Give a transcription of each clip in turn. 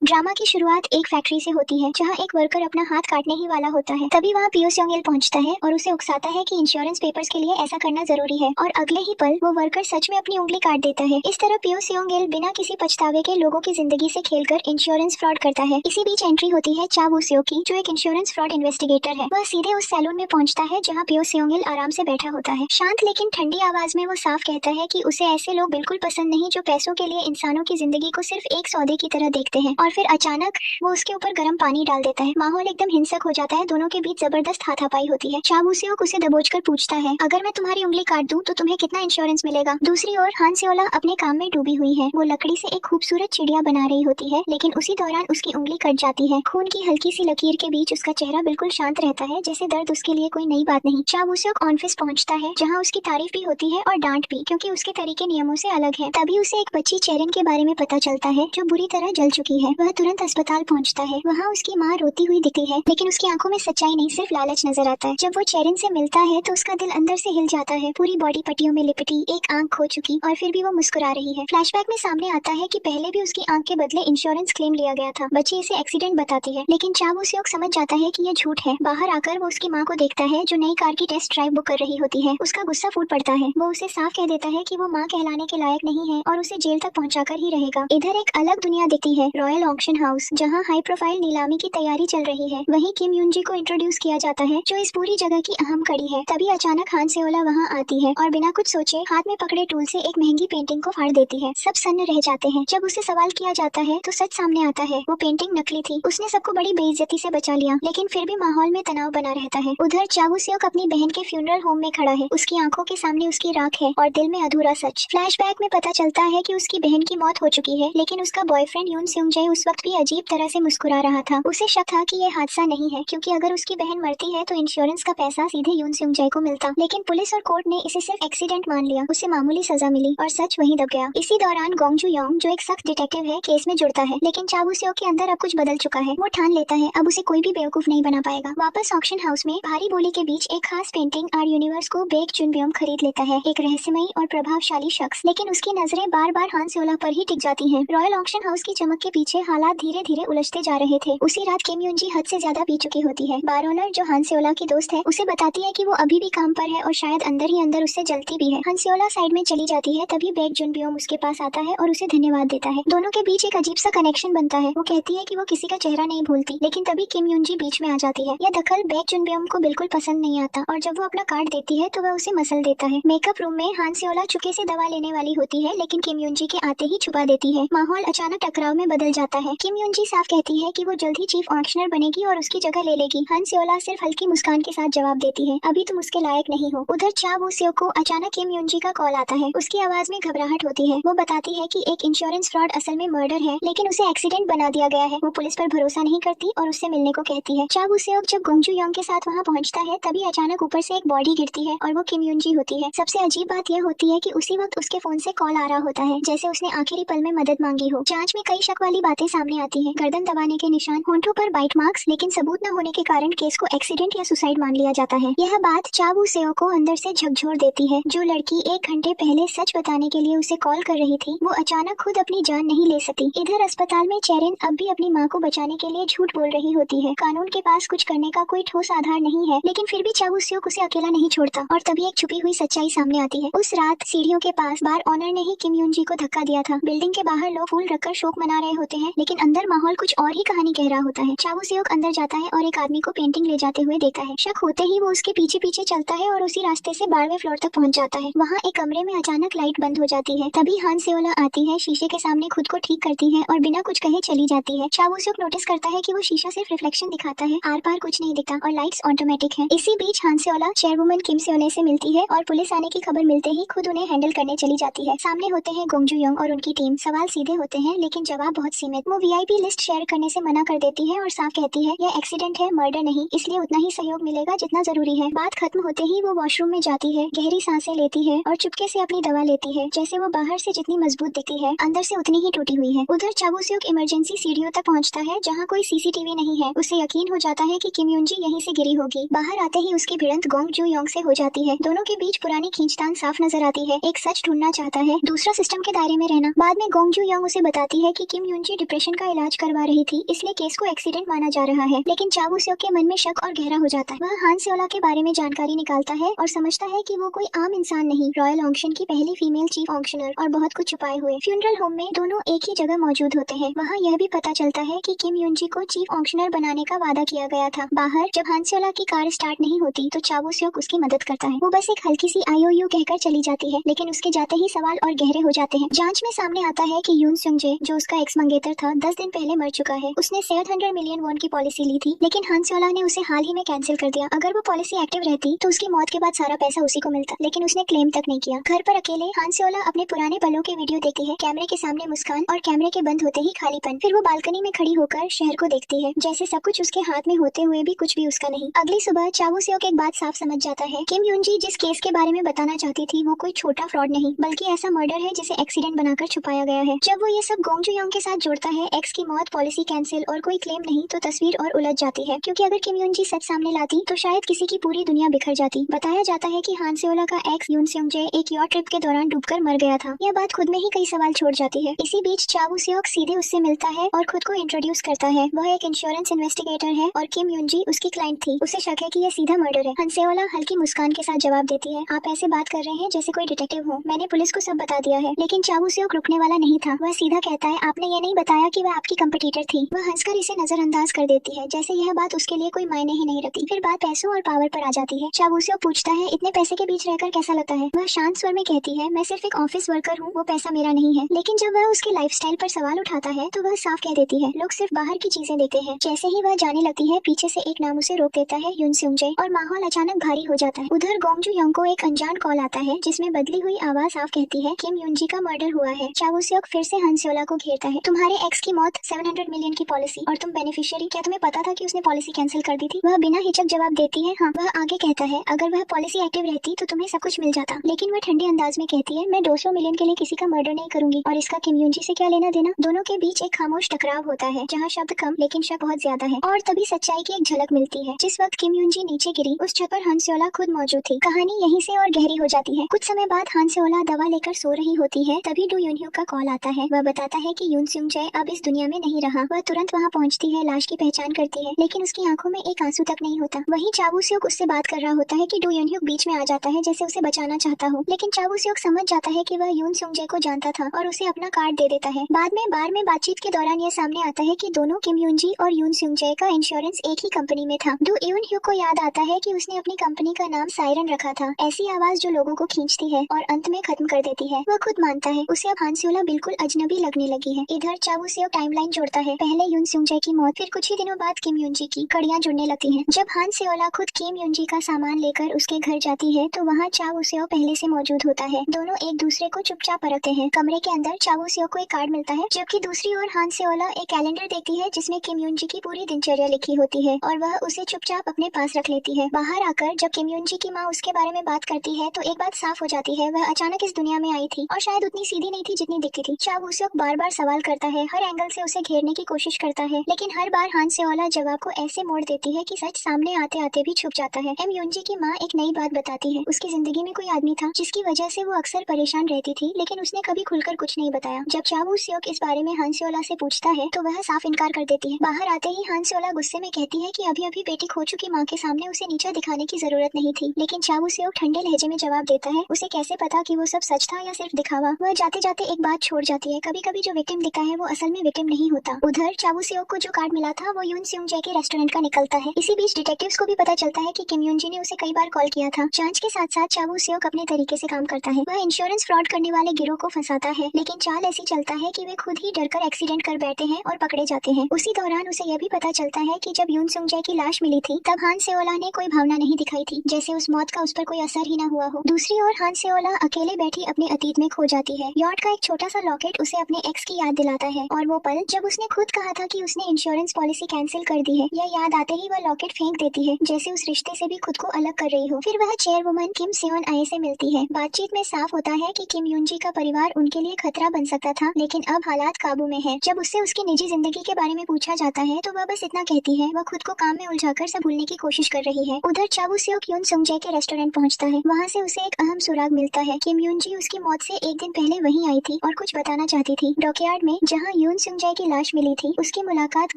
Drama की शुरुआत एक फैक्ट्री से होती है जहां एक वर्कर अपना हाथ काटने ही वाला होता है। तभी वहां पियो सेयोंग-इल पहुंचता है और उसे उकसाता है कि इंश्योरेंस पेपर्स के लिए ऐसा करना जरूरी है, और अगले ही पल वो वर्कर सच में अपनी उंगली काट देता है। इस तरह पियो सेयोंग-इल बिना किसी पछतावे के लोगों की जिंदगी से खेलकर इंश्योरेंस फ्रॉड करता है। इसी बीच एंट्री होती है चा वू-सियो की, जो एक इंश्योरेंस फ्रॉड इन्वेस्टिगेटर है। वह सीधे उस सैलून में पहुंचता है जहाँ पियो सेयोंग-इल आराम से बैठा होता है। शांत लेकिन ठंडी आवाज में वो साफ कहता है कि उसे ऐसे लोग बिल्कुल पसंद नहीं जो पैसों के लिए इंसानों की जिंदगी को सिर्फ एक सौदे की तरह देखते हैं। और फिर अचानक वो उसके ऊपर गर्म पानी डाल देता है। माहौल एकदम हिंसक हो जाता है। दोनों के बीच जबरदस्त हाथापाई होती है। चा वू-सियोक उसे दबोचकर पूछता है, अगर मैं तुम्हारी उंगली काट दूं तो तुम्हें कितना इंश्योरेंस मिलेगा। दूसरी ओर हान सेओला अपने काम में डूबी हुई है। वो लकड़ी से एक खूबसूरत चिड़िया बना रही होती है, लेकिन उसी दौरान उसकी उंगली कट जाती है। खून की हल्की सी लकीर के बीच उसका चेहरा बिल्कुल शांत रहता है, जैसे दर्द उसके लिए कोई नई बात नहीं। चा वू-सियोक ऑफिस पहुंचता है जहाँ उसकी तारीफ भी होती है और डांट भी, क्योंकि उसके तरीके नियमों से अलग है। तभी उसे एक बच्ची चेरिन के बारे में पता चलता है जो बुरी तरह जल चुकी है। वह तुरंत अस्पताल पहुंचता है। वहाँ उसकी माँ रोती हुई दिखती है, लेकिन उसकी आंखों में सच्चाई नहीं, सिर्फ लालच नजर आता है। जब वो चेरिन से मिलता है तो उसका दिल अंदर से हिल जाता है। पूरी बॉडी पट्टियों में लिपटी, एक आंख खो चुकी, और फिर भी वो मुस्कुरा रही है। फ्लैशबैक में सामने आता है कि पहले भी उसकी आंख के बदले इंश्योरेंस क्लेम लिया गया था। बच्ची इसे एक्सीडेंट बताती है, लेकिन चा वू-सियोक समझ जाता है कि ये झूठ है। बाहर आकर वो उसकी माँ को देखता है जो नई कार की टेस्ट ड्राइव बुक कर रही होती है। उसका गुस्सा फूट पड़ता है। वो उसे साफ कह देता है कि वो माँ कहलाने के लायक नहीं है और उसे जेल तक पहुंचाकर ही रहेगा। इधर एक अलग दुनिया दिखती है, रॉयल ऑक्शन हाउस, जहाँ हाई प्रोफाइल नीलामी की तैयारी चल रही है। वहीं किम यून जी को इंट्रोड्यूस किया जाता है, जो इस पूरी जगह की अहम कड़ी है। तभी अचानक हान सेओला वहाँ आती है और बिना कुछ सोचे हाथ में पकड़े टूल से एक महंगी पेंटिंग को फाड़ देती है। सब सन्न रह जाते हैं। जब उसे सवाल किया जाता है तो सच सामने आता है, वो पेंटिंग नकली थी। उसने सबको बड़ी बेइज्जती से बचा लिया, लेकिन फिर भी माहौल में तनाव बना रहता है। उधर चा वू-सियोक अपनी बहन के फ्यूनरल होम में खड़ा है। उसकी आंखों के सामने उसकी राख है और दिल में अधूरा सच। फ्लैशबैक में पता चलता है कि उसकी बहन की मौत हो चुकी है, लेकिन उसका बॉयफ्रेंड यून सेयोंग-जाe उस वक्त भी अजीब तरह से मुस्कुरा रहा था। उसे शक था कि ये हादसा नहीं है, क्योंकि अगर उसकी बहन मरती है तो इंश्योरेंस का पैसा सीधे यून सेयोंग-जाe को मिलता। लेकिन पुलिस और कोर्ट ने इसे सिर्फ एक्सीडेंट मान लिया। उसे मामूली सजा मिली और सच वहीं दब गया। इसी दौरान गोंग जू योंग, जो एक सख्त डिटेक्टिव है, केस में जुड़ता है, लेकिन चा वू-सियोक के अंदर अब कुछ बदल चुका है। वो ठान लेता है अब उसे कोई भी बेवकूफ नहीं बना पाएगा। वापस ऑक्शन हाउस में भारी बोली के बीच एक खास पेंटिंग आर यूनिवर्स को बेक जुनब्योम खरीद लेता है, एक रहस्यमयी और प्रभावशाली शख्स। लेकिन उसकी नजरें बार बार हान सेओला पर ही टिक जाती हैं। रॉयल ऑक्शन हाउस की चमक के पीछे हालात धीरे धीरे उलझते जा रहे थे। उसी रात किम यून जी हद से ज्यादा पी चुकी होती है। बार ओनर, जो हान सेओला की दोस्त है, उसे बताती है कि वो अभी भी काम पर है और शायद अंदर ही अंदर उससे जलती भी है। हान सेओला साइड में चली जाती है। तभी बेक जुनब्योम उसके पास आता है और उसे धन्यवाद देता है। दोनों के बीच एक अजीब सा कनेक्शन बनता है। वो कहती है कि वो किसी का चेहरा नहीं भूलती, लेकिन तभी किम यून जी बीच में आ जाती है। यह दखल बेक जुनब्योम को बिल्कुल पसंद नहीं आता, और जब वो अपना कार्ड देती है तो वह उसे मसल देता है। मेकअप रूम में हान सेओला चुपके से दवा लेने वाली होती है, लेकिन किम यून जी के आते ही छुपा देती है। माहौल अचानक टकराव में बदल जाता है। किम यून जी साफ कहती है कि वो जल्द ही चीफ ऑक्शनर बनेगी और उसकी जगह ले लेगी। हान सेओला सिर्फ हल्की मुस्कान के साथ जवाब देती है, अभी तुम उसके लायक नहीं हो। उधर चा वू-सियोक को अचानक किम यून जी का कॉल आता है। उसकी आवाज में घबराहट होती है। वो बताती है कि एक इंश्योरेंस फ्रॉड असल में मर्डर है, लेकिन उसे एक्सीडेंट बना दिया गया है। वो पुलिस पर भरोसा नहीं करती और उससे मिलने को कहती है। चा वू-सियोक जब गोंग जू योंग के साथ वहाँ पहुँचता है, तभी अचानक ऊपर से एक बॉडी गिरती है और वो किम यून जी होती है। सबसे अजीब बात यह होती है कि उसी वक्त उसके फोन से कॉल आ रहा होता है, जैसे उसने आखिरी पल में मदद मांगी हो। जांच में कई शक वाली बातें सामने आती हैं, गर्दन दबाने के निशान, होंठों पर बाइट मार्क्स, लेकिन सबूत न होने के कारण केस को एक्सीडेंट या सुसाइड मान लिया जाता है। यह बात चा वू-सियोक को अंदर से झकझोर देती है। जो लड़की 1 घंटे पहले सच बताने के लिए उसे कॉल कर रही थी, वो अचानक खुद अपनी जान नहीं ले सकती। इधर अस्पताल में चेरिन अब भी अपनी माँ को बचाने के लिए झूठ बोल रही होती है। कानून के पास कुछ करने का कोई ठोस आधार नहीं है, लेकिन फिर भी चा वू-सियोक उसे अकेला नहीं छोड़ता। और तभी एक छुपी हुई सच्चाई सामने आती है। उस रात सीढ़ियों के पास बार ऑनर ने ही किम यून जी को धक्का दिया था। बिल्डिंग के बाहर लोग फूल रखकर शोक मना रहे होते हैं, लेकिन अंदर माहौल कुछ और ही कहानी कह रहा होता है। चा वू-सियोक अंदर जाता है और एक आदमी को पेंटिंग ले जाते हुए देखता है। शक होते ही वो उसके पीछे पीछे चलता है और उसी रास्ते से 12वें फ्लोर तक पहुंच जाता है। वहाँ एक कमरे में अचानक लाइट बंद हो जाती है। तभी हान सेओला आती है, शीशे के सामने खुद को ठीक करती है और बिना कुछ कहे चली जाती है। चा वू-सियोक नोटिस करता है कि वो शीशा सिर्फ रिफ्लेक्शन दिखाता है, आर पार कुछ नहीं दिखता और लाइट्स ऑटोमेटिक है। इसी बीच हान सेओला चेयरवुमन किम सेओने से मिलती है और पुलिस आने की खबर मिलते ही खुद उन्हें हैंडल करने चली जाती है। सामने होते हैं गोंग जू योंग और उनकी टीम। सवाल सीधे होते हैं, लेकिन जवाब बहुत सीमित। वो वीआईपी लिस्ट शेयर करने से मना कर देती है और साफ कहती है यह एक्सीडेंट है, मर्डर नहीं, इसलिए उतना ही सहयोग मिलेगा जितना जरूरी है। बात खत्म होते ही वो वॉशरूम में जाती है, गहरी सांसें लेती है और चुपके से अपनी दवा लेती है। जैसे वो बाहर से जितनी मजबूत दिखती है, अंदर से उतनी ही टूटी हुई है। उधर चा वू-सियोक इमरजेंसी सीढ़ियों तक पहुंचता है, जहाँ कोई सीसीटीवी नहीं है। उसे यकीन हो जाता है कि किम यून जी यहीं से गिरी होगी। बाहर आते ही उसकी भिड़ंत गोंग जू योंग से हो जाती है। दोनों के बीच पुरानी खींचतान साफ नजर आती है। एक सच ढूंढना चाहता है, दूसरा सिस्टम के दायरे में रहना। बाद में गोंग जू योंग उसे बताती है कि किम यून जी डिप्रेशन डिप्रेशन का इलाज करवा रही थी, इसलिए केस को एक्सीडेंट माना जा रहा है। लेकिन चा वू सियोक के मन में शक और गहरा हो जाता है। वह हान सेओला के बारे में जानकारी निकालता है और समझता है कि वो कोई आम इंसान नहीं, रॉयल ऑक्शन की पहली फीमेल चीफ ऑक्शनर और बहुत कुछ छुपाए हुए। फ्यूनरल होम में दोनों एक ही जगह मौजूद होते हैं। वहाँ यह भी पता चलता है कि किम यून जी को चीफ ऑक्शनर बनाने का वादा किया गया था। बाहर जब हान सेओला की कार स्टार्ट नहीं होती तो चा वू सियोक उसकी मदद करता है। वो बस एक हल्की सी IOU कहकर चली जाती है, लेकिन उसके जाते ही सवाल और गहरे हो जाते हैं। जांच में सामने आता है कि यून सुंग जे, जो उसका एक्स मंगेतर था, 10 दिन पहले मर चुका है। उसने 700 मिलियन वॉन की पॉलिसी ली थी, लेकिन हान सेओला ने उसे हाल ही में कैंसिल कर दिया। अगर वो पॉलिसी एक्टिव रहती तो उसकी मौत के बाद सारा पैसा उसी को मिलता, लेकिन उसने क्लेम तक नहीं किया। घर पर अकेले हान सेओला अपने पुराने पलों के वीडियो देखती है। कैमरे के सामने मुस्कान और कैमरे के बंद होते ही खालीपन। फिर वो बालकनी में खड़ी होकर शहर को देखती है, जैसे सब कुछ उसके हाथ में होते हुए भी कुछ भी उसका नहीं। अगली सुबह चा वू सियोक एक बात साफ समझ जाता है। किम यून जी जिस केस के बारे में बताना चाहती थी वो कोई छोटा फ्रॉड नहीं, बल्कि ऐसा मर्डर है जिसे एक्सीडेंट बनाकर छुपाया गया है। जब वो ये सब गोंग जू योंग के साथ जोड़ता है, एक्स की मौत, पॉलिसी कैंसिल और कोई क्लेम नहीं, तो तस्वीर और उलझ जाती है। क्योंकि अगर किम यून जी सच सामने लाती तो शायद किसी की पूरी दुनिया बिखर जाती। बताया जाता है कि हान सेओला का एक्स यून सुंग जे एक यॉट ट्रिप के दौरान डूबकर मर गया था। यह बात खुद में ही कई सवाल छोड़ जाती है। इसी बीच चा वू सियोक सीधे उससे मिलता है और खुद को इंट्रोड्यूस करता है। वह एक इंश्योरेंस इन्वेस्टिगेटर है और किम यून जी उसकी क्लाइंट थी। उसे शक है कि यह सीधा मर्डर है। हान सेओला हल्की मुस्कान के साथ जवाब देती है, आप ऐसे बात कर रहे हैं जैसे कोई डिटेक्टिव हो, मैंने पुलिस को सब बता दिया है। लेकिन चा वू सियोक रुकने वाला नहीं था। वह सीधा कहता है, आपने ये नहीं बताया कि वह आपकी कंपटीटर थी। वह हंसकर इसे नजरअंदाज कर देती है, जैसे यह बात उसके लिए कोई मायने ही नहीं रखती। फिर बात पैसों और पावर पर आ जाती है। चा वू सियोक पूछता है, इतने पैसे के बीच रहकर कैसा लगता है? वह शांत स्वर में कहती है, मैं सिर्फ एक ऑफिस वर्कर हूँ, वो पैसा मेरा नहीं है। लेकिन जब वह उसके लाइफस्टाइल पर सवाल उठाता है तो वह साफ कह देती है, लोग सिर्फ बाहर की चीजें देखते हैं। जैसे ही वह जाने लगती है, पीछे से एक नाम उसे रोक देता है, यून सुंग जे, और माहौल अचानक भारी हो जाता है। उधर गोंग जू योंग को एक अनजान कॉल आता है, जिसमें बदली हुई आवाज साफ कहती है, किम यून जी का मर्डर हुआ है। चा वू सियोक फिर से हान सेओला को घेरता है, तुम्हारे एक्स की मौत, 700 मिलियन की पॉलिसी और तुम बेनिफिशियरी, क्या तुम्हें पता था कि उसने पॉलिसी कैंसिल कर दी थी? वह बिना हिचक जवाब देती है, हाँ। वह आगे कहता है, अगर वह पॉलिसी एक्टिव रहती तो तुम्हें सब कुछ मिल जाता। लेकिन वह ठंडे अंदाज में कहती है, मैं 200 मिलियन के लिए किसी का मर्डर नहीं करूंगी, और इसका किम यून जी से क्या लेना देना। दोनों के बीच एक खामोश टकराव होता है, जहाँ शब्द कम लेकिन शक बहुत ज्यादा है। और तभी सच्चाई की एक झलक मिलती है। जिस वक्त किम यून जी नीचे गिरी, उस छत पर हान सेओला खुद मौजूद थी। कहानी यहीं से और गहरी हो जाती है। कुछ समय बाद हान सेओला दवा लेकर सो रही होती है, तभी डू यून ह्यू का कॉल आता है। वह बताता है कि यून सुंग जे अब इस दुनिया में नहीं रहा। वह तुरंत वहाँ पहुँचती है, लाश की पहचान करती है, लेकिन उसकी आंखों में एक आंसू तक नहीं होता। वहीं चा वू सियोक उससे बात कर रहा होता है कि डू यून ह्यू बीच में आ जाता है, जैसे उसे बचाना चाहता हो। लेकिन चा वू सियोक समझ जाता है कि वह यून सुंग जे को जानता था और उसे अपना कार्ड दे देता है। बाद में बार में बातचीत के दौरान यह सामने आता है कि दोनों किम यून जी और यून सुंग जे का इंश्योरेंस एक ही कंपनी में था। डू यून ह्यू को याद आता है कि उसने अपनी कंपनी का नाम सायरन रखा था, ऐसी आवाज जो लोगों को खींचती है और अंत में खत्म कर देती है। वह खुद मानता है, उसे अब हान सेओला बिल्कुल अजनबी लगने लगी है। इधर चा वू सियोक टाइमलाइन जोड़ता है, पहले यून सुंग जे की मौत, फिर कुछ ही दिनों बाद किम यून जी की। कड़ियां जुड़ने लगती हैं। जब हान सेओला खुद किम यून जी का सामान लेकर उसके घर जाती है तो वहाँ चा वू सियोक पहले से मौजूद होता है। दोनों एक दूसरे को चुपचाप परखते हैं। कमरे के अंदर चा वू सियोक को एक कार्ड मिलता है, जबकि दूसरी ओर हान सेओला एक कैलेंडर देखती है जिसमें किम यून जी की पूरी दिनचर्या लिखी होती है और वह उसे चुपचाप अपने पास रख लेती है। बाहर आकर जब किम यून जी की माँ उसके बारे में बात करती है तो एक बात साफ हो जाती है, वह अचानक इस दुनिया में आई थी और शायद उतनी सीधी नहीं थी जितनी दिखती थी। चा वू सियोक बार बार सवाल करता है, हर एंगल से उसे घेरने की कोशिश करता है, लेकिन हर बार हान सेओला जवाब को ऐसे मोड़ देती है कि सच सामने आते आते भी छुप जाता है। एम यून जी की माँ एक नई बात बताती है, उसकी जिंदगी में कोई आदमी था जिसकी वजह से वो अक्सर परेशान रहती थी, लेकिन उसने कभी खुलकर कुछ नहीं बताया। जब चा वू सियोक इस बारे में हान सेओला से पूछता है तो वह साफ इनकार कर देती है। बाहर आते ही हान सेओला गुस्से में कहती है कि अभी अभी बेटी खो चुकी माँ के सामने उसे नीचा दिखाने की जरूरत नहीं थी। लेकिन चा वू सियोक ठंडे लहजे में जवाब देता है, उसे कैसे पता कि वो सब सच था या सिर्फ दिखावा। वह जाते जाते एक बात छोड़ जाती है, कभी कभी जो विक्टिम दिखता है वो असल में विक्टिम नहीं होता। उधर चा वू सियोक को जो कार्ड मिला था वो यून सुंग जे के रेस्टोरेंट का निकलता है। इसी बीच डिटेक्टिव्स को भी पता चलता है कि किम यून जी ने उसे कई बार कॉल किया था। जांच के साथ साथ चा वू सियोक अपने तरीके से काम करता है। वह इंश्योरेंस फ्रॉड करने वाले गिरोह को फंसाता है, लेकिन चाल ऐसी चलता है कि वे खुद ही डरकर एक्सीडेंट कर बैठते हैं और पकड़े जाते हैं। उसी दौरान उसे यह भी पता चलता है कि जब यून सुंग जे की लाश मिली थी तब हान सेओला ने कोई भावना नहीं दिखाई थी, जैसे उस मौत का उस पर कोई असर ही न हुआ हो। दूसरी ओर हान सेओला अकेले बैठी अपने अतीत में खो जाती है। यॉट का एक छोटा सा लॉकेट उसे अपने एक्स की याद दिलाता है और वो पल जब उसने खुद कहा था कि उसने इंश्योरेंस पॉलिसी कैंसिल कर दी है, यह याद आते ही वह लॉकेट फेंक देती है, जैसे उस रिश्ते से भी खुद को अलग कर रही हो। फिर वह चेयरवुमन किम सेओन आए से मिलती है। बातचीत में साफ होता है कि किम यून जी का परिवार उनके लिए खतरा बन सकता था, लेकिन अब हालात काबू में है। जब उससे उसकी निजी जिंदगी के बारे में पूछा जाता है तो वह बस इतना कहती है, वह खुद को काम में उलझाकर सब भूलने की कोशिश कर रही है। उधर चा वू सियोक यून सुंग जे के रेस्टोरेंट पहुंचता है। वहां से उसे एक अहम सुराग मिलता है। किम यून जी उसकी मौत से एक दिन पहले वहीं आई थी और कुछ बताना चाहती थी। डॉकयार्ड में जहां यून सुंगजाई की लाश मिली थी उसकी मुलाकात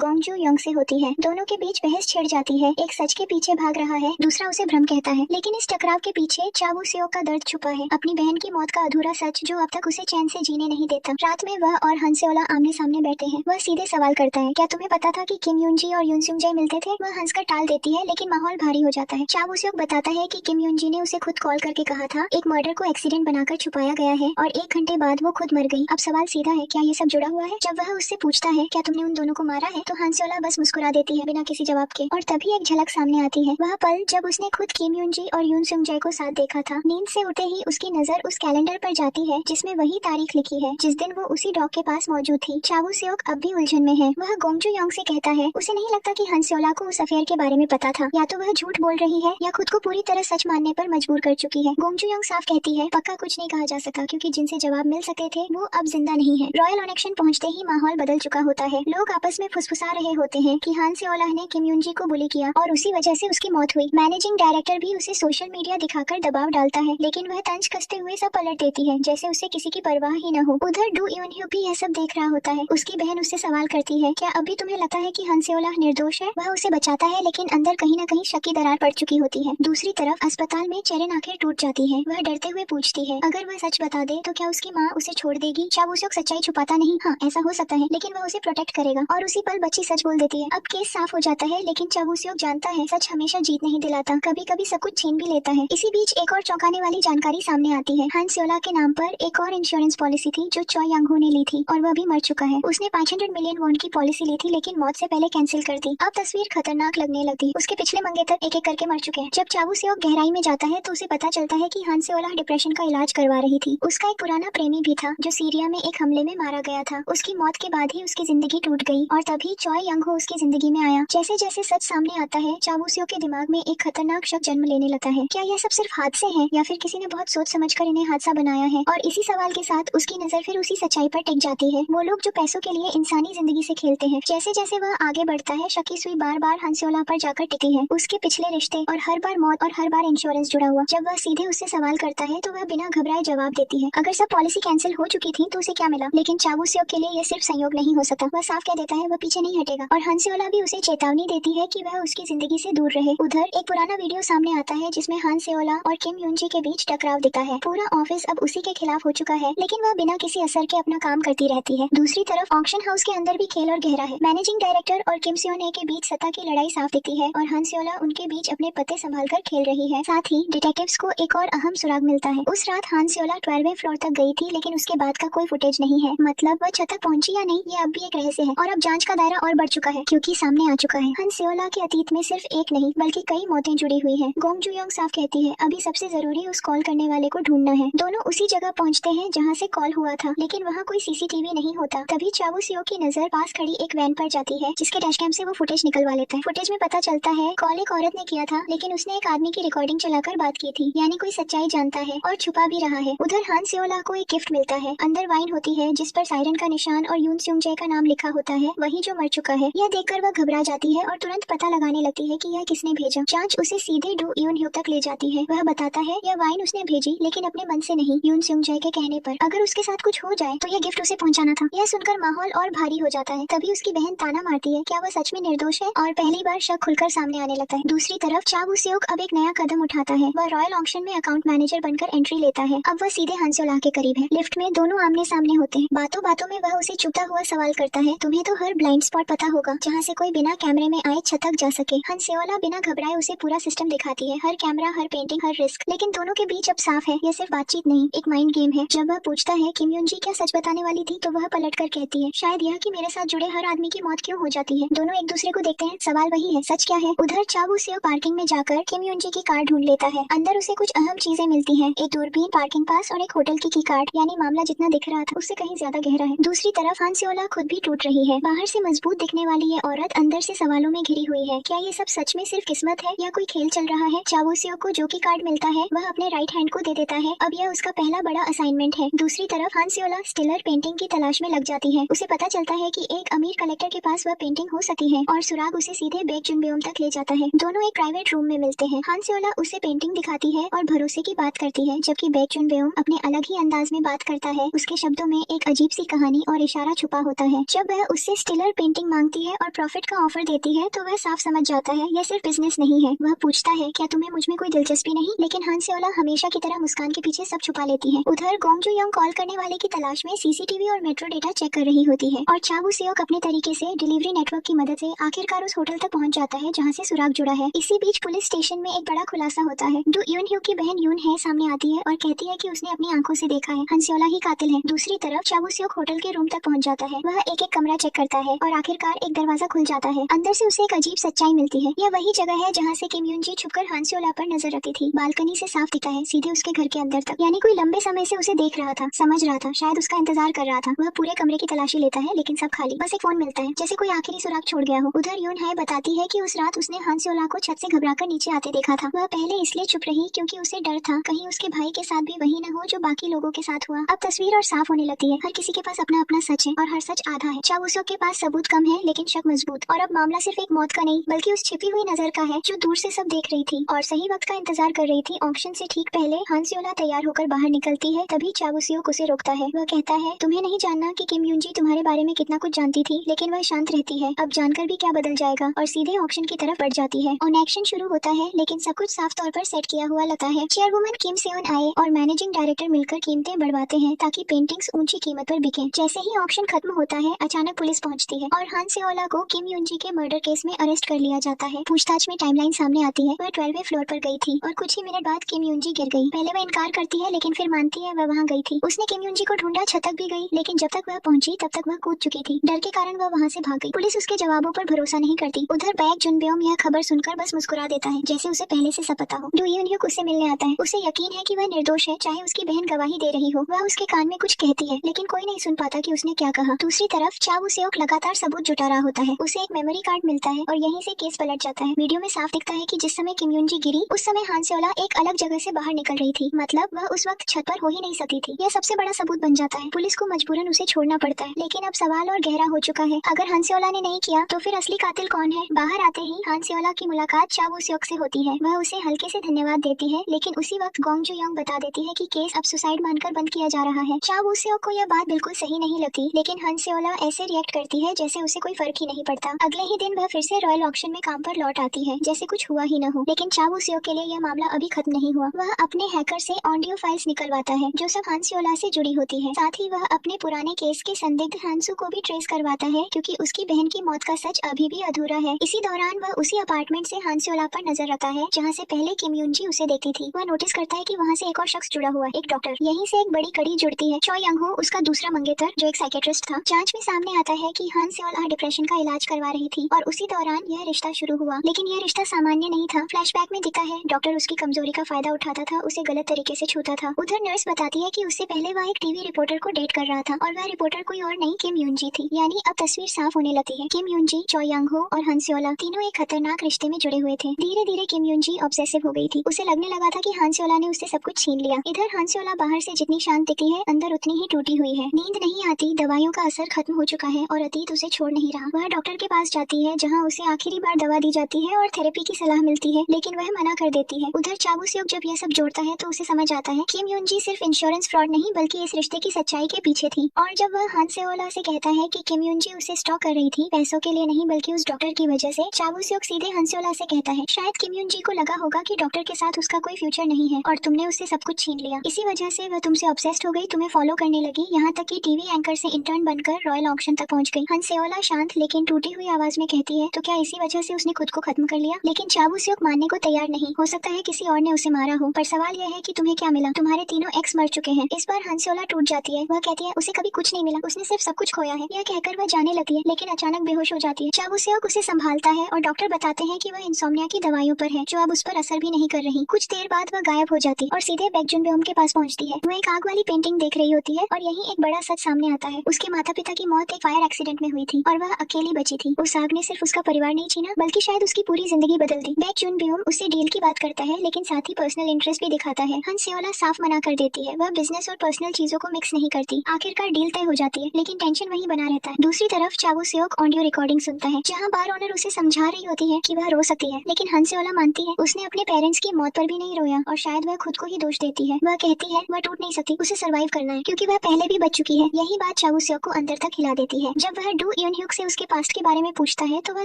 गोंग जू योंग से होती है। दोनों के बीच बहस छिड़ जाती है। एक सच के पीछे भाग रहा है, दूसरा उसे भ्रम कहता है। लेकिन इस टकराव के पीछे चा वू सियोक का दर्द छुपा है, अपनी बहन की मौत का अधूरा सच जो अब तक उसे चैन से जीने नहीं देता। रात में वह और हन सेओला आमने सामने बैठे हैं। वह सीधे सवाल करता है, क्या तुम्हें पता था कि किम यून जी और यून सुंगजाई मिलते थे? वह हंसकर टाल देती है, लेकिन माहौल भारी हो जाता है। चा वू सियोक बताता है कि किम यून जी ने उसे खुद कॉल करके कहा था एक मर्डर को एक्सीडेंट बनाकर छुपाया गया है और 1 घंटे बाद वो खुद मर गई। अब सवाल सीधा है, क्या ये सब जुड़ा हुआ है? जब वह उससे पूछता है क्या तुमने उन दोनों को मारा है, तो हन सेओला बस मुस्कुरा देती है बिना किसी जवाब के। और तभी एक झलक सामने आती है, वह पल जब उसने खुद किम यून जी और यून सुंगजाई को साथ देखा था। नींद से उठते ही उसकी नजर उस कैलेंडर पर जाती है जिसमें वही तारीख लिखी है जिस दिन वो उसी डॉग के पास मौजूद थी। चा वू सियोक अब भी उलझन में है। वह गोंगजू योंग से कहता है उसे नहीं लगता कि हन सेओला को उस अफेयर के बारे में पता था। या तो वह झूठ बोल रही है या खुद को पूरी तरह सच मानने पर मजबूर कर चुकी है। गोंगजू योंग साफ कहती है पक्का कुछ नहीं कहा जा सका क्योंकि जिनसे जवाब मिल सकते थे वो अब जिंदा नहीं है। रॉयल ऑनेक्शन पहुंचते ही माहौल बदल चुका होता है। लोग आपस में फुसफुसा रहे होते हैं कि हान सेओला ने किम यून जी को बुली किया और उसी वजह से उसकी मौत हुई। मैनेजिंग डायरेक्टर भी उसे सोशल मीडिया दिखाकर दबाव डालता है, लेकिन वह तंज कसते हुए सब पलट देती है जैसे उसे किसी की परवाह ही न हो। उधर डू यून ह्यू भी यह सब देख रहा होता है। उसकी बहन उससे सवाल करती है, क्या अभी तुम्हें लगता है कि हन सेओला निर्दोष है? वह उसे बचाता है, लेकिन अंदर कहीं न कहीं शक की दरार पड़ चुकी होती है। दूसरी तरफ अस्पताल में चेरेन आखिर टूट जाती है। वह डरते हुए पूछती है, अगर वह सच बता दे तो क्या उसकी माँ उसे छोड़ देगी? चा वू सियोक सच्चाई छुपाता नहीं। हाँ, ऐसा हो सकता है, लेकिन वह उसे प्रोटेक्ट करेगा। और उसी पल बच्ची सच बोल देती है। अब केस साफ हो जाता है, लेकिन चा वू सियोक जानता है सच हमेशा जीत नहीं दिलाता, कभी कभी सब कुछ छीन भी लेता है। इसी बीच एक और चौंकाने वाली जानकारी सामने आती है। हन सेओला के नाम पर एक और इंश्योरेंस पॉलिसी थी जो चॉय यांग हो ने ली थी और वह भी मर चुका है। उसने 500 मिलियन वॉन की पॉलिसी ली थी, लेकिन मौत से पहले कैंसिल कर दी। अब तस्वीर खतरनाक लगने लगी। उसके पिछले मंगेतर एक एक करके मर चुके हैं। जब चा वू सियोक गहराई में जाता है तो उसे पता चलता है कि हन सेओला डिप्रेशन का इलाज करवा रही थी। उसका एक पुराना प्रेमी भी था जो सीरिया में एक हमले में मारा गया था। उसकी मौत के बाद ही उसकी जिंदगी टूट गई और तभी चॉय यांग हो उसकी जिंदगी में आया। जैसे जैसे सच सामने आता है, चा वू सियोक के दिमाग में एक खतरनाक शक जन्म लेने लगता है। क्या यह सब सिर्फ हादसे हैं या फिर किसी ने बहुत सोच समझकर इन्हें हादसा बनाया है? और इसी सवाल के साथ उसकी नजर फिर उसी सच्चाई पर टिक जाती है। वो लोग जो पैसों के लिए इंसानी जिंदगी से खेलते हैं। जैसे जैसे वह आगे बढ़ता है, शक की सुई बार बार हन सेओला पर जाकर टिकी है। उसके पिछले रिश्ते और हर बार मौत और हर बार इंश्योरेंस जुड़ा हुआ। जब वह सीधे उससे सवाल करता है तो वह बिना घबराए जवाब देती है। अगर सब पॉलिसी कैंसिल हो चुकी थी तो उसे क्या मिला? लेकिन चा वू सियोक के लिए यह सिर्फ संयोग नहीं हो सकता। वह साफ कह देता है वह पीछे नहीं हटेगा और हन सेओला भी उसे चेतावनी देती है कि वह उसकी जिंदगी से दूर रहे। उधर एक पुराना वीडियो सामने आता है जिसमें हन सेओला और किम यून जी के बीच टकराव दिखता है। पूरा ऑफिस अब उसी के खिलाफ हो चुका है, लेकिन वह बिना किसी असर के अपना काम करती रहती है। दूसरी तरफ ऑक्शन हाउस के अंदर भी खेल और गहरा है। मैनेजिंग डायरेक्टर और किम सियोन के बीच सत्ता की लड़ाई साफ दिखती है और हन सेओला उनके बीच अपने पत्ते संभाल कर खेल रही है। साथ ही डिटेक्टिव्स को एक और अहम सुराग मिलता है। उस रात हन सेओला 12वें फ्लोर तक गई थी, लेकिन उसके बाद का कोई फुटेज नहीं है। मतलब वह छत तक पहुंची या नहीं, ये अब भी एक रहस्य है। और अब जांच का दायरा और बढ़ चुका है क्योंकि सामने आ चुका है हन सेओला के अतीत में सिर्फ एक नहीं बल्कि कई मौतें जुड़ी हुई हैं। गोंगजू योंग साफ कहती है अभी सबसे जरूरी उस कॉल करने वाले को ढूंढना है। दोनों उसी जगह पहुंचते हैं जहां से कॉल हुआ था, लेकिन वहां कोई सीसीटीवी नहीं होता। तभी चा वू सियोक की नजर पास खड़ी एक वैन पर जाती है जिसके डैशकैम से वो फुटेज निकलवा लेता है। फुटेज में पता चलता है कॉल एक औरत ने किया था, लेकिन उसने एक आदमी की रिकॉर्डिंग चलाकर बात की थी। यानी कोई सच्चाई जानता है और छुपा भी रहा है। उधर हन सेओला को एक गिफ्ट मिलता है। अंदर वाइन होती है जिस पर सायरन का निशान और यून सुंगजाई का नाम लिखा होता है, वही जो मर चुका है। यह देखकर वह घबरा जाती है और तुरंत पता लगाने लगती है कि यह किसने भेजा। जांच उसे सीधे डू यून ह्यू तक ले जाती है। वह बताता है यह वाइन उसने भेजी, लेकिन अपने मन से नहीं, यून सुंगजाई के कहने पर। अगर उसके साथ कुछ हो जाए तो यह गिफ्ट उसे पहुंचाना था। यह सुनकर माहौल और भारी हो जाता है। तभी उसकी बहन ताना मारती है, क्या वह सच में निर्दोष है? और पहली बार शक खुलकर सामने आने लगता है। दूसरी तरफ चा वू सियोक अब एक नया कदम उठाता है। वह रॉयल ऑक्शन में अकाउंट मैनेजर बनकर एंट्री लेता है। अब वह सीधे हन सेओला के करीब है। लिफ्ट में दोनों आमने सामने होते हैं। बातों बातों में वह उसे चुपता हुआ सवाल करता है, तुम्हें तो हर ब्लाइंड स्पॉट पता होगा जहाँ से कोई बिना कैमरे में आए छत तक जा सके। हन सेओला बिना घबराए उसे पूरा सिस्टम दिखाती है, हर कैमरा, हर पेंटिंग, हर रिस्क। लेकिन दोनों के बीच अब साफ है, यह सिर्फ बातचीत नहीं, एक माइंड गेम है। जब वह पूछता है किम यून जी क्या सच बताने वाली थी, तो वह पलट कर कहती है, शायद यह कि मेरे साथ जुड़े हर आदमी की मौत क्यों हो जाती है। दोनों एक दूसरे को देखते हैं, सवाल वही है, सच क्या है? उधर चा वू सियोक पार्किंग में जाकर किम यून जी की कार ढूंढ लेता है। अंदर उसे कुछ अहम चीजें मिलती हैं, एक दूरबीन, पार्किंग पास और एक होटल की कार्ड। यानी मामला जितना दिख रहा था उससे कहीं ज्यादा गहरा है। दूसरी तरफ हन सेओला खुद भी टूट रही है। बाहर से मजबूत दिखने वाली ये औरत अंदर से सवालों में घिरी हुई है। क्या ये सब सच में सिर्फ किस्मत है या कोई खेल चल रहा है? चा वू सियोक को जो की कार्ड मिलता है वह अपने राइट हैंड को दे देता है। अब यह उसका पहला बड़ा असाइनमेंट है। दूसरी तरफ हन सेओला स्टिलर पेंटिंग की तलाश में लग जाती है। उसे पता चलता है कि एक अमीर कलेक्टर के पास वह पेंटिंग हो सकती है और सुराग उसे सीधे बेक जुनबेओम तक ले जाता है। दोनों एक प्राइवेट रूम में मिलते हैं। हन सेओला उसे पेंटिंग दिखाती है और भरोसे की बात करती है, जबकि बेक जुनबेओम अपने अलग ही अंदाज में बात करता है। उसके शब्दों में एक अजीब सी कहानी और इशारा छुपा होता है। जब वह उससे स्टिलर पेंटिंग मांगती है और प्रॉफिट का ऑफर देती है तो वह साफ समझ जाता है यह सिर्फ बिजनेस नहीं है। वह पूछता है क्या तुम्हें मुझ में कोई दिलचस्पी नहीं, लेकिन हान सेओला हमेशा की तरह मुस्कान के पीछे सब छुपा लेती है। उधर गोंग जू यंग कॉल करने वाले की तलाश में सीसीटीवी और मेट्रो डेटा चेक कर रही होती है और चा वू सियोक अपने तरीके से डिलीवरी नेटवर्क की मदद से आखिरकार उस होटल तक पहुंच जाता है जहां से सुराग जुड़ा है। इसी बीच पुलिस स्टेशन में एक बड़ा खुलासा होता है। डू यून ह्यू की बहन यून है सामने आती है और कहती है कि उसने अपनी आंखों से देखा है हान सेओला ही कातिल है। दूसरी तरफ चा वू सियोक होटल के रूम तक पहुंच जाता है। वह एक एक कमरा चेक करता है और आखिरकार एक दरवाजा खुल जाता है। अंदर से उसे एक अजीब सच्चाई मिलती है। यह वही जगह है जहाँ से किम यून जी छुपकर हान सेओला पर नजर रखती थी। बालकनी से साफ दिखता है सीधे उसके घर के अंदर तक, यानी कोई लंबे समय से उसे देख रहा था, समझ रहा था, शायद उसका इंतजार कर रहा था। वह पूरे कमरे की तलाशी लेता है लेकिन सब खाली, बस एक फोन मिलता है जैसे कोई आखिरी सुराग छोड़ गया हो। उधर यून हाय बताती है कि उस रात उसने हान सेओला को छत से घबराकर नीचे आते देखा था। वह पहले इसलिए चुप रही क्योंकि उसे डर था कहीं उसके भाई के साथ भी वही न हो जो बाकी लोगों के साथ हुआ। अब तस्वीर और साफ होने लगती है। हर किसी के पास अपना अपना सच है और हर सच आधा है। चा वू सियोक के पास सबूत कम है लेकिन शक मजबूत, और अब मामला सिर्फ एक मौत का नहीं बल्कि उस छिपी हुई नजर का है जो दूर से सब देख रही थी और सही वक्त का इंतजार कर रही थी। ऑक्शन से ठीक पहले हान सेओला तैयार होकर बाहर निकलती है, तभी चा वू सियोक उसे रोकता है। वह कहता है तुम्हें नहीं जानना कि किम यून जी तुम्हारे बारे में कितना कुछ जानती थी, लेकिन वह शांत रहती है। अब जानकर भी क्या बदल जाएगा, और सीधे ऑक्शन की तरफ बढ़ जाती है। ऑन एक्शन शुरू होता है लेकिन सब कुछ साफ तौर पर सेट किया हुआ लगता है। चेयरवुमन किम सेओन आए और मैनेजिंग डायरेक्टर मिलकर कीमतें बढ़वाते हैं ताकि पेंटिंग्स ऊंची कीमत पर बिके। जैसे ही ऑक्शन खत्म होता है अचानक पुलिस पहुंचती है और हान सेओला को किम यून जी के मर्डर केस में अरेस्ट कर लिया जाता है। पूछताछ में टाइमलाइन सामने आती है। वह 12वें फ्लोर पर गई थी और कुछ ही मिनट बाद किम यून जी गिर गई। पहले वह इनकार करती है लेकिन फिर मानती है वह वहाँ गई थी। उसने किम यून जी को ढूंढा, छत तक भी गई, लेकिन जब तक वह पहुंची तब तक वह कूद चुकी थी। डर के कारण वह वहाँ से भाग गई। पुलिस उसके जवाबों पर भरोसा नहीं करती। उधर बैक जुनबेओम यह खबर सुनकर बस मुस्कुरा देता है जैसे उसे पहले से सब पता हो। डू यून ह्यूक उससे मिलने आता है। उसे यकीन है कि वह निर्दोष है चाहे उसकी बहन गवाही दे रही हो। वह उसके कान में कुछ कहती है लेकिन कोई नहीं सुन पाता कि उसने क्या कहा। दूसरी तरफ चा वू सियोक लगातार सबूत जुटा रहा होता है। उसे एक मेमोरी कार्ड मिलता है और यहीं से केस पलट जाता है। वीडियो में साफ दिखता है कि जिस समय किम यून जी गिरी उस समय हान सेओला एक अलग जगह से बाहर निकल रही थी, मतलब वह उस वक्त छत पर हो ही नहीं सकती थी। यह सबसे बड़ा सबूत बन जाता है। पुलिस को मजबूरन उसे छोड़ना पड़ता है, लेकिन अब सवाल और गहरा हो चुका है। अगर हान सेओला ने नहीं किया तो फिर असली कातिल कौन है? बाहर आते ही हान सेओला की मुलाकात चा वू सियोक से होती है। वह उसे हल्के से धन्यवाद देती है लेकिन उसी वक्त गोंग जू यंग बता देती है कि केस अब सुसाइड मानकर बंद किया जा रहा है। चा वू सियोक को यह बात बिल्कुल सही नहीं लगती, लेकिन हान सेओला ऐसे रिएक्ट करती है जैसे उसे कोई फर्क ही नहीं पड़ता। अगले ही दिन वह फिर से रॉयल ऑक्शन में काम पर लौट आती है जैसे कुछ हुआ ही न हो। लेकिन चा वू सियोक के लिए यह मामला अभी खत्म नहीं हुआ। वह अपने हैकर से ऑडियो फाइल्स निकलवाता है जो सब हान सेओला से जुड़ी होती है। साथ ही वह अपने पुराने केस के संदिग्ध हांसू को भी ट्रेस करवाता है क्योंकि उसकी बहन की मौत का सच अभी भी अधूरा है। इसी दौरान वह उसी अपार्टमेंट से हान सेओला पर नजर रखता है जहाँ से पहले किम यून जी उसे देखती थी। वह नोटिस करता है कि वहाँ से एक और शख्स जुड़ा हुआ है, एक डॉक्टर। यहीं से एक बड़ी कड़ी जुड़ती है। चो यंग हो उसका दूसरा मंगेतर जो एक साइकेट्रिस्ट था। जांच में सामने आता है कि हान सेओला डिप्रेशन का इलाज करवा रही थी और उसी दौरान यह रिश्ता शुरू हुआ। लेकिन यह रिश्ता सामान्य नहीं था। फ्लैशबैक में दिखा है डॉक्टर उसकी कमजोरी का फायदा उठाता था, उसे गलत तरीके से छूता था। उधर नर्स बताती है कि उससे पहले वह एक टीवी रिपोर्टर को डेट कर रहा था और वह रिपोर्टर कोई और नहीं किम यून जी थी। यानी अब तस्वीर साफ होने लगती है। किम यून जी, चो यंग हो और हान सेओला तीनों एक खतरनाक रिश्ते में जुड़े हुए थे। धीरे धीरे किम यून जी ऑब्सेसिव हो गई थी। उसे लगने लगा था कि हान सेओला ने उससे सब कुछ छीन लिया। इधर हान सेओला बाहर से जितनी शांत दिखती है अंदर उतनी ही टूटी हुई है। नींद नहीं आती, दवाइयों का असर खत्म हो चुका है और अतीत उसे छोड़ नहीं रहा। वह डॉक्टर के पास जाती है जहाँ उसे आखिरी बार दवा दी जाती है और थेरेपी की सलाह मिलती है, लेकिन वह मना कर देती है। उधर चा वू सियोक जब यह सब जोड़ता है तो उसे समझ आता है किम यून जी सिर्फ इंश्योरेंस फ्रॉड नहीं बल्कि इस रिश्ते की सच्चाई के पीछे थी। और जब वह हान सेओला से कहता है कि किम यून जी उसे स्टॉक कर रही थी पैसों के लिए नहीं बल्कि उस डॉक्टर की वजह से, चा वू सियोक सीधे हान सेओला से कहता है शायद किम यून जी को लगा होगा कि डॉक्टर के साथ उसका कोई फ्यूचर नहीं है और तुमने उससे सब कुछ छीन लिया। इसी वजह से वह तुमसे ऑब्सेस्ड हो गई, तुम्हें फॉलो करने लगी, यहाँ तक कि टीवी एंकर से इंटर्न बनकर रॉयल ऑक्शन तक पहुंच गई। हान सेओला शांत लेकिन टूटी हुई आवाज में कहती है तो क्या इसी वजह से उसने खुद को खत्म कर लिया? लेकिन चा वू सियोक मानने को तैयार नहीं। हो सकता है किसी और ने उसे मारा हो, पर सवाल यह है कि तुम्हें क्या मिला? तुम्हारे तीनों एक्स मर चुके हैं। इस बार हान सेओला टूट जाती है। वह कहती है उसे कभी कुछ नहीं मिला, उसने सिर्फ सब कुछ खोया है। यह कहकर वह जाने लगती है लेकिन अचानक बेहोश हो जाती है। चा वू सियोक उसे संभालता है और डॉक्टर बताते हैं कि वह इंसोम्निया की दवाइयों पर है जो अब उस पर असर भी नहीं कर रही। कुछ देर बाद वह गायब हो जाती और सीधे बैक जुनबेओम के पास पहुंचती है। वह एक आग वाली पेंटिंग देख रही होती है और यही एक बड़ा सच सामने आता है। उसके माता पिता की मौत एक फायर एक्सीडेंट में हुई थी और वह अकेली बची थी। उस आग ने सिर्फ उसका परिवार नहीं छीना बल्कि शायद उसकी पूरी जिंदगी बदल दी। बैक जुनबेओम उससे डील की बात करता है लेकिन साथ ही पर्सनल इंटरेस्ट भी दिखाता है। हान सेओला साफ मना कर देती है। वह बिजनेस और पर्सनल चीजों को मिक्स नहीं करती। आखिरकार डील तय हो जाती है लेकिन टेंशन वही बना रहता है। दूसरी तरफ चा वू सियोक ऑडियो रिकॉर्डिंग सुनता है जहाँ बार ओनर उसे समझा रही होती है कि वह रो सकती है, लेकिन हान सेओला मानती है उसने अपने पेरेंट्स की मौत पर भी नहीं रोया और शायद वह खुद को ही दोष देती है। वह कहती है वह टूट नहीं सकती, उसे सर्वाइव करना है क्योंकि वह पहले भी बच चुकी है। यही बात चावू सेओक को अंदर तक हिला देती है। जब वह डू यून ह्यूक से उसके पास्ट के बारे में पूछता है तो वह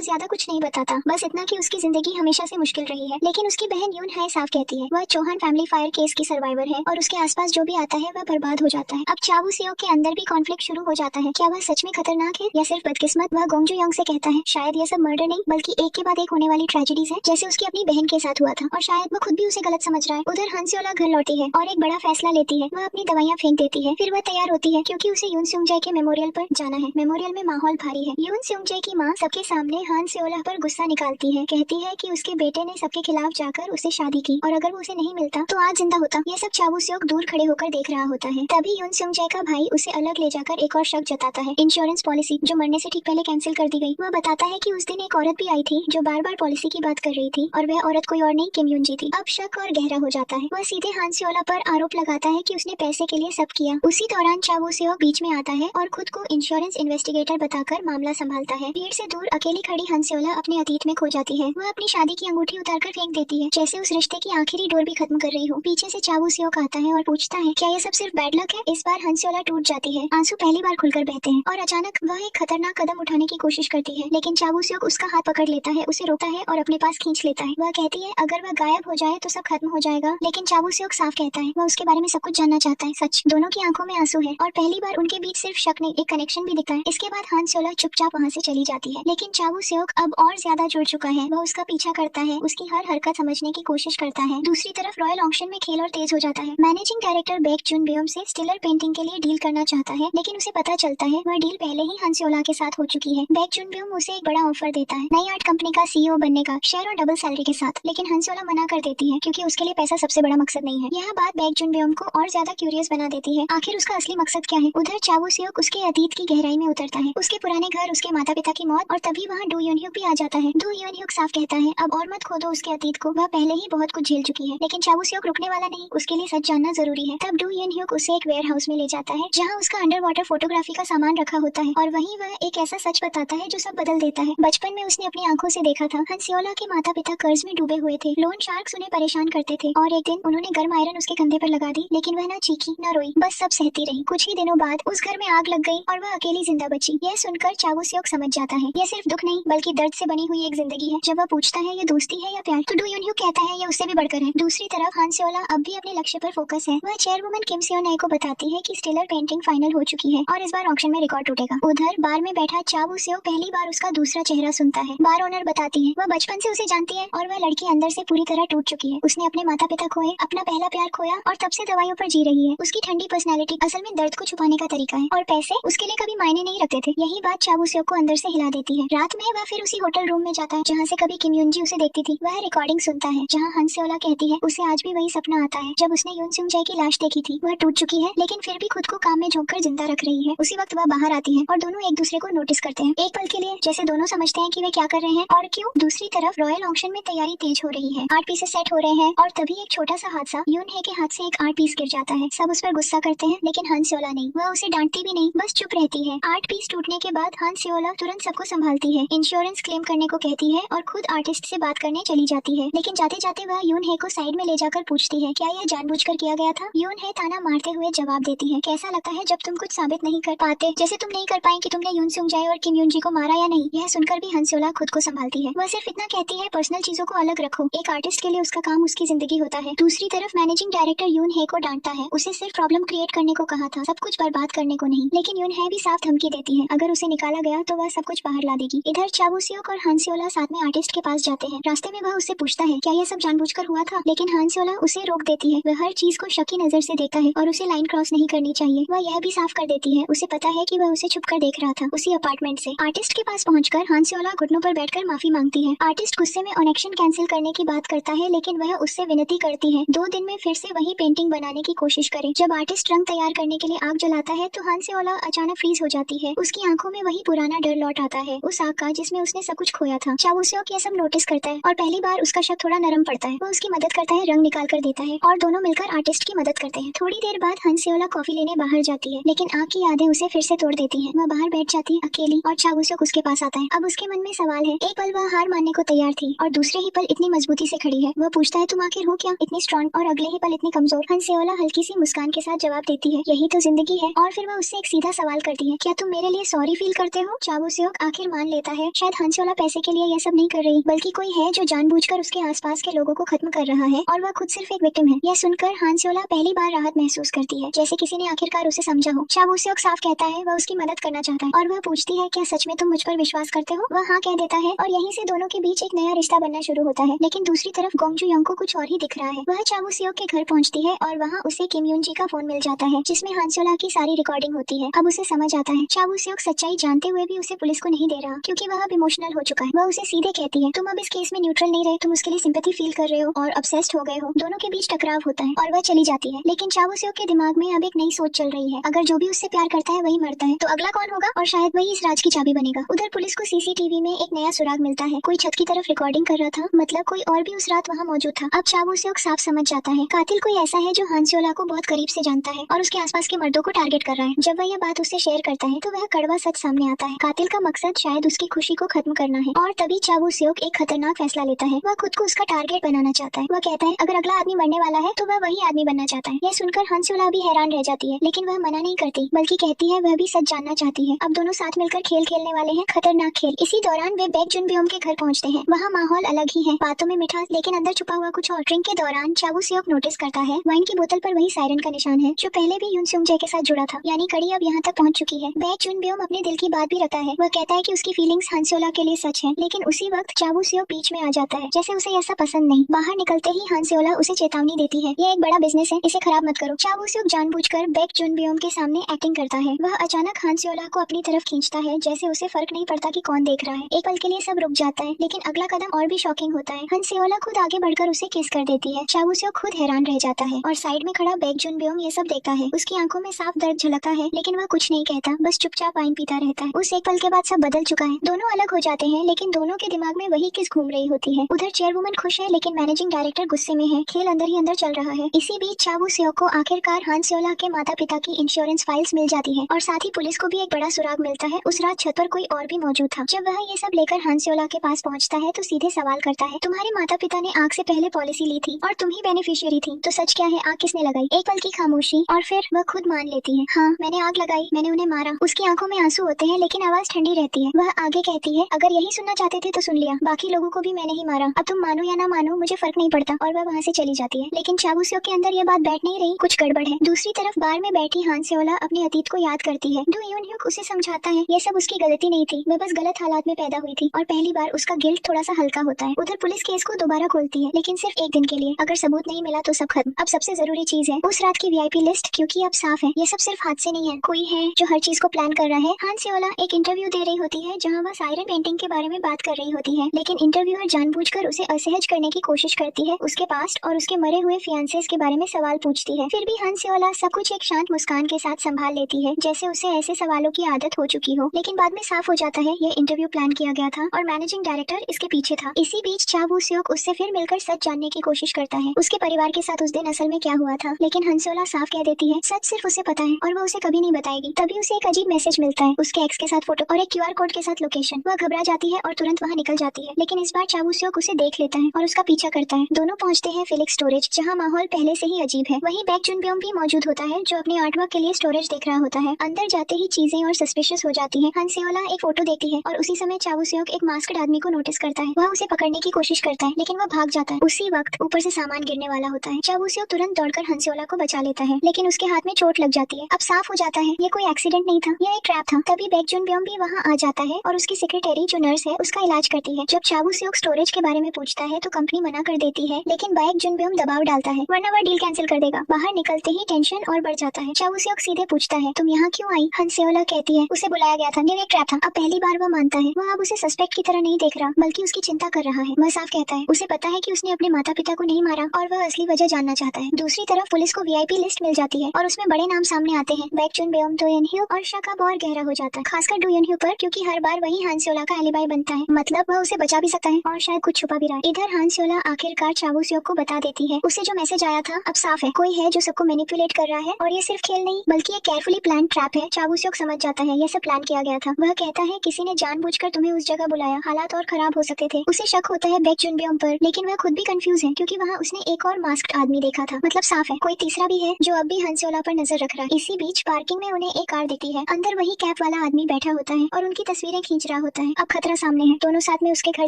ज्यादा कुछ नहीं बताता, बस इतना कि उसकी जिंदगी हमेशा से मुश्किल रही है। लेकिन उसकी बहन यून हाय साफ कहती है वह चौहान फैमिली फायर केस की सर्वाइवर है और उसके आसपास जो भी आता है वह बर्बाद हो जाता है। अब चावू सेओक के अंदर भी कॉन्फ्लिक्ट शुरू हो जाता है, क्या वह सच में खतरनाक है या सिर्फ बदकिस्मत। वह गोंगजू योंग से कहता है शायद यह सब मर्डर नहीं बल्कि एक के बाद एक होने वाली ट्रेजेडीज है, जैसे उसकी अपनी बहन के साथ हुआ था और शायद वो खुद भी उसे गलत समझ रहा है। उधर हन सेओला घर लौटी है और एक बड़ा फैसला लेती है, वह अपनी दवाइयाँ फेंक देती है। फिर वह तैयार होती है क्योंकि उसे यून सुंग जाए के मेमोरियल पर जाना है। मेमोरियल में माहौल भारी है। यून सुंग जाए की माँ सबके सामने हन सेओला पर गुस्सा निकालती है, कहती है कि उसके बेटे ने सबके खिलाफ जाकर उसे शादी की और अगर वो उसे नहीं मिलता तो आज जिंदा होता। ये सब चावू सेओक दूर खड़े होकर देख रहा होता है। तभी यून सुंग जाए का भाई उसे अलग ले जाकर एक और शक जताता है, इंश्योरेंस पॉलिसी जो मरने से ठीक पहले कैंसिल कर दी गई। वह बताता है कि उस दिन एक औरत भी आई थी जो बार बार पॉलिसी की बात कर रही थी और वह औरत कोई और नहीं किम यून जी थी। अब शक और गहरा हो जाता है। वह सीधे हान सेओला पर आरोप लगाता है कि उसने पैसे के लिए सब किया। उसी दौरान चावू सेओक बीच में आता है और खुद को इंश्योरेंस इन्वेस्टिगेटर बताकर मामला संभालता है। भीड़ से दूर अकेली खड़ी हन सेओला अपने अतीत में खो जाती है। वह अपनी शादी की अंगूठी उतारकर फेंक देती है, जैसे उस रिश्ते की आखिरी डोर भी खत्म कर रही हो। पीछे से चावू सेओक आता है और पूछता है क्या ये सब सिर्फ बैड लक है। इस बार हन सेओला टूट जाती है, आंसू पहली बार खुलकर बहते हैं और अचानक वह एक खतरनाक कदम उठाने की कोशिश करती है, लेकिन चावू सेओक उसका हाथ पकड़ लेता है, उसे रोकता है और अपने पास खींच लेता है। वह कहती है अगर वह गायब हो जाए तो सब खत्म हो जाएगा, लेकिन चावू सेओक साफ कहता है वह उसके बारे में सब कुछ जानना चाहता है, सच। दोनों की आंखों में आंसू है और पहली बार उनके बीच सिर्फ शक नहीं एक कनेक्शन भी दिखता है। इसके बाद हान सेओला चुपचाप वहाँ से चली जाती है, लेकिन चावू सेओक अब और ज्यादा जुड़ चुका है। वह उसका पीछा करता है, उसकी हर हरकत समझने की कोशिश करता है। दूसरी तरफ रॉयल ऑक्शन में खेल और तेज हो जाता है। मैनेजिंग डायरेक्टर बेक जुन बेयोम से स्टिलर पेंटिंग के लिए डील करना चाहता है, लेकिन उसे पता चलता है वह डील पहले ही हन सेओला के साथ हो चुकी है। बेक जुन बेयोम उसे एक बड़ा ऑफर देता है, नई आर्ट कंपनी का सीईओ बनने का, शेयर और डबल सैलरी के साथ, लेकिन हन सेओला मना कर देती है क्योंकि उसके लिए पैसा सबसे बड़ा मकसद नहीं है। यह बात बेक जुन बेयोम को और ज्यादा क्यूरियस बना देती है, आखिर उसका असली मकसद क्या है। उधर चावू सेओक उसके अतीत की गहराई में उतरता है, उसके पुराने घर, उसके माता पिता की मौत और तभी वहाँ डू यून ह्यूक भी आ जाता है। डू यून ह्यूक साफ कहता है अब और मत खोदो उसके अतीत को, वह पहले ही बहुत कुछ झेल चुकी है। लेकिन चावू सेओक रुकने वाला नहीं, उसके लिए सच जानना जरूरी है। तब डू यून ह्यूक उसे एक वेयर हाउस में ले जाता है जहाँ उसका अंडर वाटर फोटोग्राफी का सामान रखा होता है और वहीं वह एक ऐसा सच बताता है जो सब बदल देता है। बचपन में उसने अपनी आंखों से देखा था हन सेओला के माता पिता कर्ज में डूबे हुए थे, लोन शार्क्स उन्हें परेशान करते थे और एक दिन उन्होंने गर्म आयरन उसके कंधे पर लगा दी, लेकिन वह न चीखी न रोई, बस सब सहती रही। कुछ ही दिनों बाद उस घर में आग लग गई और वह अकेली जिंदा बची। यह सुनकर चावू सेओक समझ जाता है यह सिर्फ दुख नहीं बल्कि दर्द से बनी हुई एक जिंदगी है। जब वह पूछता है ये दोस्ती है या प्यार, तो डू यून ह्यूक कहता है ये उससे भी बढ़कर है। दूसरी तरफ हान सेओला अब भी अपने लक्ष्य पर फोकस है। वह चेयरवुमन किम सेओ नाई को बताती है कि स्टिलर पेंटिंग फाइनल हो चुकी है और इस बार ऑक्शन में रिकॉर्ड टूटेगा। उधर बार में बैठा चावू सेओक पहली बार उसका दूसरा चेहरा सुनता है। बार ओनर बताती है वह बचपन से उसे जानती है और वह लड़की अंदर से पूरी तरह टूट चुकी है। उसने अपने माता पिता खोए, अपना पहला प्यार खोया और तब से दवाइयों पर जी रही है। उसकी ठंडी पर्सनैलिटी असल में दर्द को छुपाने का तरीका है और पैसे उसके लिए कभी मायने नहीं रखते थे। यही बात चावू सेओक को अंदर से हिला देती है। रात में वह फिर उसी होटल रूम में जाता है जहाँ से कभी किम यून जी उसे देखती थी। वह रिकॉर्डिंग सुनता है जहाँ हन सेओला कहती है उसे आज भी वही सपना आता है जब उसने यून सुंग जाए की लाश देखी थी। वह टूट चुकी है लेकिन फिर भी खुद को काम में झोंक कर जिंदा रख रही है। उसी वक्त वह बाहर आती है और दोनों एक दूसरे को नोटिस करते हैं, एक पल के लिए जैसे दोनों समझते हैं कि वे क्या कर रहे हैं और क्यों। दूसरी तरफ रॉयल ऑक्शन में तैयारी तेज हो रही है, आर्ट पीसेस सेट हो रहे हैं और तभी एक छोटा सा हादसा, यून हे के हाथ से एक आर्ट पीस गिर जाता है। सब उस पर गुस्सा करते हैं लेकिन हन सेओला नहीं, वह उसे डांटती भी नहीं, बस चुप रहती है। आर्ट पीस टूटने के बाद हन सेओला तुरंत सबको संभालती है, इंश्योरेंस क्लेम करने को कहती है और खुद आर्टिस्ट से बात करने चली जाती है। लेकिन जाते जाते वह यून हे को साइड में ले जाकर पूछती है क्या यह जानबूझकर किया गया था। यून हे ताना मारते हुए जवाब देती है कैसा लगता है जब तुम कुछ साबित नहीं कर पाते, जैसे तुम नहीं कर पाई कि तुमने यून सुंग जाए और किम यून जी को मारा या नहीं। यह सुनकर भी हन सेओला खुद को संभालती है, वह सिर्फ इतना कहती है पर्सनल चीजों को अलग रखो, एक आर्टिस्ट के लिए उसका काम उसकी जिंदगी होता है। दूसरी तरफ मैनेजिंग डायरेक्टर यून हे को डांटता है, उसे सिर्फ प्रॉब्लम क्रिएट करने को कहा था, सब कुछ बर्बाद करने को नहीं। लेकिन यून हे भी साफ धमकी देती है अगर उसे निकाला गया तो वह सब कुछ बाहर ला देगी। इधर चावू सेओक और हान सेओला साथ में आर्टिस्ट के पास जाते हैं। रास्ते में वह उससे पूछता है क्या यह सब जानबूझकर हुआ था, लेकिन हान सेओला उसे रोक देती है। वह हर चीज को शकी नजर से देखता है और उसे लाइन क्रॉस नहीं करनी चाहिए। वह यह भी साफ कर देती है उसे पता है कि वह उसे छुपकर देख रहा था उसी अपार्टमेंट से। आर्टिस्ट के पास पहुंचकर हान सेओला घुटनों पर बैठकर माफी मांगती है। आर्टिस्ट गुस्से में ऑनेक्शन कैंसिल करने की बात करता है लेकिन वह उससे विनती करती है 2 दिन में फिर से वही पेंटिंग बनाने की कोशिश करे। जब आर्टिस्ट रंग तैयार करने के लिए आग जलाता है तो हान सेओला अचानक फ्रीज हो जाती है। उसकी आंखों में वही पुराना डर लौट आता है, उस आग का जिसमें उसने सब कुछ खोया था। चावू सेओक ये सब नोटिस करता है और पहली बार उसका शक थोड़ा नरम पड़ता है। वो उसकी मदद करता है, रंग निकाल कर देता है और दोनों मिलकर आर्टिस्ट की मदद करते हैं। थोड़ी देर बाद हान सेओला कॉफी लेने बाहर जाती है लेकिन आग की यादें उसे फिर से तोड़ देती है। वह बाहर बैठ जाती है अकेली और चावू सेओक उसके पास आता है। अब उसके मन में सवाल है, एक पल वह हार मानने को तैयार थी और दूसरे ही पल इतनी मजबूती से खड़ी है। वह पूछता है तुम आखिर हो क्या इतनी स्ट्रॉन्ग, और अगले ही पल इतनी कमजोर। हान सेओला हल्की सी मुस्कान के साथ जवाब देती है यही तो जिंदगी है और फिर वह उससे एक सीधा सवाल करती है, क्या तुम मेरे लिए सॉरी फील करते हो? चाबू सियोक आखिर मान लेता है, शायद हांसियोला पैसे के लिए ये सब नहीं कर रही, बल्कि कोई है जो जानबूझकर उसके आसपास के लोगों को खत्म कर रहा है और वह खुद सिर्फ एक विक्टिम है। यह सुनकर हांसियोला पहली बार राहत महसूस करती है, जैसे किसी ने आखिरकार उसे समझा हो। चाबू सियोक साफ कहता है वह उसकी मदद करना चाहता है और वह पूछती है, क्या सच में तुम मुझ पर विश्वास करते हो? वह हाँ कह देता है और यहीं से दोनों के बीच एक नया रिश्ता बनना शुरू होता है। लेकिन दूसरी तरफ गोंग जू योंग को कुछ और ही दिख रहा है। वह चाबू सियोक के घर पहुंचती है और वहाँ उसे किम यून जी का फोन मिल जाता है, जिसमें हांसियोला की सारी रिकॉर्डिंग होती है। अब उसे समझ आता है चाबू सियोक सच्चाई जानते हुए भी उसे पुलिस को नहीं दे रहा, क्योंकि वह अब इमोशनल हो चुका है। वह उसे सीधे कहती है, तुम अब इस केस में न्यूट्रल नहीं रहे, तुम उसके लिए सिंपैथी फील कर रहे हो और ऑब्सेस्ड हो गए हो। दोनों के बीच टकराव होता है और वह चली जाती है। लेकिन चाबू सियोक के दिमाग में अब एक नई सोच चल रही है, अगर जो भी उससे प्यार करता है वही मरता है तो अगला कौन होगा, और शायद वही इस राज की चाबी बनेगा। उधर पुलिस को सीसीटीवी में एक नया सुराग मिलता है, कोई छत की तरफ रिकॉर्डिंग कर रहा था, मतलब कोई और भी उस रात वहाँ मौजूद था। अब चाबू सियोक साफ समझ जाता है कातिल कोई ऐसा है जो हांसियोला को बहुत करीब से जानता है और उसके आसपास के मर्दों को टारगेट कर रहा है। जब वह यह बात उससे शेयर करता है तो वह कड़वा सच सामने आता है, कातिल का मकसद शायद उसकी खुशी को खत्म करना है। और तभी चाबू सियोक एक खतरनाक फैसला लेता है, वह खुद को उसका टारगेट बनाना चाहता है। वह कहता है अगर अगला आदमी मरने वाला है तो वह वही आदमी बनना चाहता है। यह सुनकर हांसियोला भी हैरान रह जाती है, लेकिन वह मना नहीं करती, बल्कि कहती है वह भी सच जानना चाहती है। अब दोनों साथ मिलकर खेल खेलने वाले हैं, खतरनाक खेल। इसी दौरान वे बैक जुनबियोम के घर पहुंचते हैं। वहाँ माहौल अलग ही है, बातों में मिठास लेकिन अंदर छुपा हुआ कुछ और। ड्रिंक के दौरान चाबू सियोक नोटिस करता है वाइन की बोतल पर वही सायरन का निशान है जो पहले भी यून सुंग जे के साथ जुड़ा था, यानी कड़ी अब यहाँ तक पहुँच चुकी है। बैक जुनबियोम अपने दिल की बात भी रखता है, वह कहता है कि उसकी फीलिंग्स हांसियोला के लिए सच है। लेकिन उसी वक्त चाबू सियोक बीच में आ जाता है, जैसे उसे ऐसा पसंद नहीं। बाहर निकलते ही हांसियोला उसे चेतावनी देती है, यह एक बड़ा बिजनेस है, इसे खराब मत करो। चाबू सियोक जानबूझकर बैक जुनबियोम के सामने एक्टिंग करता है। वह अचानक हांसियोला को अपनी तरफ खींचता है, जैसे उसे फर्क नहीं पड़ता कि कौन देख रहा है। एक पल के लिए सब रुक जाता है, लेकिन अगला कदम और भी शॉकिंग होता है। हांसियोला खुद आगे बढ़कर उसे किस कर देती है। चाबू सियोक खुद हैरान रह जाता है और साइड में खड़ा बैक जुनबियोम ये सब देखता है। उसकी आंखों में साफ दर्द झलकता है, लेकिन वह कुछ नहीं कहता, बस चुपचाप वाइन पीता रहता है। उस एक पल के बाद सब बदल चुका है, दोनों अलग हो जाते हैं, लेकिन दोनों के दिमाग में वही किस घूम रही होती है। उधर चेयरवुमन खुश है, लेकिन मैनेजिंग डायरेक्टर गुस्से में है। खेल अंदर ही अंदर चल रहा है। इसी बीच चाबू सियोक को आखिरकार हांसियोला के माता पिता की इंश्योरेंस फाइल्स मिल जाती है और साथ ही पुलिस को भी एक बड़ा सुराग मिलता है, उस रात छत पर कोई और भी मौजूद था। जब वह ये सब लेकर हांसियोला के पास पहुंचता है तो सीधे सवाल करता है, तुम्हारे माता पिता ने आग से पहले पॉलिसी ली थी और तुम ही बेनिफिशियरी थी, तो सच क्या है, आग किसने लगाई? एक पल की खामोशी और फिर वह खुद मान लेती है, हाँ मैंने आग लगाई, मैंने उन्हें मारा। उसकी आंखों में आंसू होते हैं, लेकिन आवाज ठंडी रहती है। वह आगे कहती है, अगर यही सुनना चाहते थे तो सुन लिया, बाकी लोगों को भी मैंने ही मारा, अब तुम मानो या ना मानो मुझे फर्क नहीं पड़ता। और वह वहाँ से चली जाती है। लेकिन चाबू सियोक के अंदर यह बात बैठ नहीं रही, कुछ गड़बड़ है। दूसरी तरफ बार में बैठी हांसियोला अपने अतीत को याद करती है। डू यून ह्यूक उसे समझाता है ये सब उसकी गलती नहीं थी, वह बस गलत हालात में पैदा हुई थी और पहली बार उसका गिल्ट थोड़ा सा हल्का होता है। उधर पुलिस केस को दोबारा खोलती है, लेकिन सिर्फ एक दिन के लिए। अगर सबूत नहीं मिला तो सब खत्म। अब सबसे जरूरी चीज है उस रात की वीआईपी लिस्ट, क्योंकि अब साफ है ये सब सिर्फ हादसे नहीं है, कोई है जो हर चीज को प्लान कर रहा है। हांसियोला एक इंटरव्यू दे रही होती है जहाँ वह सायरन पेंटिंग के बारे में बात कर रही होती है, लेकिन इंटरव्यूअर जानबूझकर उसे असहज करने की कोशिश करती है, उसके पास्ट और उसके मरे हुए फियांसेस के बारे में सवाल पूछती है। फिर भी हांसियोला सब कुछ एक शांत मुस्कान के साथ संभाल लेती है, जैसे उसे ऐसे सवालों की आदत हो चुकी हो। लेकिन बाद में साफ हो जाता है ये इंटरव्यू प्लान किया गया था और मैनेजिंग डायरेक्टर इसके पीछे था। इसी बीच चाबू सियोक उससे फिर मिलकर सच जानने की कोशिश करता है, उसके परिवार के साथ उस दिन असल में क्या हुआ था। लेकिन हांसियोला साफ कह देती है सच सिर्फ उसे पता है और वह उसे कभी नहीं बताएगी। तभी उसे एक अजीब मैसेज मिलता है, उसके एक्स के साथ फोटो और एक क्यूआर कोड के साथ लोकेशन। वह घबरा जाती है और तुरंत वहाँ निकल जाती है, लेकिन इस बार चाबू सियोक उसे देख लेता है और उसका पीछा करता है। दोनों पहुंचते हैं फिलिक्स स्टोरेज, जहाँ माहौल पहले से ही अजीब है। वहीं बैक जुनबियोम भी मौजूद होता है, जो अपने आर्टवर्क के लिए स्टोरेज देख रहा होता है। अंदर जाते ही चीजें और सस्पिशियस हो जाती है। हांसियोला एक फोटो देखती है और उसी समय चाबू सियोक एक मास्क्ड आदमी को नोटिस करता है। वह उसे पकड़ने की कोशिश करता है, लेकिन वह भाग जाता है। उसी वक्त ऊपर से सामान गिरने वाला होता है। चाबू सियोक तुरंत दौड़कर हांसियोला को बचा लेता है, लेकिन उसके हाथ में चोट लग जाती है। अब साफ हो जाता है ये कोई एक्सीडेंट नहीं था, यह एक ट्रैप था। तभी बैक जुनबियोम भी वहाँ आ जाता है और उसकी सेक्रेटरी जो नर्स है उसका इलाज करती है। जब चाबू सियोक स्टोरेज के बारे में पूछता है तो कंपनी मना कर देती है, लेकिन बैक जुनबियोम दबाव डालता है, वरना वह डील कैंसिल कर देगा। बाहर निकलते ही टेंशन और बढ़ जाता है। चाबू सियोक सीधे पूछता है तुम यहाँ क्यों आई? हांसियोला कहती है उसे बुलाया गया था, ये एक ट्रैप था। अब पहली बार वह मानता है, वह अब उसे सस्पेक्ट की तरह नहीं देख रहा, बल्कि उसकी चिंता कर रहा है। वह साफ कहता है उसे पता है कि उसने अपने माता पिता को नहीं मारा और वह असली वजह जानना चाहता है। दूसरी तरफ पुलिस को वीआईपी लिस्ट मिल जाती है और उसमें बड़े नाम सामने आते हैं, बैक जुनबियोम, डू यून ह्यूक और शक अब और गहरा हो जाता है, खासकर डू यून ह्यूक पर, क्योंकि हर बार वही हांसियोला का एलिबाई बनता है। मतलब वह उसे बचा भी सकता है और शायद कुछ छुपा भी रहा है। इधर हांसियोला आखिरकार चाबू सियोक को बता देती है उसे जो मैसेज आया था अब साफ है, कोई है जो सबको मैनिपुलेट कर रहा है और ये सिर्फ खेल नहीं बल्कि एक केयरफुली प्लान ट्रैप है। चाबू सियोक समझ जाता है ये सब प्लान किया गया था। वह कहता है किसी ने जानबूझकर तुम्हें उस जगह बुलाया, हालात और खराब हो सकते थे। उसे शक होता है बैक जुनबियोम पर, लेकिन वह खुद भी कंफ्यूज है क्योंकि वहाँ उसने एक और मास्क्ड आदमी देखा था। मतलब साफ है कोई तीसरा भी है जो अब भी हांसियोला पर नजर रख रहा है। इसी बीच पार्किंग में उन्हें एक कार दिखती है। अंदर वही कैप वाला आदमी बैठा होता है और उनकी तस्वीरें खींच रहा होता है। अब खतरा सामने है। दोनों साथ में उसके घर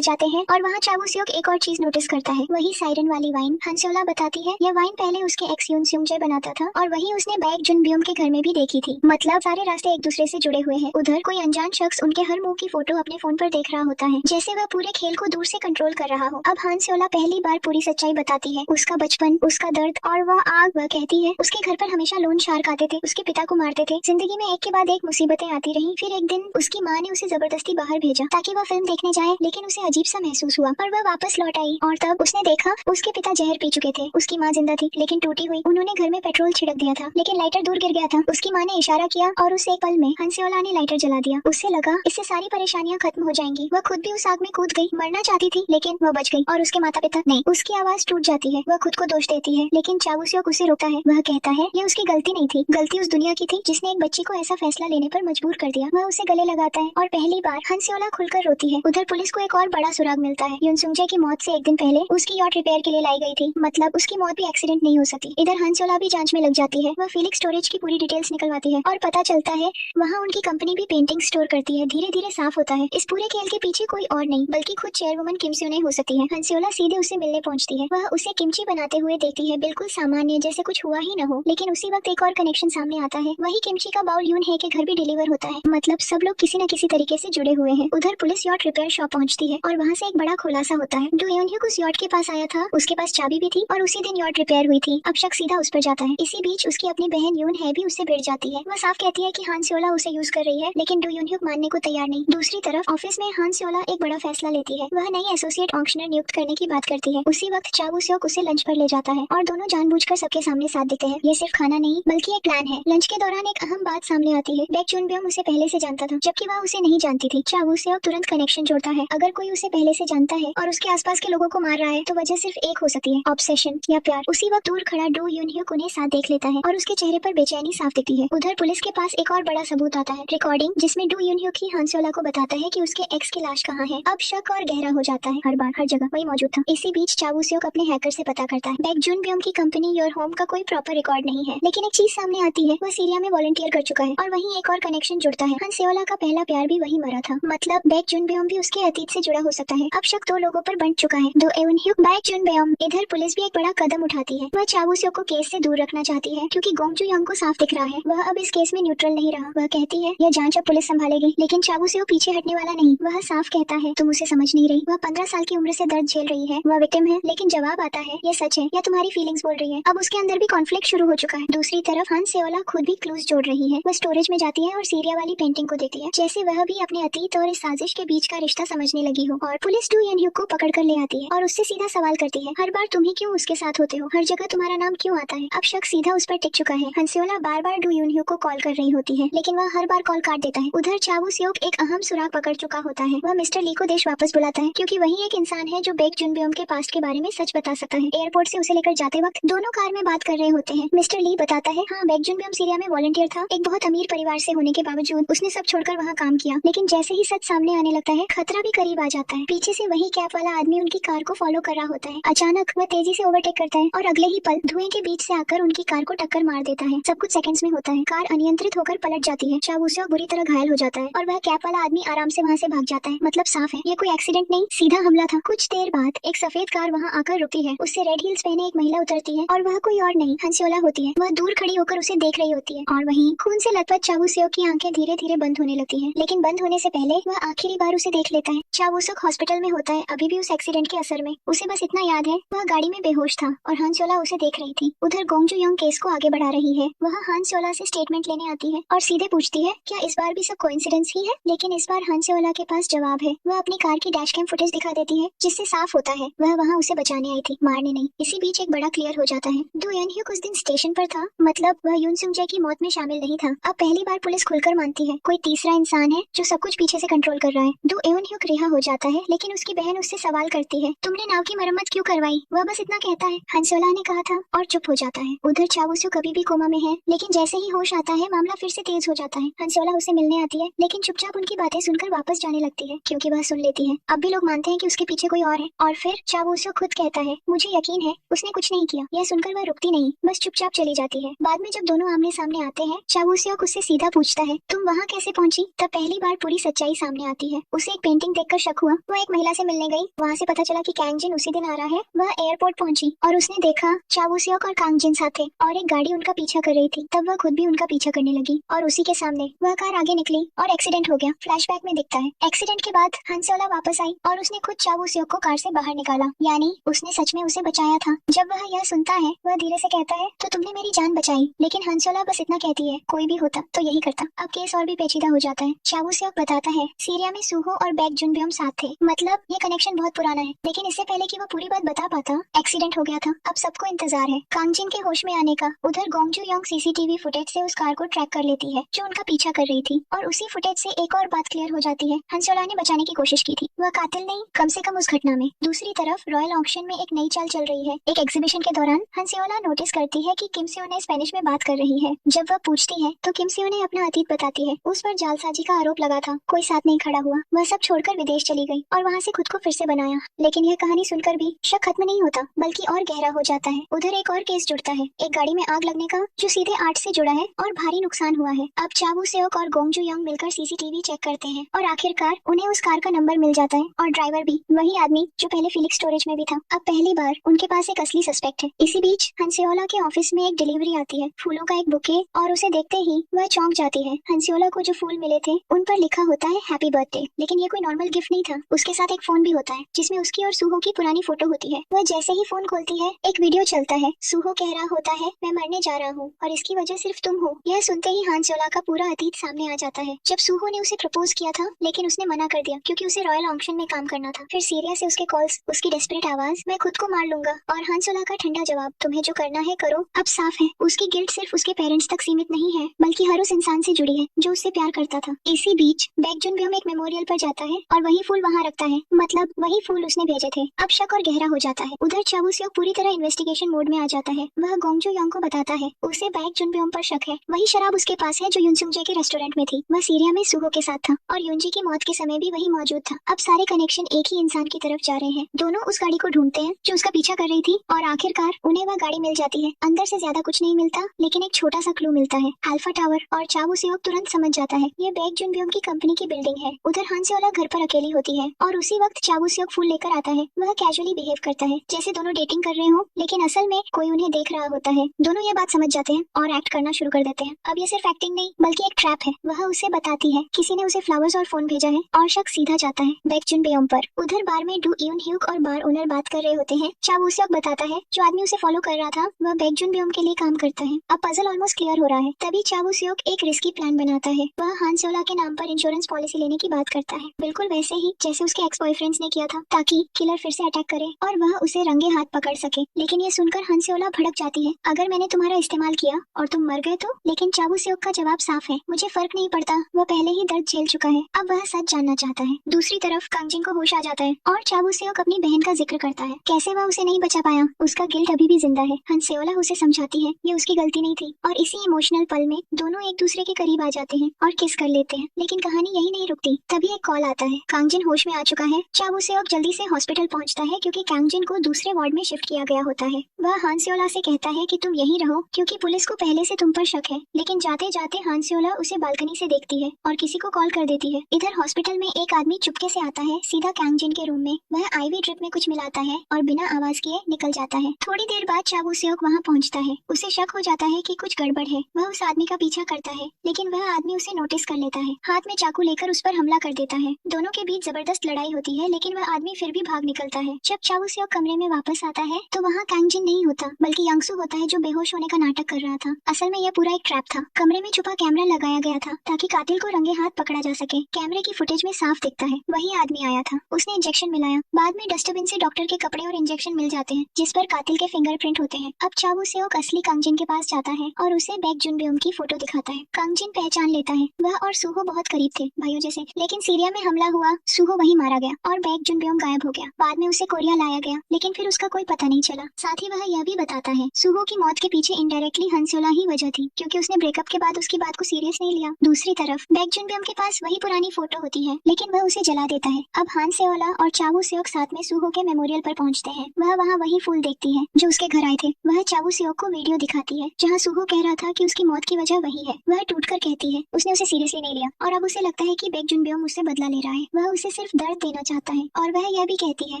जाते हैं और वहाँ चावू सियोक एक और चीज नोटिस करता है, वही साइरन वाली वाइन। हंसोला बताती है यह वाइन पहले उसके एक्स यून सुंगजे बनाता था और वही उसने बैक जुनबियोम के घर में भी देखी थी। मतलब सारे रास्ते एक दूसरे से जुड़े हुए हैं। उधर कोई अनजान शख्स उनके हर मूव की फोटो अपने फोन पर देख रहा होता है, जैसे वह पूरे खेल को दूर से कंट्रोल कर रहा हो। अब हंसोला पहली बार पूरी सच्चाई बताती है, उसका बचपन, उसका दर्द और वह आग। वह कहती है उसके घर पर हमेशा लोन शार्क आते थे, उसके पिता को मारते थे। जिंदगी में एक के बाद एक मुसीबतें आती रही। फिर एक दिन उसकी माँ ने उसे जबरदस्ती बाहर भेजा ताकि वह फिल्म देखने जाए, लेकिन उसे अजीब सा महसूस हुआ और वह वापस लौट आई। और तब उसने देखा उसके पिता जहर पी चुके थे, उसकी माँ जिंदा थी लेकिन टूटी हुई। उन्होंने घर में पेट्रोल छिड़क दिया था लेकिन लाइटर दूर गिर गया था। उसकी माँ ने इशारा किया और उस एक पल में हंसोला ने लाइटर जला दिया। उससे लगा इससे सारी परेशानियां खत्म हो जाएंगी। वह खुद भी उस आग में कूद गई, मरना चाहती थी लेकिन वह बच गई। और उसके माता पिता नहीं। उसकी आवाज टूट जाती है, वह खुद को दोष देती है लेकिन चावू सियोक उसे रोकता है। वह कहता है ये उसकी गलती नहीं थी, गलती उस दुनिया की थी जिसने एक बच्ची को ऐसा फैसला लेने पर मजबूर कर दिया। वह उसे गले लगाता है और पहली बार हंसोला खुलकर रोती है। उधर पुलिस को एक और बड़ा सुराग मिलता है। यून सुंगजे की मौत से एक दिन पहले उसकी यॉट रिपेयर के लिए लाई गई थी, मतलब उसकी मौत भी एक्सीडेंट नहीं हो सकती। इधर हंसोला भी जांच में लग जाती है। वह फिलिक्स स्टोरेज की पूरी डिटेल्स निकलवाती है और पता चलता है वहाँ उनकी कंपनी भी पेंटिंग स्टोर करती है। धीरे धीरे साफ होता है इस पूरे खेल के पीछे कोई और नहीं बल्कि खुद चेयरवुमन किम स्यूने हो सकती है। हंसोला सीधे उसे मिलने पहुंचती है। वह उसे किमची बनाते हुए देखती है, बिल्कुल सामान्य जैसे कुछ हुआ ही न हो। लेकिन उसी वक्त एक और कनेक्शन सामने आता है, वही किमची का बाउल यून हे के घर भी डिलीवर होता है। मतलब सब लोग किसी न किसी तरीके से जुड़े हुए हैं। उधर पुलिस यॉट रिपेयर शॉप पहुंचती है और वहाँ से एक बड़ा खुलासा होता है। डू यून उस यॉट के पास आया था, उसके पास चाबी भी थी और उसी दिन यॉट रिपेयर हुई थी। अब शक सीधा उस पर जाता है। इसी बीच उसकी अपनी बहन यून है भी उससे भिड़ जाती है। वह साफ कहती है कि हांसोला उसे यूज कर रही है, लेकिन डू यून मानने को तैयार नहीं। दूसरी तरफ ऑफिस में हांसोला एक बड़ा फैसला लेती है। वह नई एसोसिएट ऑक्शनर नियुक्त करने की बात करती है। उसी वक्त चावू सियोक उसे लंच पर ले जाता है और दोनों जानबूझकर सबके सामने साथ देते हैं। ये सिर्फ खाना नहीं बल्कि एक प्लान है। लंच के दौरान एक अहम बात सामने आती है, बैक जुनबियोम उसे पहले से जानता था जबकि वह उसे नहीं जानती थी। चावू सियोक तुरंत कनेक्शन जोड़ता है, अगर कोई उसे पहले से जानता है और उसके आसपास के लोगों को मार रहा है तो वजह सिर्फ एक हो सकती है, ऑब्सेशन या प्यार। उसी वक्त दूर खड़ा डू यून उन्हें साथ देख लेता है और उसके चेहरे पर बेचैनी साफ दिखती है। उधर पुलिस के पास एक और बड़ा सबूत आता है, रिकॉर्डिंग जिसमें डू यून ही हांसोला को बताता है कि उसके एक्स की लाश कहाँ है। अब शक और गहरा हो जाता है, हर बार हर जगह वही मौजूद था। इसी बीच चावू सियोक अपने हैकर से पता करता है बैक जुनबियोम की कंपनी योर होम का कोई प्रॉपर रिकॉर्ड नहीं है, लेकिन एक चीज सामने आती है, वह सीरिया में वॉलंटियर कर चुका है और वहीं एक और कनेक्शन जुड़ता है। हंसोला का पहला प्यार भी वही मरा था, मतलब बैक जुनबियोम भी उसके अतीत से जुड़ा हो सकता है। अब शक दो लोगों पर बंट चुका है, दो एवनह्यूक बैक जुनबियोम। इधर पुलिस भी एक बड़ा कदम उठाती है। वह चावू सियोक को केस से दूर रखना चाहती है क्योंकि गोंगजू यंग को साफ दिख रहा है वह अब इस केस में न्यूट्रल नहीं रहा। वह कहती है यह जांच अब पुलिस संभालेगी, लेकिन चावू सियोक पीछे हटने वाला नहीं। वह साफ कहता है तुम उसे समझ नहीं रही, वह 15 साल की उम्र से दर्द झेल रही है, वह विक्टिम है। लेकिन जवाब आता है ये सच है या तुम्हारी फीलिंग्स बोल रही है। अब उसके अंदर भी कॉन्फ्लिक्ट शुरू हो चुका है। दूसरी तरफ हंसोला खुद भी क्लूज जोड़ रही है। वह स्टोरेज में जाती है और सीरिया वाली पेंटिंग को देखती है, जैसे वह भी अपने अतीत और इस साजिश के बीच का रिश्ता समझने लगी हो। और पुलिस डू यून को पकड़ कर ले आती है और उससे सीधा सवाल करती है, हर बार तुम ही क्यों उसके साथ होते हो, हर जगह तुम्हारा नाम क्यों आता है। अब शक सीधा उस पर टिक चुका है। हंसोला बार बार डू यून को कॉल कर रही होती है लेकिन वह हर बार कॉल काट देता है। उधर चावू सियोक एक अहम सुराग पकड़ चुका होता है। वह मिस्टर ली को देश वापस बुलाता है क्योंकि वही एक इंसान है जो बैक जुनबियोम के पास्ट के बारे में सच बता सकता है। एयरपोर्ट से उसे लेकर जाते वक्त दोनों कार में बात कर रहे होते हैं। मिस्टर ली बताता है हाँ बैक जुनबियोम सीरिया में वॉलंटियर था, एक बहुत अमीर परिवार से होने के बावजूद उसने सब छोड़कर वहाँ काम किया। लेकिन जैसे ही सच सामने आने लगता है खतरा भी करीब आ जाता है। पीछे से वही कैप वाला आदमी उनकी कार को फॉलो कर रहा होता है। अचानक वह तेजी से ओवरटेक करता है और अगले ही पल धुएं के बीच से आकर उनकी कार को टक्कर मार देता है। सब कुछ सेकंड्स में होता है। कार अनियंत्रित होकर पलट जाती है। चावू सियोक बुरी तरह घायल हो जाता है और वह कैप वाला आदमी आराम से वहाँ से भाग जाता है। मतलब साफ है ये कोई एक्सीडेंट नहीं, सीधा हमला था। कुछ देर बाद एक सफेद कार वहाँ आकर रुकती है, उससे रेड हील्स पहने एक महिला उतरती है और वह कोई और नहीं हंसोला होती है। वह दूर खड़ी होकर उसे देख रही होती है और वहीं खून से लथपथ चावू सियोक की आंखें धीरे धीरे बंद होने लगती है। लेकिन बंद होने से पहले वह आखिरी बार उसे देख लेता है। चावू सियोक हॉस्पिटल में होता है, अभी भी उस एक्सीडेंट के असर में। उसे बस इतना याद है वह गाड़ी में बेहोश था और हंसोला उसे देख रही थी। उधर गोंगजू यंग केस को आगे बढ़ा रही है। वह हंसोला से स्टेटमेंट लेने आती है और सीधे पूछती है क्या इस बार भी सब कोइंसिडेंस ही है। लेकिन इस बार हंसोला के पास जवाब है। वह अपनी कार की डैश कैम फुटेज दिखा देती है जिससे साफ होता है वह वहाँ उसे बचाने आई थी, मारने नहीं। इसी बीच एक बड़ा क्लियर हो जाता है, डू यून उस दिन स्टेशन पर था, मतलब वह यून सुंगजे की मौत में शामिल नहीं था। अब पहली बार पुलिस खुलकर मानती है कोई तीसरा इंसान है जो सब कुछ पीछे से कंट्रोल कर रहा है। डू यून रिहा हो जाता है लेकिन उसकी बहन उससे सवाल करती है तुमने नाव की मरम्मत क्यों करवाई। वह बस इतना कहता है हंसोला ने कहा था और चुप हो जाता है। उधर चावू सियोक कभी भी कोमा में है, लेकिन जैसे ही होश आता है मामला फिर से तेज हो जाता है। हंसोला उसे मिलने आती है लेकिन चुपचाप उनकी बातें सुनकर वापस जाने लगती है क्योंकि वह सुन लेती है अब भी लोग मानते हैं कि उसके पीछे कोई और है। और फिर चावू सियोक खुद कहता है मुझे यकीन है उसने कुछ नहीं किया। यह सुनकर वह रुकती नहीं, बस चुपचाप चली जाती है। बाद में जब दोनों आमने सामने सामने आते हैं, चावू सेओक उससे सीधा पूछता है, तुम वहाँ कैसे पहुंची? तब पहली बार पूरी सच्चाई सामने आती है। उसे एक पेंटिंग देखकर शक हुआ। वह एक महिला से मिलने गई, वहाँ से पता चला कि कांग जिन उसी दिन आ रहा है। वह एयरपोर्ट पहुंची और उसने देखा चावू सेओक और कांग जिन साथ थे और एक गाड़ी उनका पीछा कर रही थी। तब वह खुद भी उनका पीछा करने लगी और उसी के सामने वह कार आगे निकली और एक्सीडेंट हो गया। फ्लैशबैक में दिखता है एक्सीडेंट के बाद हांसेओला वापस आई और उसने खुद चावू सेओक को कार से बाहर निकाला, यानी उसने सच में उसे बचाया था। जब वह यह सुनता है, वह धीरे से कहता है, तो तुमने मेरी जान बचाई। लेकिन हांसेओला बस इतना कहती है, कोई भी होता तो यही करता। अब केस और भी पेचीदा हो जाता है। चावू सेओक बताता है, सीरिया में सूहो और बैक जुनब्योम साथ थे, मतलब ये कनेक्शन बहुत पुराना है। लेकिन इससे पहले कि वो पूरी बात बता पाता, एक्सीडेंट हो गया था। अब सबको इंतजार है कांग जिन के होश में आने का। उधर गोंगजू योंग सीसीटीवी फुटेज से उस कार को ट्रैक कर लेती है जो उनका पीछा कर रही थी, और उसी फुटेज से एक और बात क्लियर हो जाती है, हांसेओला ने बचाने की कोशिश की थी, वह कातिल नहीं, कम से कम उस घटना में। दूसरी तरफ रॉयल ऑक्शन में एक नई चाल चल रही है। एक एग्जीबिशन के दौरान हांसेओला नोटिस करती है कि किम सियो ने स्पेनिश में बात कर रही है। जब वह पूछती है तो किम सियो ने अपना अतीत बताती है। उस पर जालसाजी का आरोप लगा था, कोई साथ नहीं खड़ा हुआ। वह सब छोड़कर विदेश चली गई और वहाँ से खुद को फिर से बनाया। लेकिन यह कहानी सुनकर भी शक खत्म नहीं होता, बल्कि और गहरा हो जाता है। उधर एक और केस जुड़ता है, एक गाड़ी में आग लगने का, जो सीधे आर्ट से जुड़ा है और भारी नुकसान हुआ है। अब चावू सेओक और गोंगजू योंग मिलकर सीसीटीवी चेक करते हैं और आखिरकार उन्हें उस कार का नंबर मिल जाता है और ड्राइवर भी वही आदमी जो पहले फिलिक्स स्टोरेज में भी था। अब पहली बार उनके पास एक असली सस्पेक्ट है। इसी बीच हांसेओला के ऑफिस में एक डिलीवरी आती है, फूलों का एक बुके, और उसे देखते ही वह चौंक जाती है। हांसेओला को जो फूल मिले थे उन पर लिखा होता है हैप्पी बर्थडे, लेकिन ये कोई नॉर्मल गिफ्ट नहीं था। उसके साथ एक फोन भी होता है जिसमें उसकी और सूहो की पुरानी फोटो होती है। वह जैसे ही फोन खोलती है, एक वीडियो चलता है। सूहो कह रहा होता है, मैं मरने जा रहा हूँ और इसकी वजह सिर्फ तुम हो। यह सुनते ही हांसेओला का पूरा अतीत सामने आ जाता है। जब सूहो ने उसे प्रपोज किया था, लेकिन उसने मना कर दिया क्योंकि उसे रॉयल ऑक्शन में काम करना था। फिर सीरिया से उसके कॉल्स, उसकी डेस्परेट आवाज, मैं खुद को मार लूंगा, और हांसेओला का ठंडा जवाब, तुम्हें जो करना है करो। अब साफ है उसकी गिल्ट सिर्फ उसके पेरेंट्स तक सीमित नहीं है, बल्कि हर उस इंसान से जुड़ी है जो उससे प्यार करता था। इसी बीच बैक जुनब्योम एक मेमोरियल पर जाता है और वही फूल वहाँ रखता है, मतलब वही फूल उसने भेजे थे। अब शक और गहरा हो जाता है। उधर चावू सेओक पूरी तरह इन्वेस्टिगेशन मोड में आ जाता है। वह गोंगजू योंग को बताता है उसे बैक जुनब्योम पर शक है। वही शराब उसके पास है जो युनसुंगजे के रेस्टोरेंट में थी। वह सीरिया में सूहो के साथ था और युनजी की मौत के समय भी वही मौजूद था। अब सारे कनेक्शन एक ही इंसान की तरफ जा रहे हैं। दोनों उस गाड़ी को ढूंढते हैं जो उसका पीछा कर रही थी और आखिरकार उन्हें वह गाड़ी मिल जाती है। अंदर से ज्यादा कुछ नहीं मिलता, लेकिन एक छोटा सा क्लू मिलता है, अल्फा टावर, और चावू सेओक तुरंत समझ जाता है ये बैक जुनब्योम की कंपनी की बिल्डिंग है। उधर हांसेओला घर पर अकेली होती है और उसी वक्त चावू सेओक फूल लेकर आता है। वह कैजुअली बिहेव करता है जैसे दोनों डेटिंग कर रहे हो, लेकिन असल में कोई उन्हें देख रहा होता है। दोनों ये बात समझ जाते हैं और एक्ट करना शुरू कर देते हैं। अब ये सिर्फ एक्टिंग नहीं, बल्कि एक ट्रैप है। वह उसे बताती है किसी ने उसे फ्लावर्स और फोन भेजा है, और शक सीधा जाता है बैक जुनब्योम पर। उधर बार में डू यून ह्यूक और बार ओनर बात कर रहे होते हैं। चावू सेओक बताता है जो आदमी उसे फॉलो कर रहा था वह बैक जुनब्योम के लिए काम करता है। अब पजल ऑलमोस्ट क्लियर हो रहा है। तभी चावू सेओक एक रिस्की प्लान बनाता है। वह हांसेओला के नाम पर इंश्योरेंस पॉलिसी लेने की बात करता है, बिल्कुल वैसे ही जैसे उसके एक्स बॉयफ्रेंड्स ने किया था, ताकि किलर फिर से अटैक करे और वह उसे रंगे हाथ पकड़ सके। लेकिन ये सुनकर हांसेओला भड़क जाती है, अगर मैंने तुम्हारा इस्तेमाल किया और तुम मर गए तो? लेकिन चावू सेओक का जवाब साफ है, मुझे फर्क नहीं पड़ता, वह पहले ही दर्द झेल चुका है। अब वह सच जानना चाहता है। दूसरी तरफ कांग जिन को होश आ जाता है और चावू सेओक अपनी बहन का जिक्र करता है, कैसे वह उसे नहीं बचा पाया, उसका गिल्ट अभी भी जिंदा है। हांसेओला उसे समझाती है ये उसकी गलती नहीं थी, और इसी इमोशनल पल में दोनों एक दूसरे के करीब आ जाते हैं और किस कर लेते हैं। लेकिन कहानी यही नहीं रुकती। तभी एक कॉल आता है, कांग जिन होश में आ चुका है। चावू सेओक जल्दी से हॉस्पिटल पहुंचता है क्योंकि कांग जिन को दूसरे वार्ड में शिफ्ट किया गया होता है। वह हांसेओला से कहता है कि तुम यहीं रहो क्योंकि पुलिस को पहले से तुम पर शक है। लेकिन जाते जाते हांसेओला उसे बालकनी से देखती है और किसी को कॉल कर देती है। इधर हॉस्पिटल में एक आदमी चुपके से आता है सीधा कांग जिन के रूम में। वह आईवी ड्रिप में कुछ मिलाता है और बिना आवाज किए निकल जाता है। थोड़ी देर बाद चावू सेओक वहाँ पहुँचता है। उसे शक हो जाता है कि कुछ गड़बड़ है। वह उस आदमी का पीछा करता है, लेकिन वह आदमी उसे नोटिस कर लेता है। हाथ में चाकू लेकर उस पर हमला कर देता है। दोनों के बीच जबरदस्त लड़ाई होती है, लेकिन वह आदमी फिर भी भाग निकलता है। जब चावू सेओक कमरे में वापस आता है तो वहाँ कांग जिन नहीं होता, बल्कि यांगसू होता है जो बेहोश होने का नाटक कर रहा था। असल में यह पूरा एक ट्रैप था। कमरे में छुपा कैमरा लगाया गया था ताकि कातिल को रंगे हाथ पकड़ा जा सके। कैमरे की फुटेज में साफ दिखता है वही आदमी आया था। उसने इंजेक्शन मिलाया। बाद में डस्टबिन से डॉक्टर के कपड़े और इंजेक्शन मिल जाते हैं जिस पर कातिल के फिंगरप्रिंट होते हैं। अब चावू सेओक असली कांग जिन के पास जाता है और उसे बैक जुनब्योम की फोटो दिखाता है। कांग जिन पहचान लेता है, वह और सूहो बहुत करीब थे, भाइयों जैसे। लेकिन सीरिया में हमला हुआ, सूहो वहीं मारा गया और बैक जुनब्योम गायब हो गया। बाद में उसे कोरिया लाया गया, लेकिन फिर उसका कोई पता नहीं चला। साथ ही वह यह भी बताता है सूहो की मौत के पीछे इनडायरेक्टली हांसेओला ही वजह थी, क्योंकि उसने ब्रेकअप के बाद उसकी बात को सीरियस नहीं लिया। दूसरी तरफ बैक जुनब्योम के पास वही पुरानी फोटो होती है, लेकिन वह उसे जला देता है। अब हांसेओला और चावू सेओक साथ में सूहो के मेमोरियल पर पहुंचते हैं। वह वहाँ वही फूल देखती है जो उसके घर आए थे। वह चावू सेओक को वीडियो दिखाती है जहाँ सूहो कह रहा था कि उसकी मौत की वजह वही है। वह टूटकर कहती है उसने उसे सीरियसली नहीं लिया और अब उसे लगता है कि बेक जुनबेओम मुझसे बदला ले रहा है। वह उसे सिर्फ दर्द देना चाहता है और वह यह भी कहती है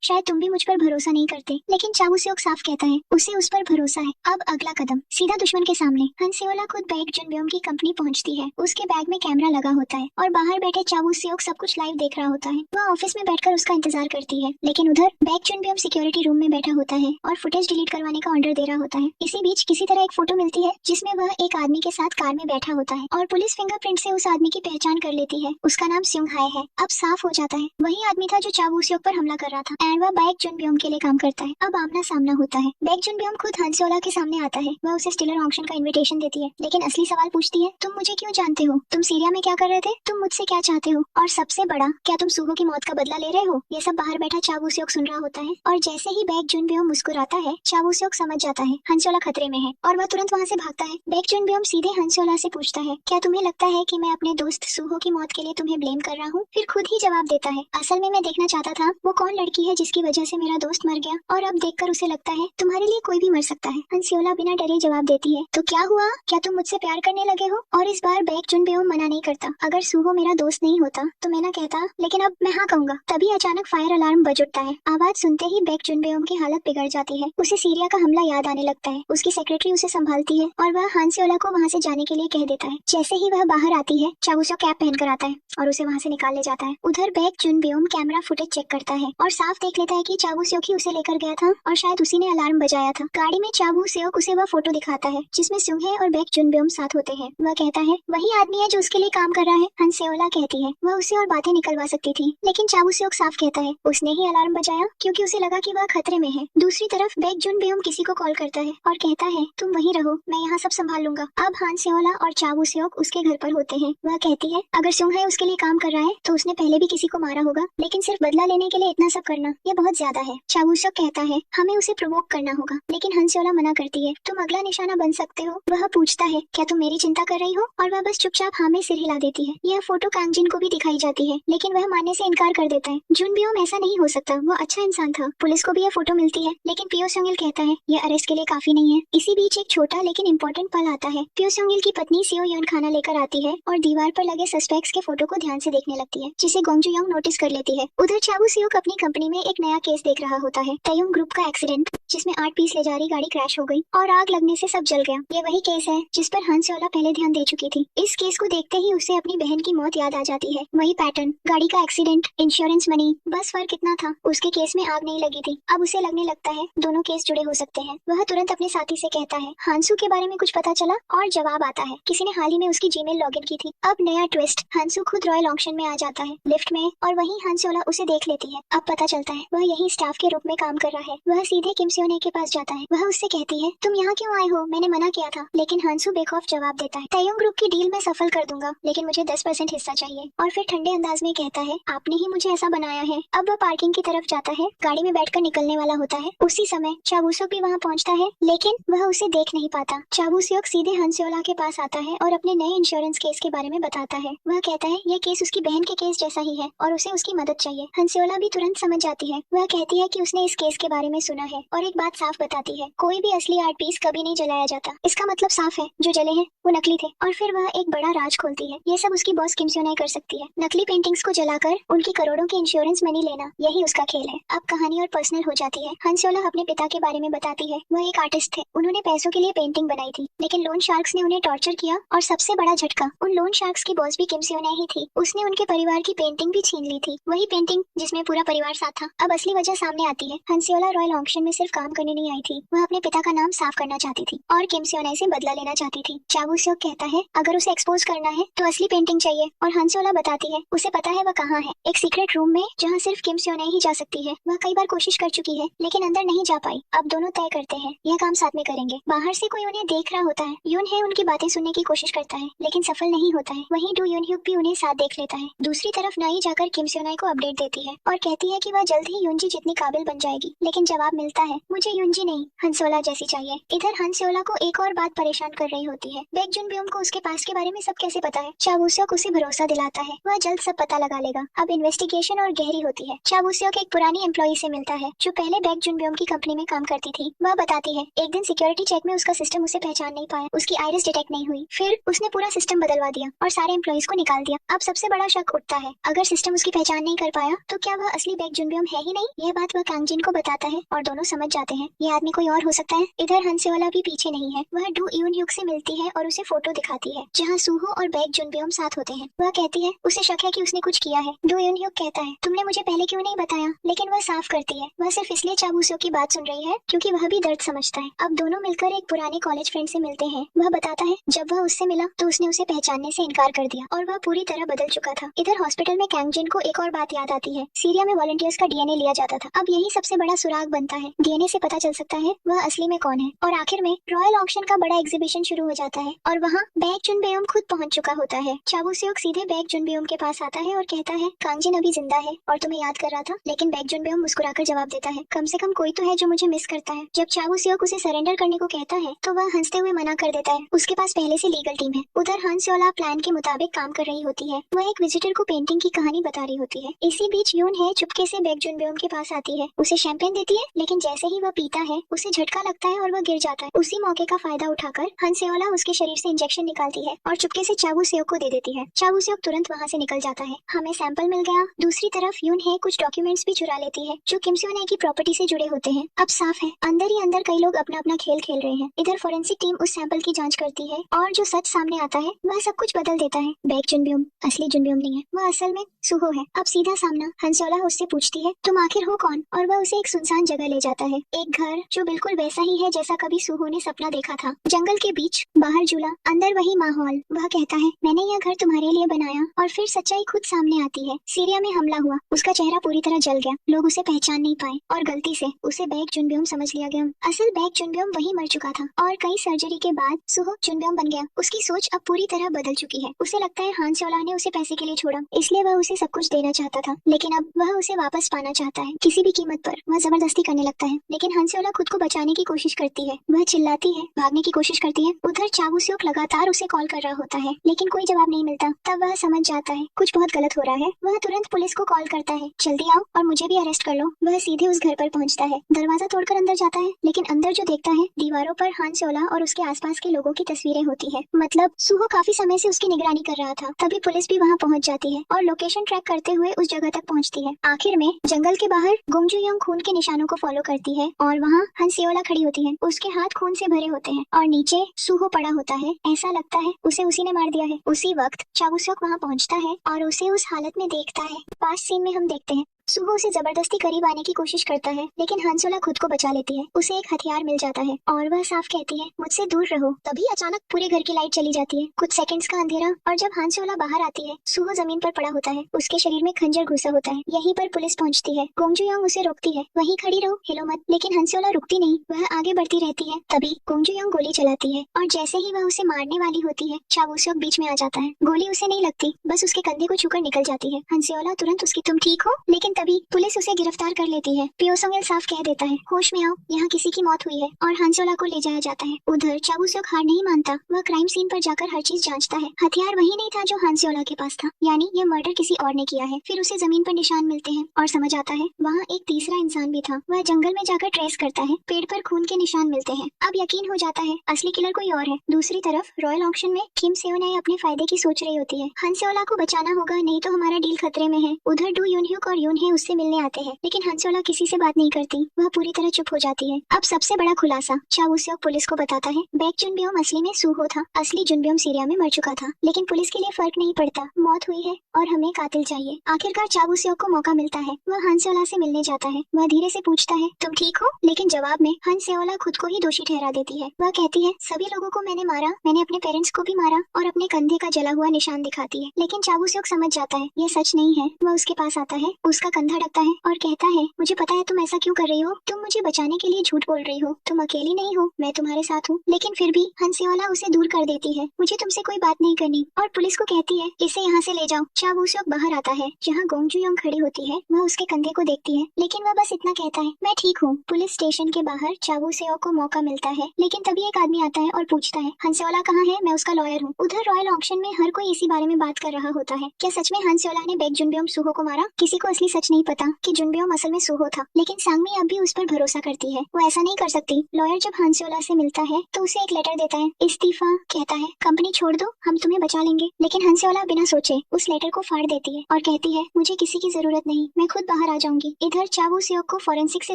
शायद तुम भी मुझ पर भरोसा नहीं करते, लेकिन चावू सेओक साफ कहता है उसे उस पर भरोसा है। अब अगला कदम सीधा दुश्मन के सामने। हन सेओला खुद बेक जुनबेओम की कंपनी पहुंचती है। उसके बैग में कैमरा लगा होता है और बाहर बैठे चावू सेओक सब कुछ लाइव देख रहा होता है। वह ऑफिस में बैठकर उसका इंतजार करती है, लेकिन उधर बेक जुनबेओम सिक्योरिटी रूम में बैठा होता है और फुटेज डिलीट करवाने का ऑर्डर दे रहा होता है। इसी बीच किसी तरह एक फोटो मिलती है जिसमें वह एक आदमी के साथ कार में बैठा होता है और पुलिस फिंगरप्रिंट से उस आदमी की पहचान कर लेती है। उसका नाम स्युंग हाय है। अब साफ हो जाता है वही आदमी था जो चावू सेओक पर हमला कर रहा था एंड वह बेक जुनबेओम के लिए काम करता है। अब आमना सामना होता है। बेक जुनबेओम खुद हन सेओला के सामने आता है। वह उसे स्टिलर ऑक्शन का इनविटेशन देती है, लेकिन असली सवाल पूछती है तुम मुझे क्यों जानते हो, तुम सीरिया में क्या कर रहे थे, तुम मुझसे क्या चाहते हो, और सबसे बड़ा क्या तुम सूहो की मौत का बदला ले रहे हो। ये सब बाहर बैठा चावू सेओक सुन रहा होता है और जैसे ही बेक जुनबेओम मुस्कुराता है चावू सेओक समझ जाता है हन सेओला खतरे में है और वह तुरंत वहाँ से भागता है। बेक जुनबेओम सीधे हन सेओला से पूछता है क्या तुम्हें लगता है कि मैं अपने दोस्त सूहो की मौत के लिए तुम्हें ब्लेम कर रहा हूँ। फिर खुद ही जवाब देता है असल में मैं देखना चाहता था वो कौन लड़की है जिसकी वजह से मेरा दोस्त मर गया और अब देखकर उसे लगता है तुम्हारे लिए कोई भी मर सकता है। हन सेओला बिना डरे जवाब देती है तो क्या हुआ, क्या तुम मुझसे प्यार करने लगे हो। और इस बार बेक जुनबेओम मना नहीं करता। अगर सूहो मेरा दोस्त नहीं होता तो मैं ना कहता, लेकिन अब मैं हाँ कहूंगा। तभी अचानक फायर अलार्म बज उठता है। आवाज सुनते ही बेक जुनबेओम की हालत बिगड़ जाती है। उसे सीरिया का हमला याद आने लगता है। उसकी सेक्रेटरी उसे संभालती है और वह हन सेओला को वहाँ से जाने के लिए कह देता है। जैसे ही वह बाहर आती है चावू सेओक कैप पहनकर आता है और उसे वहाँ से निकाल ले जाता है। उधर बेक जुनबेओम कैमरा फुटेज चेक करता है और साफ देख लेता है कि चावू सेओक ही उसे लेकर गया था और शायद उसी ने अलार्म बजाया था। गाड़ी में चावू सेओक उसे वह फोटो दिखाता है जिसमें सुंघे और बेक जुनबेओम साथ होते हैं। वह कहता है वही आदमी है जो उसके लिए काम कर रहा है। हन सेओला कहती है वह उसे और बातें निकलवा सकती थी, लेकिन चावू सेओक साफ कहता है उसने ही अलार्म बजाया क्योंकि उसे लगा कि वह खतरे में है। दूसरी तरफ बेक जुनबेओम किसी को कॉल करता है और कहता है तुम वहीं रहो, मैं यहाँ सब संभाल लूंगा। अब हन सेओला और चावू सेओक उसके घर पर होते हैं। वह कहती है अगर सुंघे उसके लिए काम कर रहा है तो उसने पहले भी किसी को मारा होगा, लेकिन सिर्फ बदला लेने के लिए इतना सब करना ये बहुत ज्यादा है। चावू सेओक कहता है हमें उसे प्रोवोक करना होगा, लेकिन हन सेओला मना करती है तुम अगला निशाना बन सकते हो। वह पूछता है क्या तुम मेरी चिंता कर रही हो, और वह बस चुपचाप हाँ में सिर हिला देती है। यह फोटो कांगजिन को भी दिखाई जाती है, लेकिन वह मानने से इनकार कर देता है। जुनबेओम ऐसा नहीं हो सकता, वो अच्छा इंसान था। पुलिस को भी यह फोटो मिलती है, लेकिन पियो सेओंगिल कहता है यह अरेस्ट के लिए काफी नहीं है। इसी बीच एक छोटा लेकिन इम्पोर्टेंट पल आता है। पियो सेओंगिल की पत्नी सियो योन खाना लेकर आती है और दीवार पर लगे सस्पेक्ट्स के फोटो को ध्यान से देखने लगती है, जिसे गोंग जू योंग नोटिस कर लेती है। उधर चावू सेओक अपनी कंपनी में एक नया केस देख रहा होता है, तयुंग ग्रुप का एक्सीडेंट, जिसमें 8 पीस ले जा रही गाड़ी क्रैश हो गई और आग लगने से सब जल गया। ये वही केस है जिस पर हन सेओला पहले ध्यान दे चुकी थी। इस केस को देखते ही उसे अपनी बहन की मौत याद आ जाती है। वही पैटर्न, गाड़ी का एक्सीडेंट, इंश्योरेंस मनी, बस फर्क इतना था उसके केस में आग नहीं लगी थी। अब उसे लगने लगता है दोनों केस जुड़े हो सकते हैं। वह तुरंत अपने साथी से कहता है हांसू के बारे में कुछ पता चला, और जवाब आता है किसी ने हाल ही में उसकी जीमेल लॉगिन की थी। अब नया ट्विस्ट, हांसू खुद रॉयल ऑक्शन में आ जाता है लिफ्ट में, और वहीं हन सेओला उसे देख लेती है। अब पता चलता है वह यही स्टाफ के रूप में काम कर रहा है। वह सीधे किम सेओने के पास जाता है। वह उससे कहती है तुम यहाँ क्यों आए हो, मैंने मना किया था। लेकिन हांसू बेखौफ जवाब देता है तयुंग ग्रुप की डील में सफल कर दूंगा, लेकिन मुझे 10% हिस्सा चाहिए। और फिर ठंडे अंदाज में कहता है आपने ही मुझे ऐसा बनाया है। अब वह पार्किंग की तरफ जाता है, गाड़ी में बैठकर निकलने वाला होता है। उसी समय चावू सेओक भी वहाँ पहुँचता है, लेकिन वह उसे देख नहीं पाता। चावू सेओक सीधे हन सेओला के पास आता है और अपने नए इंश्योरेंस केस के बारे में बताता है। वह कहता है यह केस उसकी बहन के केस जैसा ही है और उसे उसकी मदद चाहिए। हन सेओला भी तुरंत समझ जाती है। वह कहती है कि उसने इस केस के बारे में सुना है और एक बात साफ बताती है कोई भी असली आर्ट पीस कभी नहीं जलाया जाता। इसका मतलब साफ है जो जले हैं वो नकली थे। और फिर वह एक बड़ा राज खोलती है। ये सब उसकी बॉस किम सेओनाई कर सकती है, नकली पेंटिंग्स को जलाकर उनकी करोड़ों की इंश्योरेंस मनी लेना, यही उसका खेल है। अब कहानी और पर्सनल हो जाती है। हन सेओला अपने पिता के बारे में बताती है। वह एक आर्टिस्ट थे, उन्होंने पैसों के लिए पेंटिंग बनाई थी, लेकिन लोन शार्क्स ने उन्हें टॉर्चर किया और सबसे बड़ा झटका, उन लोन शार्क्स की बॉस भी किम सेओनाई ही थी। उसने उनके परिवार की पेंटिंग भी छीन ली थी, वही पेंटिंग जिसमें पूरा परिवार साथ था। अब असली वजह सामने आती है। हन सेओला रॉयल ऑक्शन में सिर्फ काम करने नहीं आई थी, वह अपने पिता का नाम साफ करना चाहती थी और किम सेओनाई से बदला लेना चाहती थी। चावू सेओक कहता है अगर उसे एक्सपोज करना है तो असली पेंटिंग चाहिए, और हन सेओला बताती है उसे पता है वह कहाँ है, एक सीक्रेट रूम में जहाँ सिर्फ किम सेओनाई ही जा सकती है। वह कई बार कोशिश कर चुकी है लेकिन अंदर नहीं जा पाई। अब दोनों तय करते हैं यह काम साथ में करेंगे। बाहर से कोई उन्हें देख रहा होता है। यून है उनकी बातें सुनने की कोशिश करता है लेकिन सफल नहीं होता है। वहीं डू यून ह्यूक भी उन्हें साथ देख लेता है। दूसरी तरफ नाई जाकर किम सेओनाई को अपडेट देती है और कहती है कि वह जल्द ही यूनजी जितनी काबिल बन जाएगी, लेकिन जवाब मिलता है मुझे युनजी नहीं हंसोला जैसी चाहिए। इधर हंसोला को एक और बात परेशान कर रही होती है। बैक जुनबियोम को उसके पास के बारे में सब कैसे पता है? चावुस्योक उसे भरोसा दिलाता है, वह जल्द सब पता लगा लेगा। अब इन्वेस्टिगेशन और गहरी होती है। चावुस्योक एक पुरानी एम्प्लॉई से मिलता है जो पहले बैक जुनबियोम की कंपनी में काम करती थी। वह बताती है एक दिन सिक्योरिटी चेक में उसका सिस्टम उसे पहचान नहीं पाया, उसकी आइरिस डिटेक्ट नहीं हुई। फिर उसने पूरा सिस्टम बदलवा दिया और सारे एम्प्लॉइज को निकाल दिया। अब सबसे बड़ा शक उठता है, अगर सिस्टम उसकी पहचान नहीं कर पाया तो क्या वह असली बैक जुनबियोम है ही नहीं? यह बात वह कांगजिन को बताता है और दोनों समझ जाते हैं ये आदमी कोई और हो सकता है। इधर हंसेवाला भी पीछे नहीं है। वह डू यूनह्यूक से मिलती है और उसे फोटो दिखाती है जहाँ सूहो और बैक जुनबियोम साथ होते हैं। वह कहती है उसे शक है कि उसने कुछ किया है। डू यूनह्यूक कहता है तुमने मुझे पहले क्यों नहीं बताया, लेकिन वह साफ करती है वह सिर्फ इसलिए चावुस्योक की बात सुन रही है क्योंकि वह भी दर्द समझता है। अब दोनों मिलकर एक पुराने कॉलेज फ्रेंड से मिलते हैं। वह बताता है जब वह उससे मिला तो उसने उसे पहचानने से इनकार कर दिया और वह पूरी तरह बदल चुका था। इधर हॉस्पिटल में कांगजिन को एक और बात याद आती है, सीरिया में वॉलंटियर्स का डीएनए लिया जाता था। अब यही सबसे बड़ा सुराग बनता है, डीएनए से पता चल सकता है वह असली में कौन है। और आखिर में रॉयल ऑक्शन का बड़ा एग्जीबिशन शुरू हो जाता है और वहाँ बैक जुनबियोम खुद पहुंच चुका होता है। चावुस्योक सीधे बैक जुनबियोम के पास आता है और कहता है कांगजिन अभी जिंदा है और तुम्हें याद कर रहा था। लेकिन बैक जुनबियोम मुस्कुराकर जवाब देता है कम से कम कोई तो है जो मुझे मिस करता है। जब चावुस्योक उसे सरेंडर करने को कहता है तो वह हंसते हुए मना कर देता है, उसके पास पहले से लीगल टीम है। उधर हंसोला प्लान के मुताबिक काम कर रही होती है। वह एक विजिटर को पेंटिंग की कहानी बता रही होती है। इसी बीच यून है चुपके से बैक जुनबियोम के पास आती है, उसे शैंपेन देती है, लेकिन जैसे ही वह पीता है उसे झटका लगता है और वह गिर जाता है। उसी मौके का फायदा उठाकर हंसेओला उसके शरीर से इंजेक्शन निकालती है और चुपके से चावुस्योक को दे देती है। चावुस्योक तुरंत वहाँ से निकल जाता है। हमें सैंपल मिल गया। दूसरी तरफ यून है कुछ डॉक्यूमेंट्स भी चुरा लेती है जो किम स्योने की प्रॉपर्टी से जुड़े होते हैं। अब साफ है अंदर ही अंदर कई लोग अपना अपना खेल खेल रहे हैं। इधर फोरेंसिक टीम उस सैंपल की जांच करती है और जो सच सामने आता है वह सब कुछ बदल देता है। बैक जुनबियोम असली जुनबियोम नहीं है, वह असल में सूहो है। अब सीधा सामना हंसोला उससे पूछती है तुम आखिर हो कौन, और वह उसे एक सुनसान जगह ले जाता है। एक घर जो बिल्कुल वैसा ही है जैसा कभी सूहो ने सपना देखा था। जंगल के बीच, बाहर झूला, अंदर वही माहौल। वह कहता है मैंने यह घर तुम्हारे लिए बनाया, और फिर सच्चाई खुद सामने आती है। सीरिया में हमला हुआ, उसका चेहरा पूरी तरह जल गया, लोग उसे पहचान नहीं पाए और गलती से उसे बैक जुनबियोम समझ लिया गया। असल बैक जुनबियोम वही मर चुका था और कई सर्जरी के बाद सूहो जुनबियोम बन गया। उसकी सोच अब पूरी तरह बदल चुकी है। उसे लगता है हांसोला ने उसे पैसे के लिए छोड़ा, इसलिए वह उसे सब कुछ देना चाहता था, लेकिन अब वह उसे वापस पाना चाहता है किसी भी कीमत पर। वह जबरदस्ती करने लगता है, लेकिन हांसोला खुद को बचाने की कोशिश करती है। वह चिल्लाती है, भागने की कोशिश करती है। उधर चावुस्योक लगातार उसे कॉल कर रहा होता है, लेकिन कोई जवाब नहीं मिलता। तब वह समझ जाता है कुछ बहुत गलत हो रहा है। वह तुरंत पुलिस को कॉल करता है, जल्दी आओ और मुझे भी अरेस्ट कर लो। वह सीधे उस घर पर पहुंचता है, दरवाजा तोड़कर अंदर जाता है, लेकिन अंदर जो देखता है दीवारों पर हांसोला और उसके आसपास के लोगों की तस्वीरें होती है। मतलब सूहो काफी समय से उसकी निगरानी कर रहा था। तभी पुलिस भी वहाँ पहुँच जाती है और लोकेशन ट्रैक करते हुए उस जगह तक पहुँचती है। आखिर में जंगल के बाहर गोंगजुयोंग खून के निशानों को फॉलो करती है और वहाँ हंसेओला खड़ी होती है। उसके हाथ खून से भरे होते हैं और नीचे सूहो पड़ा होता है। ऐसा लगता है उसे उसी ने मार दिया है। उसी वक्त चावुस्योक वहाँ पहुँचता है और उसे उस हालत में देखता है। पास सीन में हम देखते हैं सूहो उसे जबरदस्ती करीब आने की कोशिश करता है, लेकिन हांसोला खुद को बचा लेती है। उसे एक हथियार मिल जाता है और वह साफ कहती है मुझसे दूर रहो। तभी अचानक पूरे घर की लाइट चली जाती है। कुछ सेकंड्स का अंधेरा, और जब हांसोला बाहर आती है सूहो जमीन पर पड़ा होता है। उसके शरीर में खंजर घुसा होता है। यहीं पर पुलिस पहुंचती है। गोंगजुयोंग उसे रोकती है, वहीं खड़ी रहो, हिलो मत। लेकिन हांसोला रुकती नहीं, वह आगे बढ़ती रहती है। तभी गोंगजुयोंग गोली चलाती है और जैसे ही वह उसे मारने वाली होती है चावुस्योक बीच में आ जाता है। गोली उसे नहीं लगती, बस उसके कंधे को छूकर निकल जाती है। हांसोला तुरंत उसकी तुम ठीक हो, लेकिन तभी पुलिस उसे गिरफ्तार कर लेती है। पियोसोंगेल साफ कह देता है होश में आओ, यहाँ किसी की मौत हुई है, और हांसोला को ले जाया जाता है। उधर चावुस्योक हार नहीं मानता, वह क्राइम सीन पर जाकर हर चीज जांचता है। हथियार वही नहीं था जो हांसोला के पास था, यानी यह मर्डर किसी और ने किया है। फिर उसे जमीन पर निशान मिलते हैं और समझ आता है वहाँ एक तीसरा इंसान भी था। वह जंगल में जाकर ट्रेस करता है, पेड़ पर खून के निशान मिलते हैं। अब यकीन हो जाता है असली किलर कोई और है। दूसरी तरफ रॉयल ऑक्शन में किम सेओने अपने फायदे की सोच रही होती है। हांसोला को बचाना होगा, नहीं तो हमारा डील खतरे में है। उधर डू यूनह्यूक और यूनहे उससे मिलने आते हैं, लेकिन हांसोला किसी से बात नहीं करती, वह पूरी तरह चुप हो जाती है। अब सबसे बड़ा खुलासा चावुस्योक पुलिस को बताता है बैक जुनबियोम असली में सूहो था। असली जुनबियोम सीरिया में मर चुका था, लेकिन पुलिस के लिए फर्क नहीं पड़ता, मौत हुई है और हमें कातिल चाहिए। आखिरकार चावुस्योक को मौका मिलता है, वह हांसोला से मिलने जाता है। वह धीरे से पूछता है तुम ठीक हो, लेकिन जवाब में हांसोला खुद को ही दोषी ठहरा देती है। वह कहती है सभी लोगों को मैंने मारा, मैंने अपने पेरेंट्स को भी मारा, और अपने कंधे का जला हुआ निशान दिखाती है। लेकिन चावुस्योक समझ जाता है यह सच नहीं है। वह उसके पास आता है, उसका कंधा ढकता है और कहता है, मुझे पता है तुम ऐसा क्यों कर रही हो, तुम मुझे बचाने के लिए झूठ बोल रही हो, तुम अकेली नहीं हो, मैं तुम्हारे साथ हूँ। लेकिन फिर भी हंसियोला उसे दूर कर देती है, मुझे तुमसे कोई बात नहीं करनी, और पुलिस को कहती है इसे यहाँ से ले जाओ। चा वू सियोक बाहर आता है जहाँ गोंग जू योंग खड़ी होती है, वह उसके कंधे को देखती है, लेकिन वह बस इतना कहता है, मैं ठीक हूँ। पुलिस स्टेशन के बाहर चा वू सियोक को मौका मिलता है, लेकिन तभी एक आदमी आता है और पूछता है, हंसियोला कहाँ है, मैं उसका लॉयर हूँ। उधर रॉयल ऑक्शन में हर कोई इसी बारे में बात कर रहा होता है, क्या सच में हंसियोला ने बेक जुनबेओम सूहो को मारा। किसी को असली सच नहीं पता कि जुनबेओम असल में सूहो था, लेकिन सांगमी अब भी उस पर भरोसा करती है, वो ऐसा नहीं कर सकती। लॉयर जब हंसियोला से मिलता है तो उसे एक लेटर देता है, इस्तीफा, कहता है कंपनी छोड़ दो, हम तुम्हें बचा लेंगे। लेकिन हंसियोला बिना सोचे उस लेटर को फाड़ देती है और कहती है, मुझे किसी की जरूरत नहीं, मैं खुद बाहर आ जाऊंगी। इधर चा वू सियोक को फॉरेंसिक से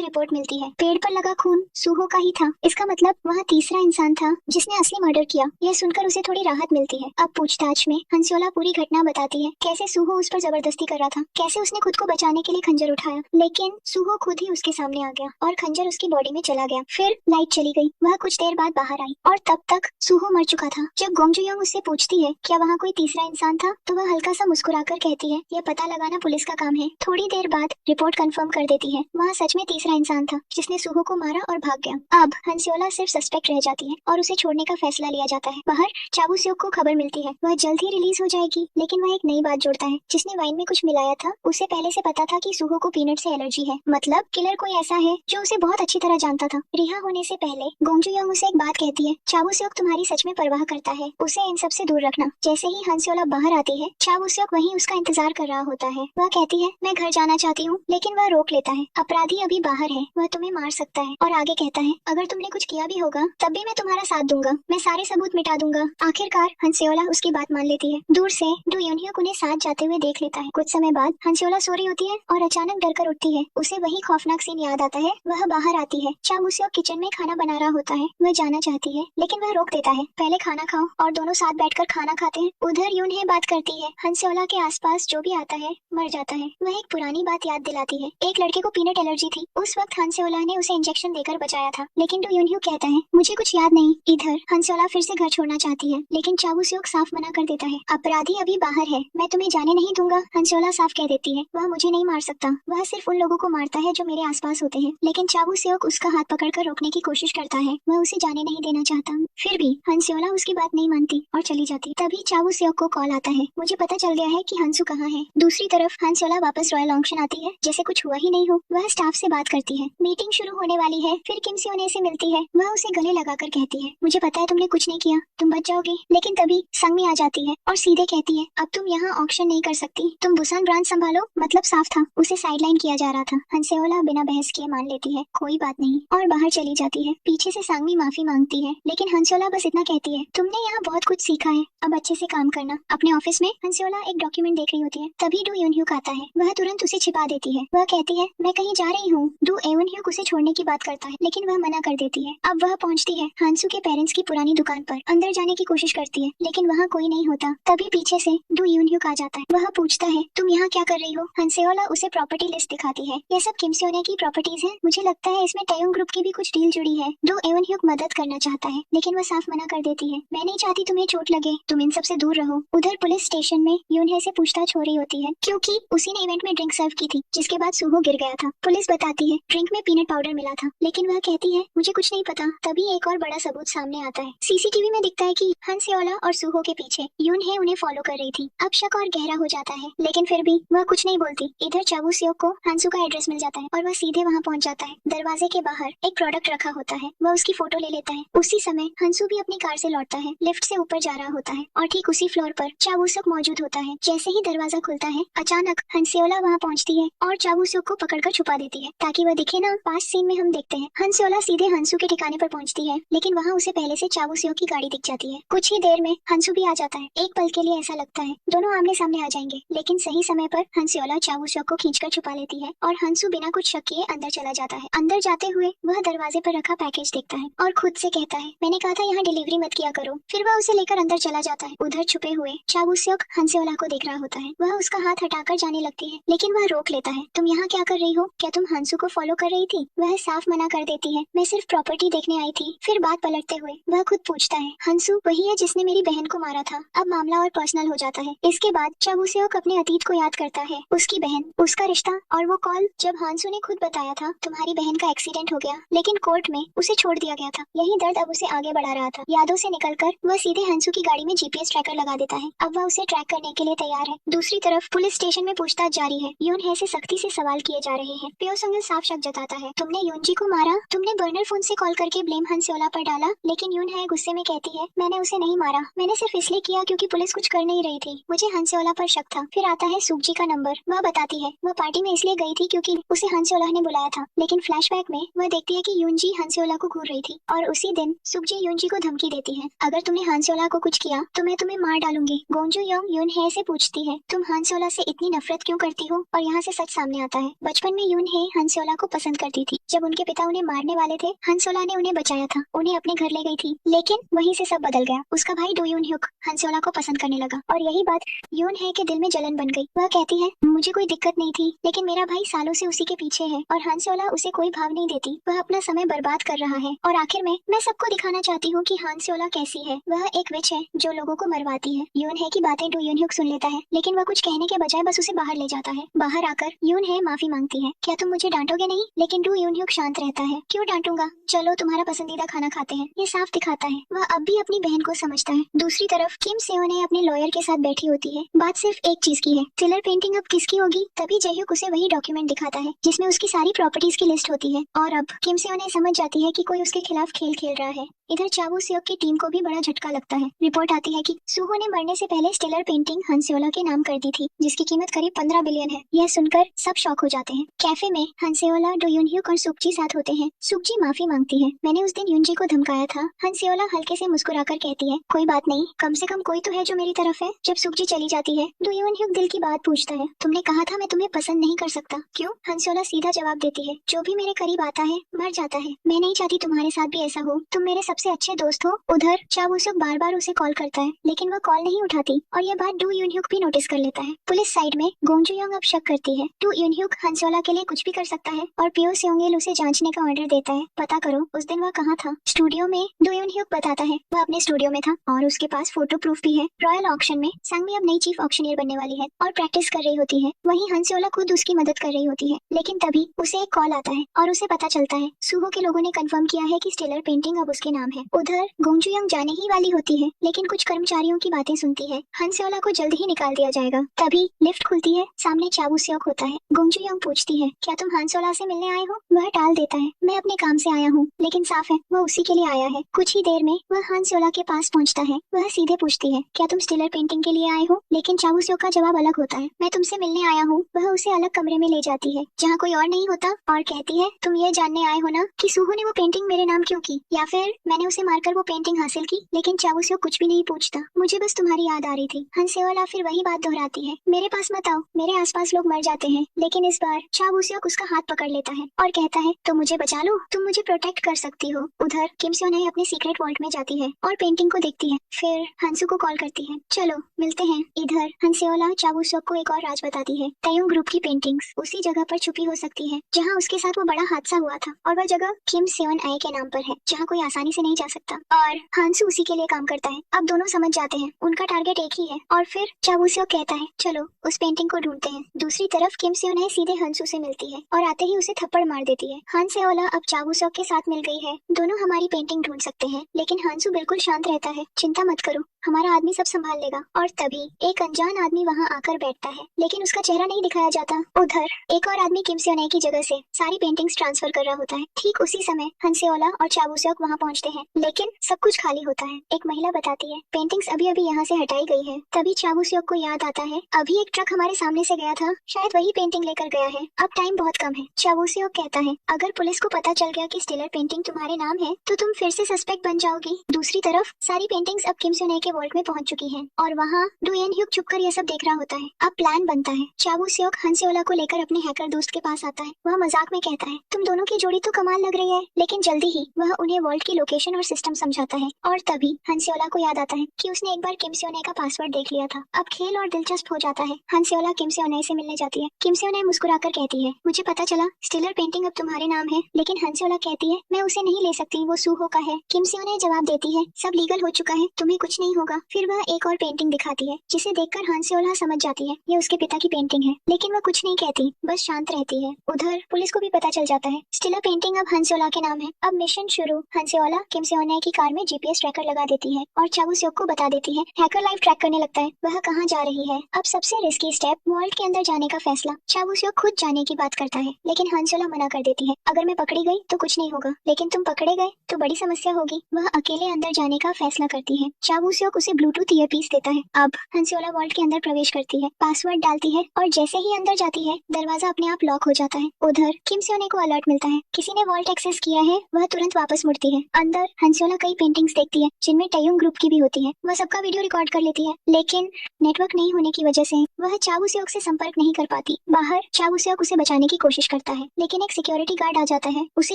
रिपोर्ट मिलती है, पेड़ पर लगा खून सूहो का ही था। इसका मतलब वहाँ तीसरा इंसान था जिसने असली मर्डर किया। यह सुनकर उसे थोड़ी राहत मिलती है। अब पूछताछ में हंसियोला पूरी घटना बताती है, कैसे सूहो उस पर जबरदस्ती कर रहा था, कैसे उसने खुद को बचाने के लिए खंजर उठाया, लेकिन सूहो खुद ही उसके सामने आ गया और खंजर उसकी बॉडी में चला गया। फिर लाइट चली गई, वह कुछ देर बाद बाहर आई और तब तक सूहो मर चुका था। जब गोंग जू योंग उससे पूछती है क्या वहाँ कोई तीसरा इंसान था, तो वह हल्का सा मुस्कुराकर कहती है, यह पता लगाना पुलिस का काम है। थोड़ी देर बाद रिपोर्ट कंफर्म कर देती है, वहाँ सच में तीसरा इंसान था जिसने सूहो को मारा और भाग गया। अब हंसियोला सिर्फ सस्पेक्ट रह जाती है और उसे छोड़ने का फैसला लिया जाता है। बाहर चा वू सियोक को खबर मिलती है, वह जल्द ही रिलीज हो जाएगी, लेकिन वह एक नई बात जोड़ता है, जिसने वाइन में कुछ मिलाया था उसे पहले से पता था कि सूहो को पीनट से एलर्जी है, मतलब किलर कोई ऐसा है जो उसे बहुत अच्छी तरह जानता था। रिहा होने से पहले गोंग जू योंग उसे एक बात कहती है, चा वू सियोक तुम्हारी सच में परवाह करता है, उसे इन सब से दूर रखना। जैसे ही हंसियोला बाहर आती है, चा वू सियोक वहीं उसका इंतजार कर रहा होता है। वह कहती है, मैं घर जाना चाहती हूँ, लेकिन वह रोक लेता है, अपराधी अभी बाहर है, वह तुम्हें मार सकता है। और आगे कहता है, अगर तुमने कुछ किया भी होगा तब भी मैं तुम्हारा साथ दूंगा, मैं सारे सबूत मिटा दूंगा। आखिरकार हंसियोला उसकी बात मान लेती है। दूर से डू यूनह्युक उन्हें साथ जाते हुए देख लेता है। कुछ समय बाद हंसियोला सो रही होती है और अचानक डर कर उठती है, उसे वही खौफनाक सीन याद आता है। वह बाहर आती है, चा वू सियोक किचन में खाना बना रहा होता है, वह जाना चाहती है लेकिन वह रोक देता है, पहले खाना खाओ, और दोनों साथ बैठकर खाना खाते हैं। उधर यूनहे बात करती है, हंसियोला के आसपास जो भी आता है मर जाता है। वह एक पुरानी बात याद दिलाती है, एक लड़के को पीनट एलर्जी थी, उस वक्त हंसियोला ने उसे इंजेक्शन देकर बचाया था, लेकिन डू यूनह्युक कहता है, मुझे कुछ याद नहीं। इधर हंसियोला फिर से घर छोड़ना चाहती है, लेकिन चा वू सियोक साफ मना कर देता है, अपराधी अभी बाहर है, मैं तुम्हें जाने नहीं दूंगा। हंसियोला साफ कह देती है, वह मुझे नहीं मार सकता, वह सिर्फ उन लोगों को मारता है जो मेरे आसपास होते हैं। लेकिन चा वू सियोक उसका हाथ पकड़कर रोकने की कोशिश करता है, वह उसे जाने नहीं देना चाहता। फिर भी हंसियोला उसकी बात नहीं मानती और चली जाती। तभी चा वू सियोक को कॉल आता है, मुझे पता चल गया है कि हंसू कहाँ है। दूसरी तरफ हंसियोला वापस रॉयल ऑक्शन आती है जैसे कुछ हुआ ही नहीं हो। वह स्टाफ से बात करती है, मीटिंग शुरू होने वाली है। फिर किम सियोने से मिलती है, वह उसे गले लगाकर कहती है, मुझे पता है तुमने कुछ नहीं किया, तुम बच जाओगी। लेकिन तभी संगमी आ जाती है और सीधे कहती है, अब तुम यहाँ ऑक्शन नहीं कर सकती, तुम बुसान ब्रांच संभालो। मतलब साफ था उसे साइडलाइन किया जा रहा था। हंसियोला बिना बहस किए मान लेती है, कोई बात नहीं, और बाहर चली जाती है। पीछे से सांगमी माफी मांगती है, लेकिन हंसियोला बस इतना कहती है, तुमने यहाँ बहुत कुछ सीखा है, अब अच्छे से काम करना। अपने ऑफिस में हंसियोला एक डॉक्यूमेंट देख रही होती है, तभी डू यूनह्युक आता है। वह तुरंत उसे छिपा देती है। वह कहती है, मैं कहीं जा रही हूँ। डू एवनह्युक उसे छोड़ने की बात करता है, लेकिन वह मना कर देती है। अब वह पहुँचती है हांसू के पेरेंट्स की पुरानी दुकान पर, अंदर जाने की कोशिश करती है, लेकिन वहाँ कोई नहीं होता। तभी पीछे से डू यूनह्युक आ जाता है। वह पूछता है, तुम यहाँ क्या कर रही हो। हंसियोला उसे प्रॉपर्टी लिस्ट दिखाती है, ये सब किम सियोने की प्रॉपर्टीज है, मुझे लगता है इसमें टयोंग ग्रुप की भी कुछ डील जुड़ी है। डू एवनह्युक मदद करना चाहता है, लेकिन वह साफ मना कर देती है, मैं नहीं चाहती तुम्हें चोट लगे, तुम इन सब से दूर रहो। उधर पुलिस स्टेशन में यूनहे से पूछताछ हो रही होती है, क्योंकि उसी ने इवेंट में ड्रिंक सर्व की थी जिसके बाद सूहो गिर गया था। पुलिस बताती है ड्रिंक में पीनट पाउडर मिला था, लेकिन वह कहती है मुझे कुछ नहीं पता। तभी एक और बड़ा सबूत सामने आता है, सीसीटीवी में दिखता है कि हंसियोला और सूहो के पीछे यूनहे उन्हें फॉलो कर रही थी। अब शक और गहरा हो जाता है, लेकिन फिर भी वह कुछ नहीं बोलती। इधर चा वू सियोक को हंसू का एड्रेस मिल जाता है और वह सीधे वहाँ पहुँच जाता है। दरवाजे के बाहर एक प्रोडक्ट रखा होता है, वह उसकी फोटो ले लेता है। उसी समय हंसू भी अपनी कार से लौटता है, लिफ्ट से ऊपर जा रहा होता है और ठीक उसी फ्लोर पर चा वू सियोक मौजूद होता है। जैसे ही दरवाजा खुलता है, अचानक हंसियोला वहाँ पहुँचती है और चा वू सियोक को पकड़कर छुपा देती है ताकि वह दिखे ना। पास सीन में हम देखते हैं हंसियोला सीधे हंसू के ठिकाने पर पहुँचती है, लेकिन वहाँ उसे पहले से चा वू सियोक की गाड़ी दिख जाती है। कुछ ही देर में हंसू भी आ जाता है। एक पल के लिए ऐसा लगता है दोनों आमने सामने आ जाएंगे, लेकिन सही समय पर हंसियोला चा वू सियोक को खींचकर छुपा लेती है और हंसू बिना कुछ शक किए अंदर चला जाता है। अंदर जाते हुए वह दरवाजे पर रखा पैकेज देखता है और खुद से कहता है, मैंने कहा था यहाँ डिलीवरी मत किया करो। फिर वह उसे लेकर अंदर चला जाता है। उधर छुपे हुए चा वू सियोक हंसियोला को देख रहा होता है। वह उसका हाथ हटाकर जाने लगती है, लेकिन वह रोक लेता है। तुम यहाँ क्या कर रही हो, क्या तुम हंसू को फॉलो कर रही थी। वह साफ मना कर देती है, मैं सिर्फ प्रॉपर्टी देखने आई थी। फिर बात पलटते हुए वह खुद पूछता है, हंसू वही है जिसने मेरी बहन को मारा था। अब मामला और पर्सनल हो जाता है। इसके बाद चा वू सियोक अपने अतीत को याद करता है। उसकी बहन देन उसका रिश्ता और वो कॉल जब हांसू ने खुद बताया था तुम्हारी बहन का एक्सीडेंट हो गया लेकिन कोर्ट में उसे छोड़ दिया गया था, यही दर्द अब उसे आगे बढ़ा रहा था। यादों से निकलकर वह सीधे हांसू की गाड़ी में जीपीएस ट्रैकर लगा देता है। अब वह उसे ट्रैक करने के लिए तैयार है। दूसरी तरफ पुलिस स्टेशन में पूछताछ जारी है। यून है से सख्ती से सवाल किए जा रहे हैं। पियो संगल साफ शक जताता है, तुमने यूनजी को मारा? तुमने बर्नर फोन से कॉल करके ब्लेम हंसोला पर डाला? लेकिन यून है गुस्से में कहती है, मैंने उसे नहीं मारा, मैंने सिर्फ इसलिए किया क्योंकि पुलिस कुछ कर नहीं रही थी, मुझे हंसोला पर शक था। फिर आता है सुखजी का नंबर। वह बताती है वह पार्टी में इसलिए गई थी क्योंकि उसे हंसोला ने बुलाया था, लेकिन फ्लैशबैक में वह देखती है कि यूनजी हंसोला को घूर रही थी और उसी दिन सुखजी यूनजी को धमकी देती है, अगर तुमने हंसोला को कुछ किया तो मैं तुम्हें मार डालूंगी। गोंजू योंग यून है से पूछती है, तुम हंसोला से इतनी नफरत क्यों करती हो? और यहाँ से सच सामने आता है। बचपन में यून है हंसोला को पसंद करती थी। जब उनके पिता उन्हें मारने वाले थे हंसोला ने उन्हें बचाया था, उन्हें अपने घर ले गई थी। लेकिन वहीं से सब बदल गया। उसका भाई डू यून ह्युक हंसोला को पसंद करने लगा और यही बात यून है के दिल में जलन बन गई। वह कहती है, मुझे कोई दिक्कत नहीं थी लेकिन मेरा भाई सालों से उसी के पीछे है और हंसोला उसे कोई भाव नहीं देती। वह अपना समय बर्बाद कर रहा है और आखिर में मैं सबको दिखाना चाहती हूँ कि हंसोला कैसी है। वह एक विच है जो लोगों को मरवाती है। यून है की बातें डू यून ह्युक सुन लेता है लेकिन वह कुछ कहने के बजाय बस उसे बाहर ले जाता है। बाहर आकर यून है माफी मांगती है, क्या तुम मुझे डांटोगे नहीं? लेकिन डू यून ह्युक शांत रहता है, क्यों डांटूंगा, चलो तुम्हारा पसंदीदा खाना खाते हैं। ये साफ दिखाता है वह अब भी अपनी बहन को समझता है। दूसरी तरफ किम सेओने अपने लॉयर के साथ बैठी होती है। बात सिर्फ एक चीज की है, टिलर पेंटिंग अब किसकी होगी? तभी जयह्युक उसे वही डॉक्यूमेंट दिखाता है जिसमें उसकी सारी प्रॉपर्टीज की लिस्ट होती है और अब किम सेओने समझ जाती है कि कोई उसके खिलाफ खेल खेल रहा है। इधर चावू सियोक की टीम को भी बड़ा झटका लगता है। रिपोर्ट आती है कि सूहो ने मरने से पहले स्टिलर पेंटिंग हंसेओला के नाम कर दी थी जिसकी कीमत करीब 15 बिलियन है। यह सुनकर सब शॉक हो जाते हैं। कैफे में हंसेओला, डो यून ह्युक और सुकजी साथ होते हैं। सुकजी माफी मांगती है, मैंने उस दिन यूनजी को धमकाया था। हंसेओला हल्के से मुस्कुराकर कहती है, कोई बात नहीं, कम से कम कोई तो है जो मेरी तरफ है। जब सुकजी चली जाती है डो यून ह्युक दिल की बात पूछता है, तुमने कहा था मैं तुम्हें पसंद नहीं कर सकता, क्यों? हंसेओला सीधा जवाब देती है, जो भी मेरे करीब आता है मर जाता है। मैं नहीं चाहती तुम्हारे साथ भी ऐसा हो, तुम मेरे सबसे अच्छे दोस्त हो। उधर चावूसुक बार बार उसे कॉल करता है लेकिन वह कॉल नहीं उठाती और यह बात डू यून ह्युक भी नोटिस कर लेता है। पुलिस साइड में गोंजू योंग अब शक करती है डू यून ह्युक हंसोला के लिए कुछ भी कर सकता है और पियो सेओंगेल उसे जांचने का ऑर्डर देता है। पता करो उस दिन वह कहाँ था। स्टूडियो में डू यून ह्युक बताता है वह अपने स्टूडियो में था और उसके पास फोटो प्रूफ भी है। रॉयल ऑक्शन में सांगमी अब नई चीफ ऑक्शनियर बनने वाली है और प्रैक्टिस कर रही होती है। वहीं हंसोला खुद उसकी मदद कर रही होती है लेकिन तभी उसे एक कॉल आता है और उसे पता चलता है सूहो के लोगों ने कंफर्म किया है कि स्टेलर पेंटिंग अब उसके नाम है। उधर गोंजू योंग जाने ही वाली होती है लेकिन कुछ कर्मचारियों की बातें सुनती है। हंसोला को जल्द ही निकाल दिया जाएगा। तभी लिफ्ट खुलती है, सामने चावू सियोक होता है। गोंजू योंग पूछती है, क्या तुम हंसोला से मिलने आए हो? वह टाल देता है, मैं अपने काम से आया हूँ, लेकिन साफ है वह उसी के लिए आया है। कुछ ही देर में वह हंसोला के पास पहुँचता है। वह सीधे पूछती है, क्या तुम स्टिलर पेंटिंग के लिए आए हो? लेकिन चावू सियोक का जवाब अलग होता है, मैं तुमसे मिलने आया हूँ। वह उसे अलग कमरे में ले जाती है जहाँ कोई और नहीं होता और कहती है, तुम ये जानने आए हो ना कि सूहो ने वो पेंटिंग मेरे नाम क्यों की, या फिर मैंने उसे मारकर वो पेंटिंग हासिल की? लेकिन चावू सियोक कुछ भी नहीं पूछता, मुझे बस तुम्हारी याद आ रही थी। हंसेओला फिर वही बात दोहराती है, मेरे पास मत आओ, मेरे आसपास लोग मर जाते हैं। लेकिन इस बार चावू सियोक उसका हाथ पकड़ लेता है और कहता है, तो मुझे बचा लो, तुम मुझे प्रोटेक्ट कर सकती हो। उधर किम सेओने अपने सीक्रेट वॉल्ट में जाती है और पेंटिंग को देखती है। फिर हंसू को कॉल करती है, चलो मिलते हैं। इधर हंसेओला चावू सियोक को एक और राज बताती है, तयुंग ग्रुप की पेंटिंग्स उसी जगह पर छुपी हो सकती है जहाँ उसके साथ वो बड़ा हादसा हुआ था और वह जगह किम सेओन आए के नाम पर है जहाँ कोई आसानी से नहीं जा सकता और हंसू उसी के लिए काम करता है। अब दोनों समझ जाते हैं उनका टारगेट एक ही है और फिर चावू सियोक कहता है, चलो उस पेंटिंग को ढूंढते हैं। दूसरी तरफ किम सेओन सीधे हंसू से मिलती है और आते ही उसे थप्पड़ मार देती है। हंसेओला अब चावू सियोक के साथ मिल गई है, दोनों हमारी पेंटिंग ढूंढ सकते हैं। लेकिन हंसू बिल्कुल शांत रहता है, चिंता मत करो, हमारा आदमी सब संभाल लेगा। और तभी एक अनजान आदमी वहाँ आकर बैठता है लेकिन उसका चेहरा नहीं दिखाया जाता। उधर एक और आदमी किम सेओने की जगह से सारी पेंटिंग्स ट्रांसफर कर रहा होता है। ठीक उसी समय हंसेओला और चावू सियोक वहाँ पहुँचते हैं लेकिन सब कुछ खाली होता है। एक महिला बताती है, पेंटिंग्स अभी अभी यहाँ से हटाई गई है। तभी चावू सियोक को याद आता है, अभी एक ट्रक हमारे सामने से गया था, शायद वही पेंटिंग लेकर गया है, अब टाइम बहुत कम है। चावू सियोक कहता है, अगर पुलिस को पता चल गया कि स्टिलर पेंटिंग तुम्हारे नाम है तो तुम फिर से सस्पेक्ट बन जाओगी। दूसरी तरफ सारी पेंटिंग्स अब किम सेओने के वॉल्ट में पहुंच चुकी हैं और वहाँ डू यून ह्युक छुपकर यह सब देख रहा होता है। अब प्लान बनता है। चावू सियोक हंसेओला को लेकर अपने हैकर दोस्त के पास आता है। वह मजाक में कहता है, तुम दोनों की जोड़ी तो कमाल लग रही है। लेकिन जल्दी ही वह उन्हें वॉल्ट की लोकेशन और सिस्टम समझाता है और तभी हंसेओला को याद आता है कि उसने एक बार किम सेओने का पासवर्ड देख लिया था। अब खेल और दिलचस्प हो जाता है। हंसेओला किम सेओने से मिलने जाती है। किम सेओने मुस्कुराकर कहती है, मुझे पता चला स्टिलर पेंटिंग अब तुम्हारे नाम है। लेकिन हंसेओला कहती है, मैं उसे नहीं ले सकती, वो सूहो का है। किम सेओने जवाब देती है, सब लीगल हो चुका है, तुम्हें कुछ नहीं होगा। फिर वह एक और पेंटिंग दिखाती है जिसे देखकर हंसियोला समझ जाती है ये उसके पिता की पेंटिंग है, लेकिन वह कुछ नहीं कहती, बस शांत रहती है। उधर पुलिस को भी पता चल जाता है स्टिला पेंटिंग अब हंसियोला के नाम है। अब मिशन शुरू। हंसियोला किम सेओने की कार में जीपीएस ट्रैकर लगा देती है और चावू सेओक को बता देती है। हैकर लाइव ट्रैक करने लगता है वह कहाँ जा रही है। अब सबसे रिस्की स्टेप, वॉल्ट के अंदर जाने का फैसला। चावू सेओक खुद जाने की बात करता है लेकिन हंसियोला मना कर देती है। अगर मैं पकड़ी गई तो कुछ नहीं होगा, लेकिन तुम पकड़े गए तो बड़ी समस्या होगी। वह अकेले अंदर जाने का फैसला करती है। चावू सेओक उसे ब्लूटूथ ईयरपीस देता है। अब हंसियोला वॉल्ट के अंदर प्रवेश करती है, पासवर्ड डालती है और जैसे ही अंदर जाती है दरवाजा अपने आप लॉक हो जाता है। उधर किम सेओने को अलर्ट मिलता है किसी ने वॉल्ट एक्सेस किया है। वह तुरंत वापस मुड़ती है। अंदर हंसियोला कई पेंटिंग्स देखती है जिनमें टयुंग ग्रुप की भी होती है। वह सबका वीडियो रिकॉर्ड कर लेती है, लेकिन नेटवर्क नहीं होने की वजह से वह चावू सेओक से संपर्क नहीं कर पाती। बाहर चावू सेओक उसे बचाने की कोशिश करता है, लेकिन एक सिक्योरिटी गार्ड आ जाता है, उसे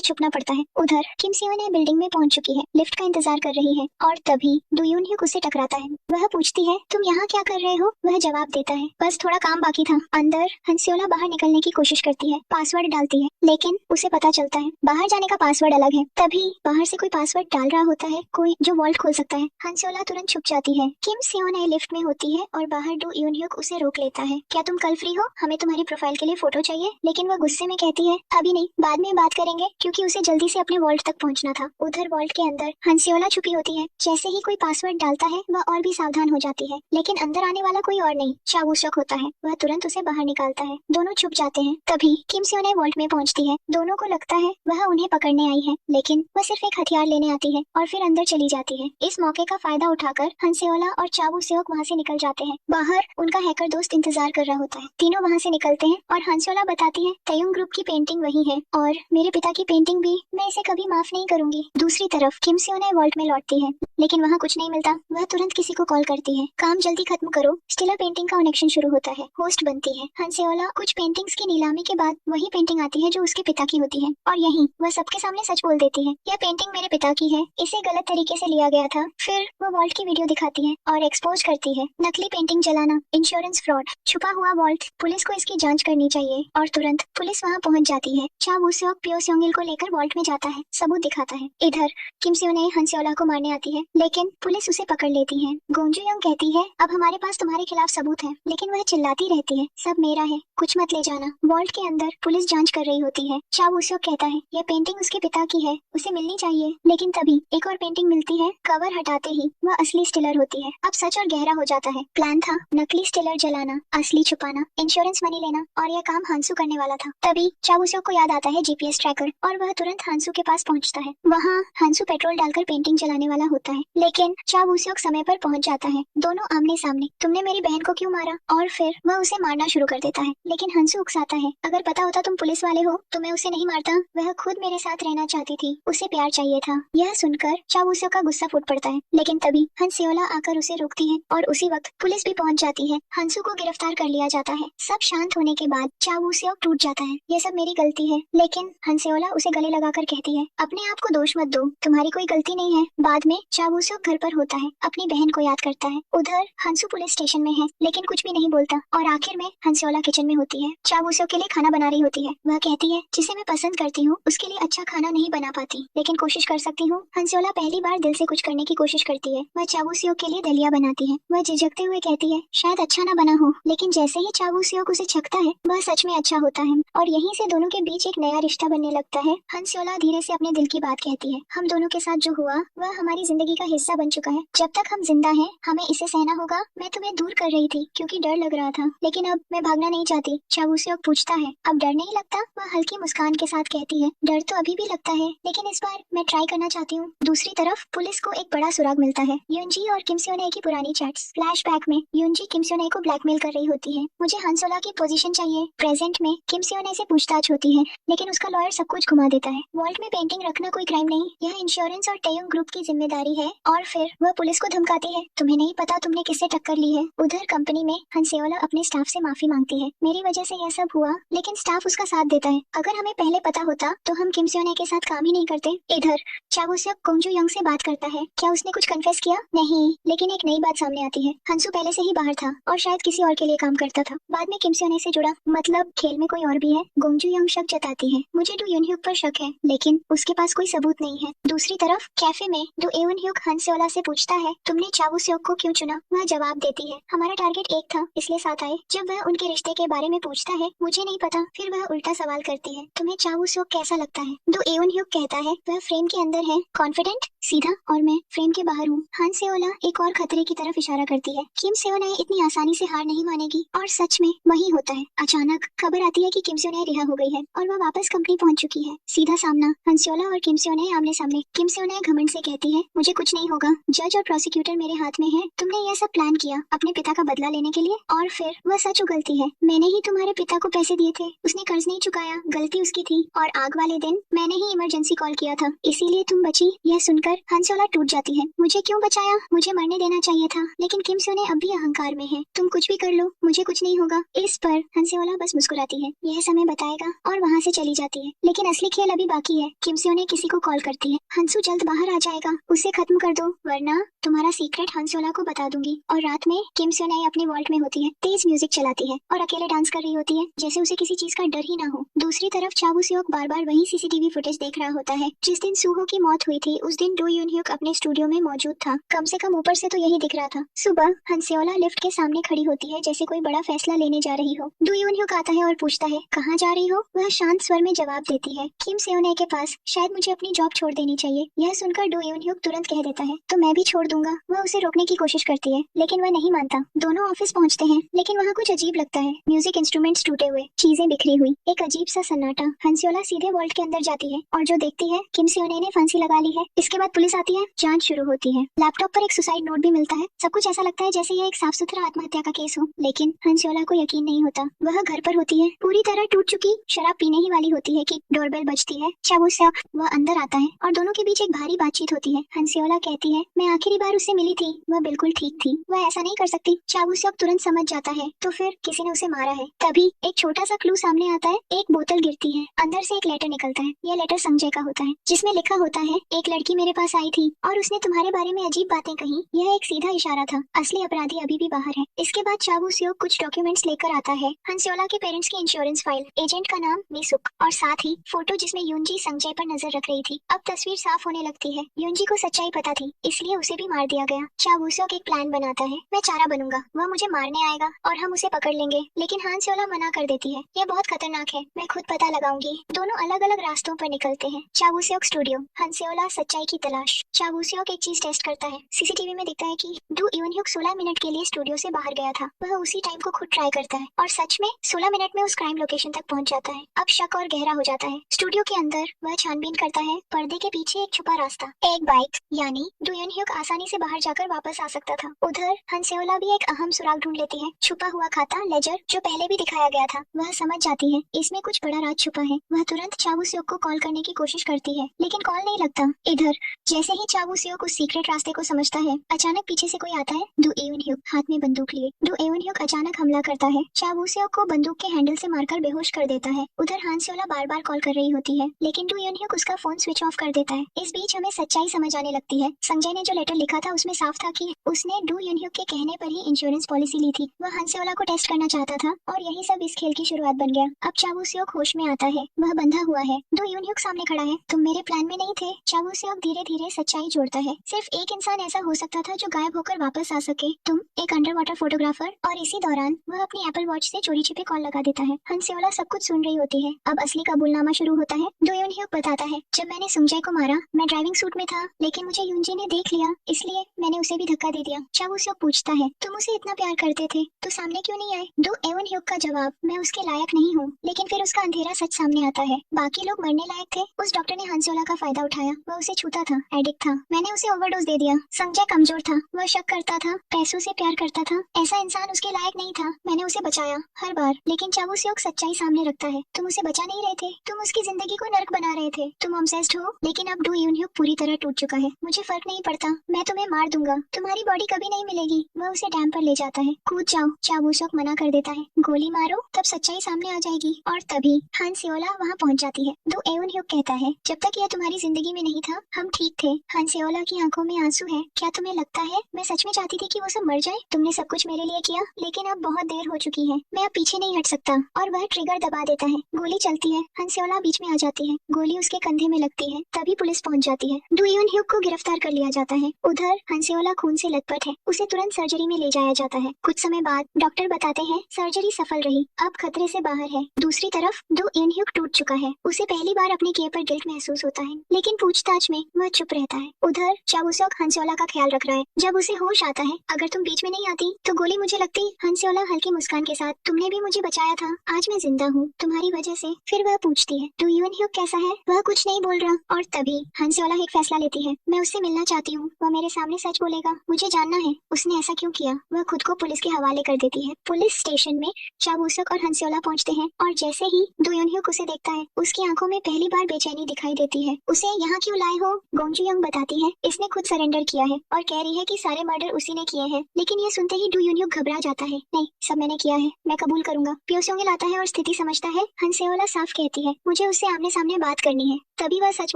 छुपना पड़ता है। उधर किम सेओने बिल्डिंग में पहुंच चुकी है, लिफ्ट का इंतजार कर रही है और तभी डू यून ह्यूक उसे टकराता है। वह पूछती है तुम यहाँ क्या कर रहे हो। वह जवाब देता है बस थोड़ा काम बाकी था। अंदर हंसियोला बाहर निकलने की कोशिश करती है, पासवर्ड डालती है, लेकिन उसे पता चलता है बाहर जाने का पासवर्ड अलग है। तभी बाहर से कोई पासवर्ड डाल रहा होता है, कोई जो वॉल्ट खोल सकता है। हंसियोला तुरंत छुप जाती है। किम सेओने लिफ्ट में होती है और बाहर डू यून ह्यूक उसे रोक लेता है। क्या तुम कल फ्री हो, हमें तुम्हारी प्रोफाइल के लिए फोटो चाहिए। लेकिन वह गुस्से में कहती है अभी नहीं, बाद में बात करेंगे, क्योंकि उसे जल्दी से अपने वॉल्ट तक पहुंचना था। उधर वॉल्ट के अंदर हंसियोला छुपी होती है। जैसे ही कोई पासवर्ड डालता है वह और भी सावधान हो जाती है, लेकिन अंदर आने वाला कोई और नहीं, चावू सेओक होता है। वह तुरंत उसे बाहर निकालता है, दोनों छुप जाते हैं। तभी किम सेओने वॉल्ट में पहुंचती है। दोनों को लगता है वह उन्हें पकड़ने आई है, लेकिन वह सिर्फ एक हथियार लेने आती है और फिर अंदर चली जाती है। इस मौके का फायदा उठाकर हंसियोला और चावू सेओक वहाँ से निकल जाते हैं। बाहर उनका हैकर दोस्त इंतजार कर रहा होता है। तीनों वहाँ से निकलते हैं और हंसियोला बताती है तयुंग ग्रुप की पेंटिंग वही है और मेरे पिता की पेंटिंग भी, मैं इसे कभी माफ नहीं करूंगी। दूसरी तरफ किम सेओने वॉल्ट में लौटती है, लेकिन वहाँ कुछ नहीं मिलता। वह तुरंत किसी को कॉल करती है, काम जल्दी खत्म करो। स्टिला पेंटिंग का कनेक्शन शुरू होता है, होस्ट बनती है हंसियोला। कुछ पेंटिंग्स की नीलामी के बाद वही पेंटिंग आती है जो उसके पिता की होती है और यही वह सबके सामने सच बोल देती है, यह पेंटिंग मेरे पिता की है, इसे गलत तरीके से लिया गया था। फिर वह वॉल्ट की वीडियो दिखाती है और एक्सपोज करती है नकली पेंटिंग जलाना, इंश्योरेंस फ्रॉड, छुपा हुआ वॉल्ट, पुलिस को इसकी जांच करनी चाहिए। और तुरंत पुलिस वहाँ पहुँच जाती है। चावू सेओक पियो सेओंगिल को लेकर वॉल्ट में जाता है, सबूत दिखाता है। इधर किम सेओने हंसियोला को मारने आती है, लेकिन पुलिस उसे पकड़ लेती है। गोंजू यंग कहती है अब हमारे पास तुम्हारे खिलाफ सबूत है, लेकिन वह चिल्लाती रहती है सब मेरा है, कुछ मत ले जाना। वॉल्ट के अंदर पुलिस जांच कर रही होती है। चावू सेओक कहता है यह पेंटिंग उसके पिता की है, उसे मिलनी चाहिए, लेकिन तभी एक और पेंटिंग मिलती है। कवर हटाते ही वह असली स्टिलर होती है। अब सच और गहरा हो जाता है। प्लान था नकली स्टिलर जलाना, असली छुपाना, इंश्योरेंस मनी लेना और यह काम हांसू करने वाला था। तभी चावू सेओक को याद आता है जीपीएस ट्रैकर और वह तुरंत हांसू के पास पहुंचता है। वहाँ हांसू पेट्रोल डालकर पेंटिंग जलाने वाला होता है, लेकिन चावू सेओक समय पर पहुंच जाता है। दोनों आमने सामने, तुमने मेरी बहन को क्यों मारा, और फिर वह उसे मारना शुरू कर देता है। लेकिन हंसू उकसाता है अगर पता होता तुम पुलिस वाले हो तो मैं उसे नहीं मारता, वह खुद मेरे साथ रहना चाहती थी, उसे प्यार चाहिए था। यह सुनकर चावू सेओक का गुस्सा फूट पड़ता है, लेकिन तभी हंसियोला आकर उसे रोकती है और उसी वक्त पुलिस भी पहुंच जाती है। हंसू को गिरफ्तार कर लिया जाता है। सब शांत होने के बाद चावू सेओक टूट जाता है, यह सब मेरी गलती है। लेकिन हंसियोला उसे गले लगाकर कहती है अपने आप को दोष मत दो, तुम्हारी कोई गलती नहीं है। बाद में चावू सेओक घर पर होता है, अपनी बहन को याद करता है। उधर हंसू पुलिस स्टेशन में है, लेकिन कुछ भी नहीं बोलता और आखिर में हंसियोला किचन में होती है। चावू सेओक के लिए खाना बना रही होती है। वह कहती है जिसे मैं पसंद करती हूँ उसके लिए अच्छा खाना नहीं बना पाती, लेकिन कोशिश कर सकती हूँ। हंसियोला पहली बार दिल से कुछ करने की कोशिश करती है। वह चावू सेओक के लिए दलिया बनाती है। वह झिझकते हुए कहती है शायद अच्छा ना बना हो, लेकिन जैसे ही चावू सेओक उसे छकता है वह सच में अच्छा होता है और यहीं से दोनों के बीच एक नया रिश्ता बनने लगता है। हंसियोला धीरे से अपने दिल की बात कहती है हम दोनों के साथ जो हुआ वह हमारी जिंदगी का हिस्सा बन चुका है। जब तक हम जिंदा हैं हमें इसे सहना होगा। मैं तुम्हें दूर कर रही थी क्योंकि डर लग रहा था, लेकिन अब मैं भागना नहीं चाहती। चावू सेओक पूछता है अब डर नहीं लगता। वह हल्की मुस्कान के साथ कहती है डर तो अभी भी लगता है, लेकिन इस बार मैं ट्राई करना चाहती हूँ। दूसरी तरफ पुलिस को एक बड़ा सुराग मिलता है, युनजी और किम सेओने की पुरानी चैट्स। फ्लैशबैक में युनजी किम सेओने को ब्लैकमेल कर रही होती है, मुझे हंसियोला की पोजीशन चाहिए। प्रेजेंट में किम सेओने से पूछताछ होती है, लेकिन उसका लॉयर सब कुछ घुमा देता है। वॉल्ट में पेंटिंग रखना कोई क्राइम नहीं, यह इंश्योरेंस और टयुंग ग्रुप की जिम्मेदारी है। और फिर वह पुलिस को धमकाती है तुम्हें नहीं पता तुमने किससे टक्कर ली है। उधर कंपनी में हंसियोला अपने स्टाफ से माफी मांगती है, मेरी वजह से यह सब हुआ, लेकिन स्टाफ उसका साथ देता है। अगर हमें पहले पता होता तो हम किम सेओने के साथ काम ही नहीं करते। इधर चावू सेओक गोंजू यंग से बात करता है, क्या उसने कुछ कन्फेस किया? नहीं, लेकिन एक नई बात सामने आती है, हंसू पहले से ही बाहर था और शायद किसी और के लिए काम करता था, बाद में किम सेओने से जुड़ा, मतलब खेल में कोई और भी है। गोंजू यंग शक जताती है, मुझे डू यून ह्यूक पर शक है, लेकिन उसके पास कोई सबूत नहीं है। दूसरी तरफ कैफे में डू एवन ह्यूक हन सेओला से पूछता है, तुमने चावू सेओक को क्यों चुना? वह जवाब देती है, हमारा टारगेट एक था इसलिए साथ आए। जब वह उनके रिश्ते के बारे में पूछता है, मुझे नहीं पता। फिर वह उल्टा सवाल करती है, तुम्हें चावू सेओक कैसा लगता है? डू एवन ह्यूक कहता है, वह फ्रेम के अंदर है, कॉन्फिडेंट, सीधा, और मैं फ्रेम के बाहर हूँ। हन सेओला एक और खतरे की तरफ इशारा करती है। किम सेओनाई इतनी आसानी से हार नहीं मानेगी, और सच में वही होता है। अचानक खबर आती है कि किम सेओनाई रिहा हो गई है और वह वापस कंपनी पहुंच चुकी है। सीधा सामना, हन सेओला और किम सेओनाई आमने सामने। किम सेओनाई घमंड से कहती है, मुझे कुछ नहीं होगा, जज और प्रोसिक्यूटर मेरे हाथ में है। तुमने यह सब प्लान किया अपने पिता का बदला लेने के लिए। और फिर वह सच उगलती है, मैंने ही तुम्हारे पिता को पैसे दिए थे, उसने कर्ज नहीं चुकाया, गलती उसकी थी। और आग वाले दिन मैंने ही इमरजेंसी कॉल किया था, इसीलिए तुम बची। यह सुनकर हन सेओला टूट जाती है। मुझे क्यों बचाया? मुझे मरने देना चाहिए था। लेकिन किम सेओनाई अब भी अहंकार में है, तुम कुछ भी कर लो, मुझे कुछ नहीं होगा। इस पर हन सेओला बस मुस्कुराती है, यह समय बताएगा, और वहाँ से चली जाती है। लेकिन असली खेल अभी बाकी है। किम सेओनाई किसी को कॉल करती है, हंसू जल्द बाहर आ जाएगा, उसे खत्म कर दो, वरना तुम्हारा सीक्रेट हन सेओला को बता दूंगी। और रात में किम सेओनाई अपने वॉल्ट में होती है, तेज म्यूजिक चलाती है और अकेले डांस कर रही होती है, जैसे उसे किसी चीज का डर ही ना हो। दूसरी तरफ चावू सेओक बार बार वही सीसीटीवी फुटेज देख रहा होता है। जिस दिन सूहो की मौत हुई थी उस दिन डू यून ह्यूक अपने स्टूडियो में मौजूद था। कम से कम ऊपर से तो यही दिख रहा था। सुबह हन सेओला लिफ्ट के सामने खड़ी होती है, जैसे कोई बड़ा फैसला लेने जा रही हो। डू यून ह्यूक आता है और पूछता है, कहाँ जा रही हो? वह शांत स्वर में जवाब देती है, किम सेओनाई के पास, शायद मुझे अपनी जॉब छोड़ देनी चाहिए। यह सुनकर डू यून ह्यूक तुरंत कह देता है, तो मैं भी छोड़ दूंगा। वह उसे रोकने की कोशिश करती है, लेकिन वह नहीं मानता। दोनों ऑफिस पहुंचते हैं, लेकिन वहाँ कुछ अजीब लगता है। म्यूजिक इंस्ट्रूमेंट्स टूटे हुए, चीजें बिखरी हुई, एक अजीब सा सन्नाटा। हन सेओला सीधे वॉल्ट के अंदर जाती है और जो देखती है, किम सेओनाई ने फांसी लगा ली है। इसके बाद पुलिस आती है, जांच शुरू होती है। लैपटॉप पर एक सुसाइड नोट भी मिलता है। सब कुछ ऐसा लगता है जैसे यह एक साफ सुथरा आत्महत्या का केस हो, लेकिन हन सेओला को यकीन नहीं होता। वह घर पर होती है, पूरी तरह टूट चुकी, शराब पीने ही वाली होती है कि डोरबेल बजती है। चावू सेओक, वह अंदर आता है और दोनों के बीच एक भारी बातचीत होती है। हन सेओला कहती है, मैं आखिरी बार उससे मिली थी, वह बिल्कुल ठीक थी, वह ऐसा नहीं कर सकती। चावू सेओक तुरंत समझ जाता है, तो फिर किसी ने उसे मारा है। तभी एक छोटा सा क्लू सामने आता है, एक बोतल गिरती है, अंदर से एक लेटर निकलता है। यह लेटर संजय का होता है, जिसमें लिखा होता है, एक लड़की मेरे पास आई थी और उसने तुम्हारे बारे में अजीब बातें कही। यह एक सीधा इशारा था, असली अपराधी अभी भी बाहर है। इसके बाद चावू सेओक कुछ डॉक्यूमेंट्स लेकर आता है। हन सेओला के पेरेंट्स की इंश्योरेंस फाइल, एजेंट का नाम मिसुक, और साथ ही फोटो जिसमें यूनजी संजय पर नजर रख रही थी। अब तस्वीर साफ होने लगती है, यूनजी को सच्चाई पता थी, इसलिए उसे भी मार दिया गया। चावू सेओक एक प्लान बनाता है, मैं चारा बनूंगा, वह मुझे मारने आएगा और हम उसे पकड़ लेंगे। लेकिन हन सेओला मना कर देती है, यह बहुत खतरनाक है, मैं खुद पता लगाऊंगी। दोनों अलग अलग रास्तों पर निकलते हैं। चावू सेओक स्टूडियो, हन सेओला सच्चाई की तलाश। चावू सेओक एक चीज टेस्ट करता है, सीसीटीवी में दिखता है कि डू यून ह्यूक 16 मिनट के लिए स्टूडियो से बाहर गया था। वह उसी टाइम को खुद ट्राई करता है और सच में 16 मिनट में उस क्राइम लोकेशन तक पहुंच जाता है। अब शक और गहरा हो जाता है। स्टूडियो के अंदर वह छानबीन करता है, पर्दे के पीछे एक छुपा रास्ता, एक बाइक, यानी डू यून ह्यूक आसानी से बाहर जाकर वापस आ सकता था। उधर हन सेओला भी एक अहम सुराग ढूंढ लेती है, छुपा हुआ खाता, लेजर, जो पहले भी दिखाया गया था। वह समझ जाती है इसमें कुछ बड़ा राज छुपा है। वह तुरंत चावू सेओक को कॉल करने की कोशिश करती है, लेकिन कॉल नहीं लगता। इधर जैसे ही चावू सेओक उस सीक्रेट रास्ते को समझता है, अचानक पीछे से कोई आता है, डू एवन ह्यूक, हाथ में बंदूक लिए। डू एवन ह्यूक अचानक हमला करता है, चावू सेओक को बंदूक के हैंडल से मारकर बेहोश कर देता है। उधर हन सेओला बार बार कॉल कर रही होती है, लेकिन डू एवन ह्यूक उसका फोन स्विच ऑफ कर देता है। इस बीच हमें सच्चाई समझ आने लगती है। संजय ने जो लेटर लिखा था उसमें साफ था कि उसने डू यून ह्यूक के कहने पर ही इंश्योरेंस पॉलिसी ली थी। वह हन सेओला को टेस्ट करना चाहता था और यही सब इस खेल की शुरुआत बन गया। अब चावू सेओक होश में आता है, वह बंधा हुआ है, डू यून ह्यूक सामने खड़ा है, तुम मेरे प्लान में नहीं थे। चावू सेओक धीरे धीरे सच्चाई जोड़ता है, सिर्फ एक इंसान ऐसा हो सकता था जो गायब होकर वापस आ सके, तुम, एक अंडर वाटर फोटोग्राफर। और इसी दौरान वह अपनी एप्पल वॉच से चोरी छिपे कॉल लगा देता है। हन सेओला सब कुछ सुन रही होती है। अब असली कबूलनामा शुरू होता है। डू यून ह्यूक बताता है, जब मैंने संजय को मारा, मैं ड्राइविंग सूट में था, लेकिन मुझे यूनजी ने देख लिया, इसलिए मैंने उसे भी धक्का दे दिया। चावू सेओक पूछता है, तुम उसे इतना प्यार करते थे तो सामने क्यों नहीं आए? डू एवन ह्यूक का जवाब, मैं उसके लायक नहीं हूँ। लेकिन फिर उसका अंधेरा सच सामने आता है, बाकी लोग मरने लायक थे, उस डॉक्टर ने हन सेओला का फायदा उठाया, वह उसे छूता था, एडिक्ट था, मैंने उसे ओवरडोज दे दिया। संजय कमजोर था, वह शक करता था, पैसों से प्यार करता था, ऐसा इंसान उसके लायक नहीं था, मैंने उसे बचाया हर बार। लेकिन चावू सेओक सच्चाई सामने रखता है, तुम उसे बचा नहीं रहे थे, तुम उसकी जिंदगी को नर्क बना रहे थे, तुम ऑब्सेस्ड हो। लेकिन अब डू यून ह्यूक पूरी तरह टूट चुका है, मुझे फर्क नहीं पड़ता, मैं तुम्हें मार दूंगा, तुम्हारी बॉडी कभी नहीं मिलेगी। वह उसे डैम पर ले जाता है, कूद जाओ, चावू सेओक मना कर देता है, गोली मारो, तब सच्चाई सामने आ जाएगी। और तभी हन सेओला वहाँ पहुँच जाती है। डू एवन ह्यूक कहता है, जब तक यह तुम्हारी जिंदगी में नहीं था, हम ठीक थे। हन सेओला की आंखों में आंसू है, क्या तुम्हें लगता है मैं सच में चाहती थी कि वो सब मर जाए? तुमने सब कुछ मेरे लिए किया, लेकिन अब बहुत देर हो चुकी है, मैं अब पीछे नहीं हट सकता। और वह ट्रिगर दबा देता है, गोली चलती है, हन सेओला बीच में आ जाती है, गोली उसके कंधे में लगती है। तभी पुलिस पहुंच जाती है। डू यून ह्यूक को गिरफ्तार कर लिया जाता है। उधर हंसियोला खून से लथपथ है। उसे तुरंत सर्जरी में ले जाया जाता है। कुछ समय बाद डॉक्टर बताते हैं सर्जरी सफल रही, अब खतरे से बाहर है। दूसरी तरफ डू यून ह्यूक टूट चुका है। उसे पहली बार अपने किए पर गिल्ट महसूस होता है, लेकिन पूछताछ में वह चुप रहता है। उधर चावुसोक हंसियोला का ख्याल रख रहा है। जब उसे होश आता है, अगर तुम बीच में नहीं आती तो गोली मुझे लगती। हंसियोला हल्की मुस्कान के साथ, तुमने भी मुझे बचाया था, आज मैं जिंदा हूँ तुम्हारी वजह से। फिर वह पूछती है डू यून ह्यूक कैसा है? वह कुछ नहीं बोल रहा और तभी हंसियोला एक फैसला लेती है, मैं उससे मिलना चाहती हूँ, वह मेरे सामने सच बोलेगा, मुझे जानना है उसने ऐसा क्यों किया। वह खुद को पुलिस के हवाले कर देती है। पुलिस स्टेशन में चावुसोक और हंसियोला पहुंचते हैं और जैसे ही डू यून ह्यूक उसे देखता है, उसकी आंखों में पहली बार बेचैनी दिखाई देती है। उसे यहाँ क्यों लाए हो? गोंजू यंग बताती है इसने खुद सरेंडर किया है और कह रही है कि सारे मर्डर उसी ने किए हैं। लेकिन ये सुनते ही डू यून ह्यूक घबरा जाता है, नहीं सब मैंने किया है, मैं कबूल करूंगा। पियो सोंगेल आता है और स्थिति समझता है। हंसियोला साफ कहती है मुझे उससे आमने सामने बात करनी है, तभी वह सच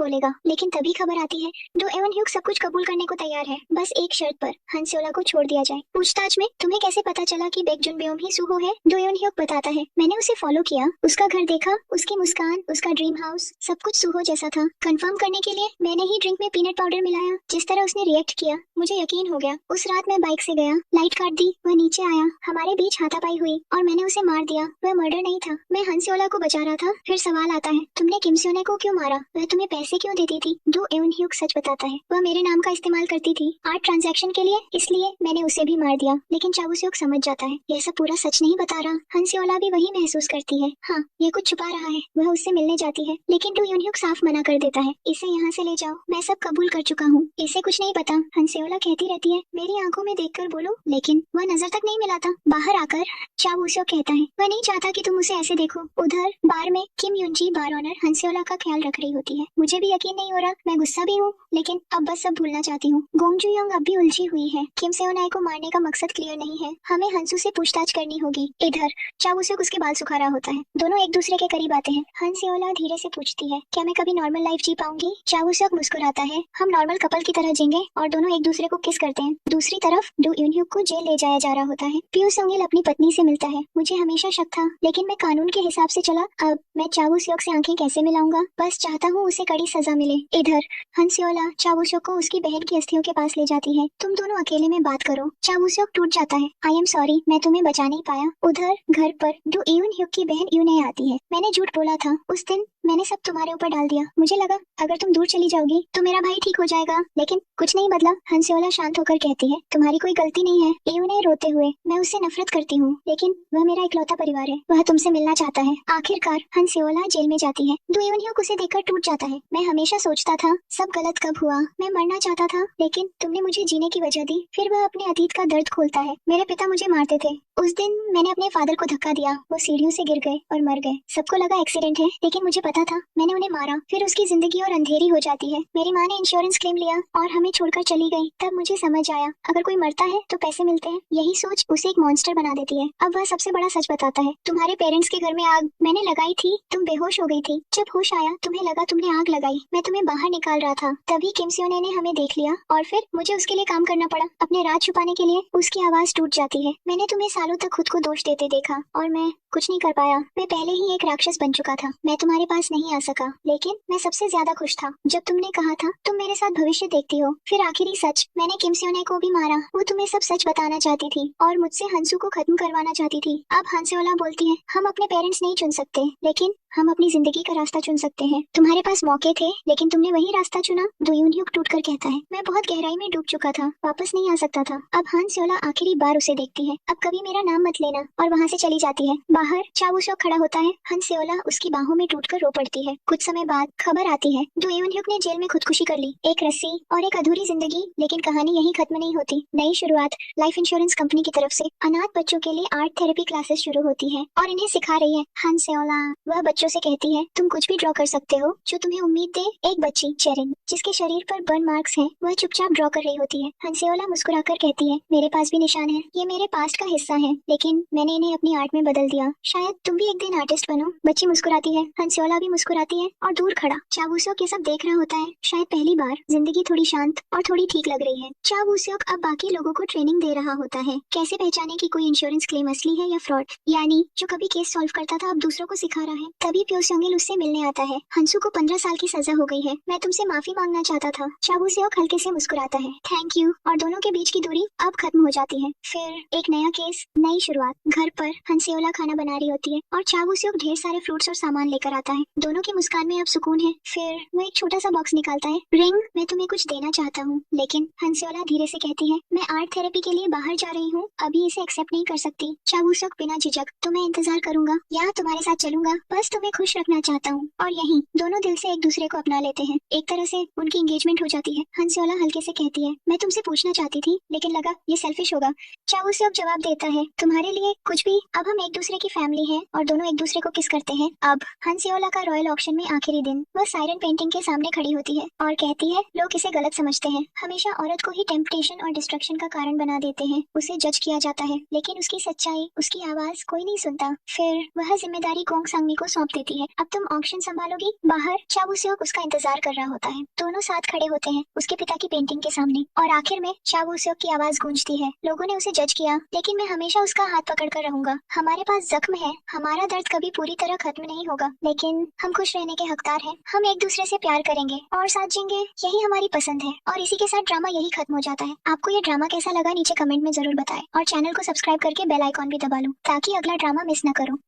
बोलेगा। लेकिन तभी खबर आती है डू यून ह्यूक सब कुछ कबूल करने को तैयार है, बस एक शर्त पर, हंसियोला को छोड़ दिया जाए। पूछताछ में तुम्हें कैसे पता चला कि बेकजुन बेओम ही सुहो है? डू यून ह्यूक बताता है मैंने उसे फॉलो किया, उसका घर देखा, उसकी मुस्कान, उसका ड्रीम हाउस, सब कुछ सुहो जैसा था। कंफर्म करने के लिए मैंने ही ड्रिंक में पीनट पाउडर मिलाया। जिस तरह उसने रिएक्ट किया मुझे यकीन हो गया। उस रात मैं बाइक से गया, लाइट काट दी, वह नीचे आया, हमारे बीच हाथापाई हुई और मैंने उसे मार दिया। वह मर्डर नहीं था, मैं हंसियोला को बचा रहा था। फिर सवाल आता है तुमने किम स्योने को क्यों मारा? वह तुम्हें पैसे क्यों देती थी? डू यून ह्यूक सच बताता है वह मेरे नाम का इस्तेमाल करती थी आर्ट ट्रांजैक्शन के लिए, इसलिए मैंने उसे भी मार दिया। लेकिन चावुसोक समझ जाता है यह सब पूरा सच नहीं बता रहा। हंसियोला भी वही महसूस करती है, हाँ ये कुछ छुपा रहा है। वह उससे मिलने जाती है लेकिन डू यून ह्यूक साफ मना कर देता है, इसे यहाँ से ले जाओ, मैं सब कबूल कर चुका हूँ, इसे कुछ नहीं पता। हंसियोला कहती रहती है मेरी आंखों में देखकर बोलो, लेकिन वह नजर तक नहीं मिलाता। बाहर आकर चावुसोक कहता है वह नहीं चाहता कि तुम उसे ऐसे देखो। उधर बार में किम युनजी बार ऑनर हंसियोला का ख्याल रख रही होती है। मुझे भी यकीन नहीं हो रहा, मैं गुस्सा भी हूँ लेकिन अब बस सब भूलना चाहती हूँ। गोंगजू यंग अब भी उलझी हुई है, किम सेओनाई को मारने का मकसद क्लियर नहीं है, हमें हंसू से पूछताछ करनी होगी। इधर चावुसोक उसके बाल सुखा रहा होता है, दोनों एक दूसरे के करीब आते हैं। हंसियोला धीरे से पूछती है क्या मैं कभी नॉर्मल लाइफ जी पाऊंगी? चावुसोक मुस्कुराता है, हम नॉर्मल कपल की तरह जिएंगे, और दोनों एक दूसरे को किस करते हैं। दूसरी तरफ डू यून ह्यूक को जेल ले जाया जा रहा होता है। पियो सोंगेल अपनी पत्नी से मिलता है, मुझे हमेशा शक था लेकिन मैं कानून के हिसाब से चला, अब मैं चावुसोक से आंखें कैसे मिलाऊंगा? बस चाहता हूँ उसे कड़ी सजा मिले। इधर हंसियोला चावुसोक को उसकी बहन की अस्थियों के पास ले जाती है, तुम दोनों अकेले में बात करो। चावुसोक टूट जाता है, आई एम सॉरी मैं तुम्हें बचा नहीं पाया। उधर घर पर डू यून ह्यूक की बहन यूने आती है, मैंने झूठ बोला था, उस दिन मैंने सब तुम्हारे ऊपर डाल दिया, मुझे लगा अगर तुम दूर चली जाओगी तो मेरा भाई ठीक हो जाएगा, लेकिन कुछ नहीं बदला। हंसियोला शांत होकर कहती है तुम्हारी कोई गलती नहीं है। यूने रोते हुए, मैं उससे नफरत करती हूँ लेकिन वह मेरा इकलौता परिवार है, वह तुमसे मिलना चाहता है। आखिरकार हंसियोला जेल में जाती है। डू यून ह्यूक उसे देखकर टूट जाता है, मैं हमेशा सोचता था सब गलत कब हुआ, मैं मरना चाहता था लेकिन तुमने मुझे जीने की वजह दी। फिर वह अपने अतीत का दर्द खोलता है, मेरे पिता मुझे मारते थे, उस दिन मैंने अपने फादर को धक्का दिया, वो सीढ़ियों से गिर गए और मर गए, सबको लगा एक्सीडेंट है लेकिन मुझे पता था मैंने उन्हें मारा। फिर उसकी जिंदगी और अंधेरी हो जाती है, मेरी माँ ने इंश्योरेंस क्लेम लिया और हमें छोड़कर चली गई। तब मुझे समझ आया अगर कोई मरता है तो पैसे मिलते हैं, यही सोच उसे एक मॉन्स्टर बना देती है। अब वह सबसे बड़ा सच बताता है, तुम्हारे पेरेंट्स के घर में आग मैंने लगाई थी, तुम बेहोश हो गई थी, जब होश आया तुम्हें लगा तुमने आग लगाई, मैं तुम्हें बाहर निकाल रहा था, तभी किम स्योने ने हमें देख लिया और फिर मुझे उसके लिए काम करना पड़ा, अपने राज छुपाने के लिए। उसकी आवाज टूट जाती है, मैंने तुम्हें सालों तक खुद को दोष देते देखा और मैं कुछ नहीं कर पाया, मैं पहले ही एक राक्षस बन चुका था, मैं तुम्हारे पास नहीं आ सका, लेकिन मैं सबसे ज्यादा खुश था जब तुमने कहा था तुम मेरे साथ भविष्य देखती हो। फिर आखिरी सच, मैंने किम स्योने को भी मारा, वो तुम्हें सब सच बताना चाहती थी और मुझसे हंसू को खत्म करवाना चाहती थी। अब हंसियोला बोलती है हम अपने पेरेंट्स नहीं चुन सकते लेकिन हम अपनी जिंदगी का रास्ता चुन सकते हैं, तुम्हारे पास मौके थे लेकिन तुमने वही रास्ता चुना। डू यून ह्यूक टूटकर कहता है मैं बहुत गहराई में डूब चुका था, वापस नहीं आ सकता था। अब हंसियोला आखिरी बार उसे देखती है, अब कभी मेरा नाम मत लेना, और वहाँ से चली जाती है। बाहर चावुसोक खड़ा होता है, हंसियोला उसकी बाहों में टूटकर रो पड़ती है। कुछ समय बाद खबर आती है डू यून ह्यूक ने जेल में खुदकुशी कर ली, एक रस्सी और एक अधूरी जिंदगी, लेकिन कहानी यही खत्म नहीं होती। नई शुरुआत लाइफ इंश्योरेंस कंपनी की तरफ से अनाथ बच्चों के लिए आर्ट थेरेपी क्लासेस शुरू होती है और इन्हें सिखा रही है हंसियोला। वह बच्चों से कहती है तुम कुछ भी ड्रॉ कर सकते हो जो तुम्हें उम्मीद दे। एक बच्ची चेरिन जिसके शरीर पर बर्न मार्क्स हैं, वह चुपचाप ड्रॉ कर रही होती है। हंसियोला मुस्कुराकर कहती है मेरे पास भी निशान है, ये मेरे पास्ट का हिस्सा है लेकिन मैंने इन्हें अपनी आर्ट में बदल दिया। शायद तुम भी एक दिन आर्टिस्ट बनो। बच्ची मुस्कुराती है, हंसियोला भी मुस्कुराती है और दूर खड़ा चावूसोक ये सब देख रहा होता है। शायद पहली बार जिंदगी थोड़ी शांत और थोड़ी ठीक लग रही है। चावूसोक अब बाकी लोगों को ट्रेनिंग दे रहा होता है, कैसे पहचाने कि कोई इंश्योरेंस क्लेम असली है या फ्रॉड। यानी जो कभी केस सॉल्व करता था अब दूसरों को सिखा रहा है। तभी प्योसयोंगिल उससे मिलने आता है। हंसू को 15 साल की सजा हो गई है, मैं तुमसे माफी मांगना चाहता था। चावूसोक हल्के से मुस्कुराता है, थैंक यू, और दोनों के बीच की दूरी अब खत्म हो जाती है। फिर एक नया केस, नई शुरुआत। घर पर हंसियोला खाना बना रही होती है और चावूसोक ढेर सारे फ्रूट्स और सामान लेकर आता है। दोनों की मुस्कान में अब सुकून है। फिर वो एक छोटा सा बॉक्स निकालता है। रिंग, मैं तुम्हें कुछ देना चाहता हूँ। लेकिन हंसियोला धीरे से कहती है, मैं आर्ट थेरेपी के लिए बाहर जा रही हूँ, अभी इसे एक्सेप्ट नहीं कर सकती। चावूसोक बिना झिझक, तो मैं इंतजार करूंगा या तुम्हारे साथ चलूंगा, बस तुम्हें खुश रखना चाहता हूँ। और यही दोनों दिल से एक दूसरे को अपना लेते हैं। एक तरह से उनकी एंगेजमेंट हो जाती है। हंसियोला हल्के से कहती है, मैं तुमसे पूछना चाहती थी लेकिन लगा ये सेल्फिश होगा। चावूसोक जवाब देता है, तुम्हारे लिए कुछ भी, अब हम एक दूसरे की फैमिली हैं और दोनों एक दूसरे को किस करते हैं। अब हंसियोला का रॉयल ऑक्शन में आखिरी दिन, वह साइरन पेंटिंग के सामने खड़ी होती है और कहती है, लोग इसे गलत समझते हैं, हमेशा औरत को ही टेम्पटेशन और डिस्ट्रक्शन का कारण बना देते हैं, उसे जज किया जाता है, लेकिन उसकी सच्चाई, उसकी आवाज कोई नहीं सुनता। फिर वह जिम्मेदारी गोंग सांगमी को सौंप देती है, अब तुम ऑक्शन संभालोगी। बाहर चावूसोक उसका इंतजार कर रहा होता है। दोनों साथ खड़े होते हैं उसके पिता की पेंटिंग के सामने और आखिर में चावूसोक की आवाज गूंजती है, लोगों ने उसे जज किया लेकिन मैं हमेशा उसका हाथ पकड़कर रहूंगा। हमारे पास जख्म है, हमारा दर्द कभी पूरी तरह खत्म नहीं होगा, लेकिन हम खुश रहने के हकदार हैं। हम एक दूसरे से प्यार करेंगे और साथ जिएंगे, यही हमारी पसंद है। और इसी के साथ ड्रामा यही खत्म हो जाता है। आपको ये ड्रामा कैसा लगा नीचे कमेंट में जरूर बताएं और चैनल को सब्सक्राइब करके बेल आइकॉन भी दबा लो ताकि अगला ड्रामा मिस न करो।